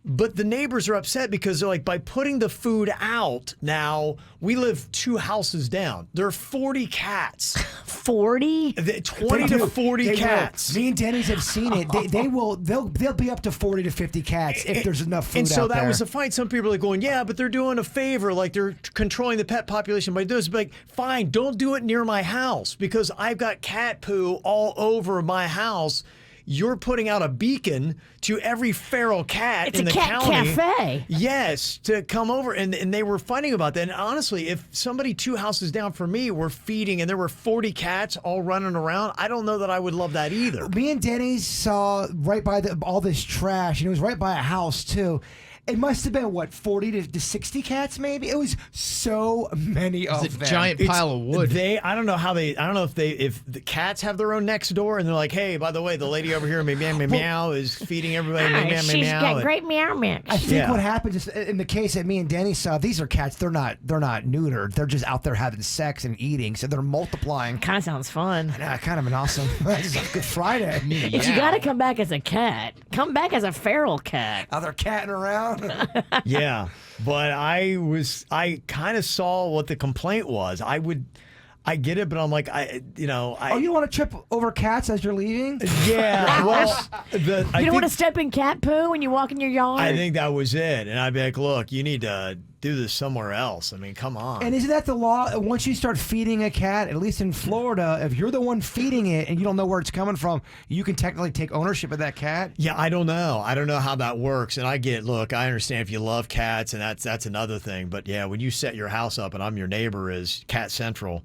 But the neighbors are upset because they're like, by putting the food out now, we live 2 houses down. There are 40 cats. 40? 20 to 40 cats. Me and Denny's have seen it. They'll be up to 40 to 50 cats if there's enough food and so out that there. was a fight. Some people are like going, yeah, but they're doing a favor. Like they're controlling the pet population by doing this. But like, fine, don't do it near my house because I've got cat poo all over my house. You're putting out a beacon to every feral cat in the county. It's a cat cafe. Yes, to come over. And they were fighting about that. And honestly, if somebody 2 houses down from me were feeding and there were 40 cats all running around, I don't know that I would love that either. Me and Denny's saw right by all this trash, and it was right by a house, too. It must have been, what, 40 to 60 cats, maybe? It was so many of It's a them. giant pile of wood. I don't know if the cats have their own next door and they're like, hey, by the way, the lady over here, meow, is feeding everybody meow. She's got great meow mix. I think Yeah. what happens is, in the case that me and Danny saw, these are cats. They're not neutered. They're just out there having sex and eating, so they're multiplying. Kind of sounds fun. Yeah, kind of an awesome. It's a Good Friday. But you got to come back as a cat. Come back as a feral cat. Out there catting around. Yeah, but I kind of saw what the complaint was. I get it, but I'm like, You want to trip over cats as you're leaving? Yeah, well, You don't want to step in cat poo when you walk in your yard? I think that was it. And I'd be like, look, you need to do this somewhere else. I mean, come on. And isn't that the law? Once you start feeding a cat, at least in Florida, if you're the one feeding it and you don't know where it's coming from, you can technically take ownership of that cat. Yeah, I don't know. I don't know how that works. And I understand if you love cats, and that's another thing. But yeah, when you set your house up and I'm your neighbor as Cat Central,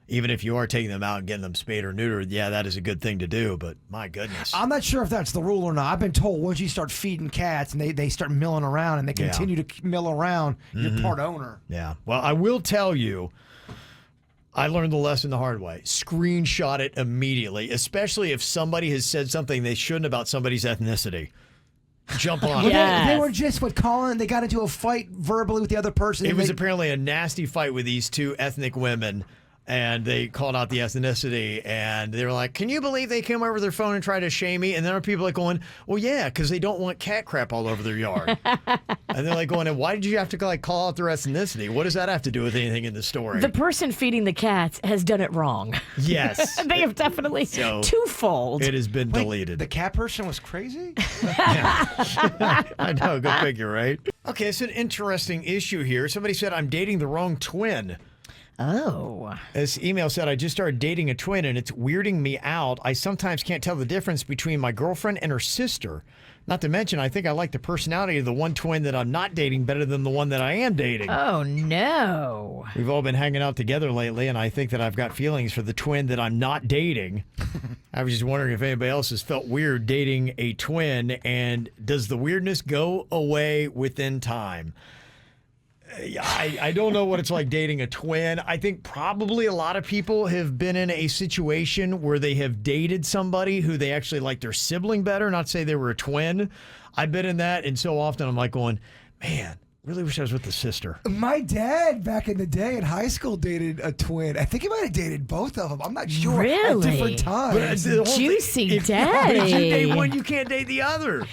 even if you are taking them out and getting them spayed or neutered, yeah, that is a good thing to do. But my goodness. I'm not sure if that's the rule or not. I've been told once you start feeding cats and they start milling around and they continue to mill around, you're part owner. Yeah. Well, I will tell you, I learned the lesson the hard way. Screenshot it immediately, especially if somebody has said something they shouldn't about somebody's ethnicity. Jump on it. Yeah. They were just Colin. They got into a fight verbally with the other person. It was apparently a nasty fight with these 2 ethnic women. And they called out the ethnicity, and they were like, can you believe they came over their phone and tried to shame me? And then there are people like going, well, yeah, because they don't want cat crap all over their yard. And they're like going, and why did you have to call out their ethnicity? What does that have to do with anything in the story? The person feeding the cats has done it wrong. Yes. They have definitely twofold. It has been deleted. The cat person was crazy? I know, go figure, right? Okay, it's an interesting issue here. Somebody said, I'm dating the wrong twin. Oh. This email said, I just started dating a twin and it's weirding me out. I sometimes can't tell the difference between my girlfriend and her sister. Not to mention, I think I like the personality of the one twin that I'm not dating better than the one that I am dating. Oh, no. We've all been hanging out together lately, and I think that I've got feelings for the twin that I'm not dating. I was just wondering if anybody else has felt weird dating a twin, and does the weirdness go away within time? I don't know what it's like dating a twin. I think probably a lot of people have been in a situation where they have dated somebody who they actually like their sibling better, not to say they were a twin. I've been in that, and so often I'm like going, man, really wish I was with the sister. My dad, back in the day in high school, dated a twin. I think he might have dated both of them. I'm not sure. Really? At different times. Juicy If daddy. you date one, you can't date the other.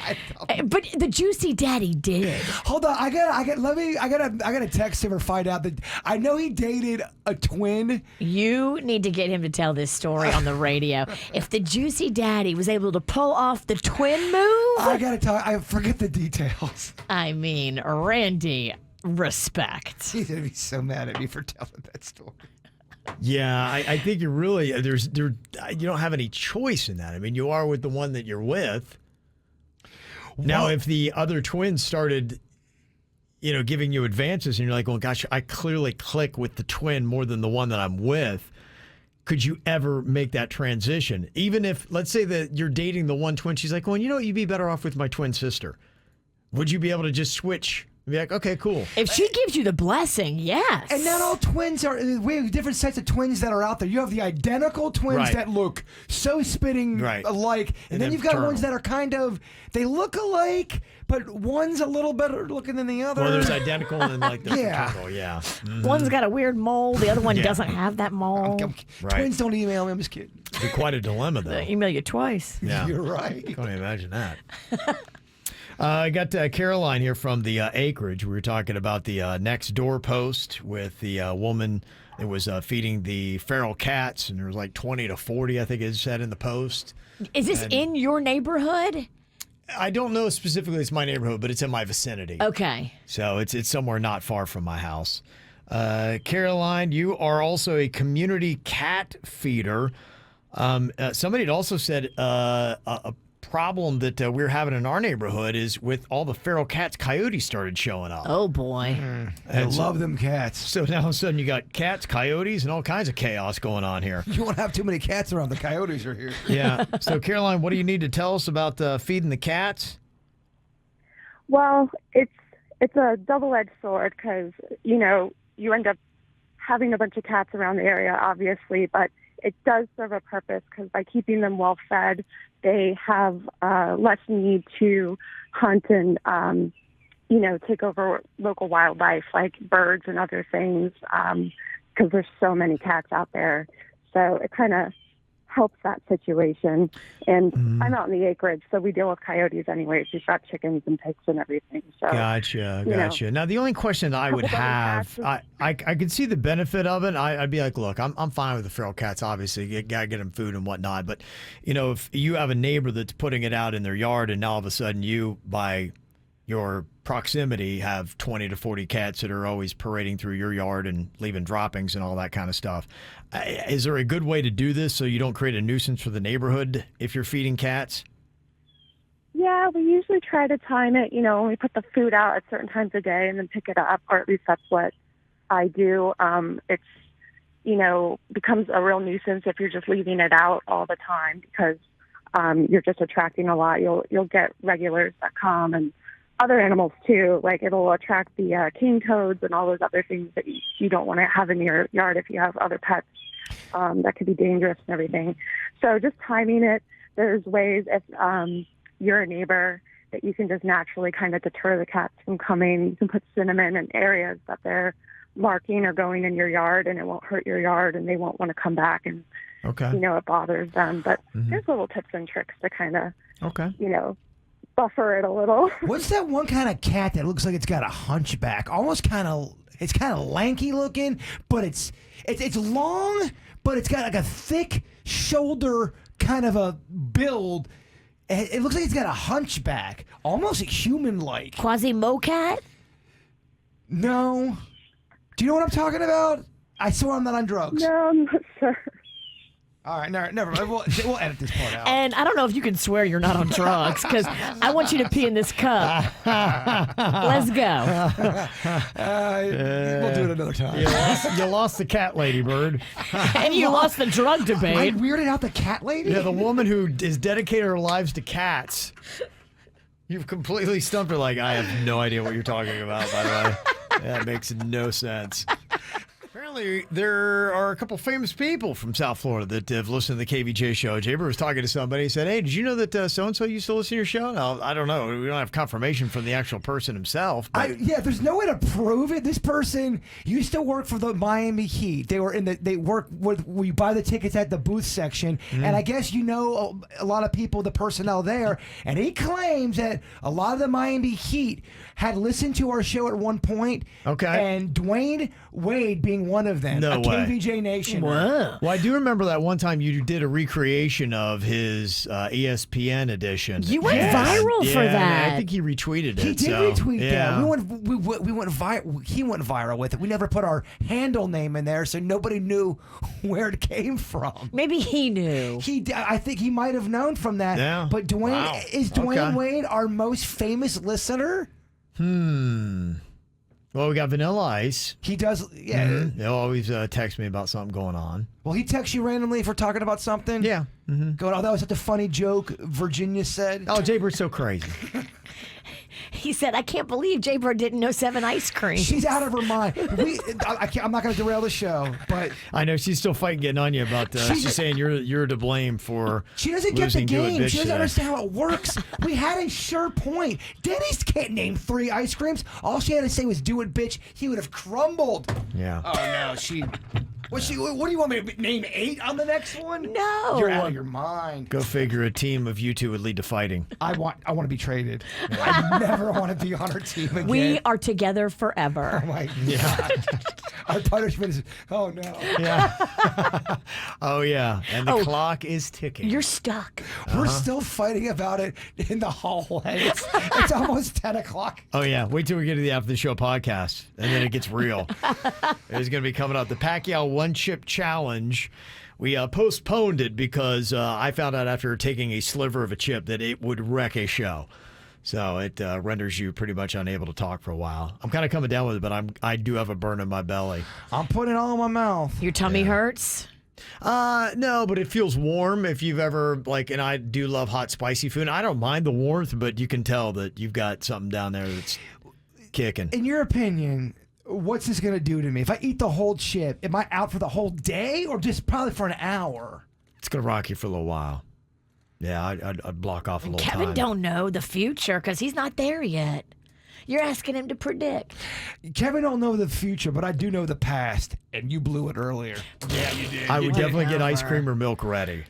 But the juicy daddy did. Hold on, I gotta text him or find out that I know he dated a twin. You need to get him to tell this story on the radio. If the juicy daddy was able to pull off the twin move, I gotta tell. I forget the details. I mean, Randy, respect. He's gonna be so mad at me for telling that story. Yeah, I think you really you don't have any choice in that. I mean, you are with the one that you're with. Now, if the other twin started, giving you advances, and you're like, well, gosh, I clearly click with the twin more than the one that I'm with. Could you ever make that transition? Even if, let's say that you're dating the one twin, she's like, well, you'd be better off with my twin sister. Would you be able to just switch Be like, okay, cool. If she gives you the blessing, yes. And not all twins are. We have different sets of twins that are out there. You have the identical twins Right. that look so spitting Right. alike, and then you've got ones that are kind of, they look alike, but one's a little better looking than the other. Well, there's identical and like the Yeah. fraternal, yeah. One's got a weird mole, the other one Yeah. doesn't have that mole. Right. Twins don't email me. I'm just kidding. It'd be quite a dilemma, though. Email you twice. Yeah. You're right. Can't imagine that. I got Caroline here from the acreage. We were talking about the next door post with the woman that was feeding the feral cats, and there was like 20 to 40, I think it said in the post. Is this in your neighborhood? I don't know specifically it's my neighborhood, but it's in my vicinity. Okay. So it's somewhere not far from my house. Caroline, you are also a community cat feeder. Somebody had also said a problem that we're having in our neighborhood is with all the feral cats, coyotes started showing up. Oh, boy. I love them cats. So now all of a sudden you got cats, coyotes, and all kinds of chaos going on here. You won't have too many cats around. The coyotes are here. Yeah. So Caroline, what do you need to tell us about feeding the cats? Well, it's a double-edged sword because, you know, you end up having a bunch of cats around the area, obviously, but it does serve a purpose because by keeping them well fed, they have less need to hunt and, you know, take over local wildlife like birds and other things because there's so many cats out there. So it kind of helps that situation. And I'm out in the acreage, so we deal with coyotes anyways. We've got chickens and pigs and everything. So Gotcha. Now, the only question I would have, I could see the benefit of it. I'd be like, look, I'm fine with the feral cats, obviously. You got to get them food and whatnot. But, you know, if you have a neighbor that's putting it out in their yard and now all of a sudden you, by your proximity, have 20 to 40 cats that are always parading through your yard and leaving droppings and all that kind of stuff. Is there a good way to do this so you don't create a nuisance for the neighborhood if you're feeding cats? Yeah, we usually try to time it, you know, when we put the food out at certain times of day and then pick it up, or at least that's what I do. It's, you know, becomes a real nuisance if you're just leaving it out all the time because you're just attracting a lot. You'll get regulars that come and other animals too. Like it'll attract the king toads and all those other things that you don't want to have in your yard if you have other pets that could be dangerous and everything. So just timing it. There's ways if you're a neighbor that you can just naturally kind of deter the cats from coming. You can put cinnamon in areas that they're marking or going in your yard, and it won't hurt your yard, and they won't want to come back, and you know, it bothers them. But there's little tips and tricks to kind of, you know, buffer it a little. What's that one kind of cat that looks like it's got a hunchback? Almost kind of, it's kind of lanky looking, but it's long, but it's got like a thick shoulder kind of a build. It looks like it's got a hunchback, almost human-like. Quasimodo? No. Do you know what I'm talking about? I swear I'm not on drugs. No, I'm not sure. All right, never mind. We'll edit this part out. And I don't know if you can swear you're not on drugs because I want you to pee in this cup. Let's go. We'll do it another time. You lost the cat lady, Bird. And you lost the drug I debate. weirded out the cat lady? Yeah, the woman who is dedicated her lives to cats. You've completely stumped her. Like, I have no idea what you're talking about, by the way. That makes no sense. Apparently, there are a couple famous people from South Florida that have listened to the KVJ show. Jaber was talking to somebody. He said, hey, did you know that so-and-so used to listen to your show? No, I don't know. We don't have confirmation from the actual person himself. But There's no way to prove it. This person used to work for the Miami Heat. They work with, we buy the tickets at the booth section. And I guess you know a lot of people, the personnel there. And he claims that a lot of the Miami Heat had listened to our show at one point. Okay. And Dwayne Wade being one of them. No a way. KVJ Nation. Whoa. Well, I do remember that one time you did a recreation of his ESPN edition. You went viral for that. I think he retweeted it. He did retweet yeah. that. He went viral with it. We never put our handle name in there, so nobody knew where it came from. Maybe he knew. I think he might have known from that. Yeah. But Dwayne Wade our most famous listener? Well, we got Vanilla Ice. He does, yeah. Mm-hmm. He'll always text me about something going on. Will he text you randomly if we're talking about something? Yeah. Mm-hmm. Going, oh, that was such a funny joke Virginia said. Oh, Jaber's so crazy. He said, I can't believe Jaybird didn't know 7 ice cream. She's out of her mind. I'm not going to derail the show, but I know she's still fighting getting on you about she's saying you're to blame for she doesn't get the losing to a game. bitch She doesn't today. understand how it works. We had a sure point. Denny's can't name 3 ice creams. All she had to say was "do it, bitch." He would have crumbled. Yeah. Oh no, she. What do you want me to name 8 on the next one? No. You're out of your mind. Go figure. A team of you two would lead to fighting. I want to be traded. I never want to be on her team again. We are together forever. Oh my God. Our punishment is. Oh no. Yeah. Oh yeah. And the clock is ticking. You're stuck. We're still fighting about it in the hallway. It's almost 10 o'clock. Oh yeah. Wait till we get to the After the Show podcast, and then it gets real. It's going to be coming up. The Pacquiao One Chip Challenge. We postponed it because I found out after taking a sliver of a chip that it would wreck a show. So it renders you pretty much unable to talk for a while. I'm kind of coming down with it, but I do have a burn in my belly. I'm putting it all in my mouth. Your tummy hurts? No, but it feels warm. If you've ever, and I do love hot, spicy food. I don't mind the warmth, but you can tell that you've got something down there that's kicking. In your opinion, what's this going to do to me? If I eat the whole chip, am I out for the whole day or just probably for an hour? It's going to rock you for a little while. Yeah, I'd block off a little time. Kevin don't know the future because he's not there yet. You're asking him to predict. Kevin don't know the future, but I do know the past, and you blew it earlier. Yeah, you did. I would definitely get ice cream or milk ready.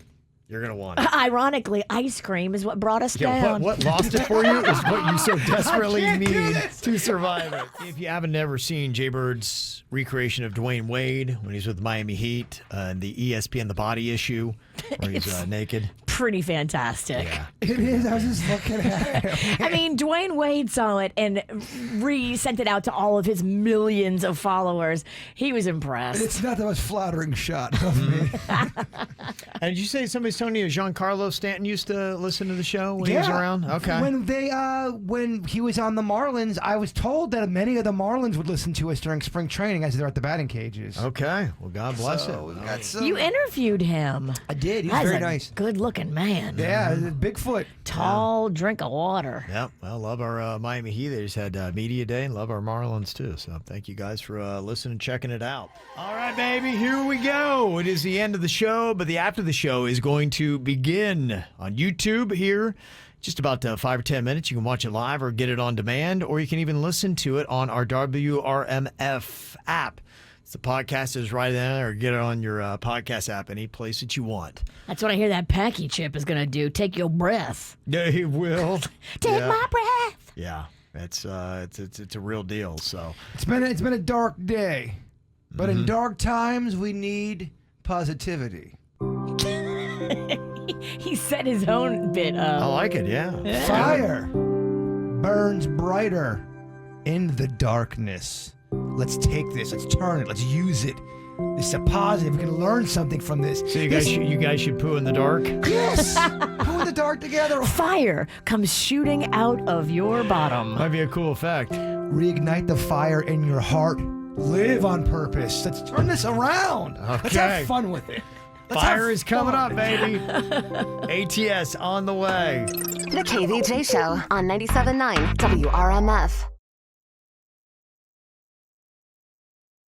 You're going to want it. Ironically, ice cream is what brought us down. What lost it for you is what you so desperately need to survive it. If you haven't never seen Jaybird's recreation of Dwayne Wade when he's with the Miami Heat and the ESPN The Body issue where he's naked. Pretty fantastic. Yeah. It is. I was just looking at it. I mean, Dwayne Wade saw it and sent it out to all of his millions of followers. He was impressed. It's not the most flattering shot of me. And did you say somebody's telling you Giancarlo Stanton used to listen to the show when he was around? Okay. When he was on the Marlins, I was told that many of the Marlins would listen to us during spring training as they're at the batting cages. Okay. Well, God bless it. We've got some. You interviewed him. I did. He was That's very a nice. good-looking man. Yeah, Bigfoot. Tall drink of water. Yep. Well, love our Miami Heat. They just had Media Day and love our Marlins, too. So thank you guys for listening and checking it out. All right, baby. Here we go. It is the end of the show, but the after the show is going to begin on YouTube here. Just about 5 or 10 minutes. You can watch it live or get it on demand, or you can even listen to it on our WRMF app. The podcast is right there, or get it on your podcast app any place that you want. That's what I hear that Packy chip is going to do. Take your breath. Yeah, he will. Take my breath. Yeah, it's a real deal. So It's been a dark day, but in dark times we need positivity. He set his own bit up. I like it. Yeah. Fire burns brighter in the darkness. Let's take this. Let's turn it. Let's use it. This is a positive. We can learn something from this. So you guys should poo in the dark. Yes. Poo in the dark together. Fire comes shooting out of your bottom. Might be a cool effect. Reignite the fire in your heart. Live on purpose. Let's turn this around. Let's Okay. have fun with it. Let's Fire have is coming fun. up, baby. ATS on the way. The KVJ Show on 97.9 WRMF.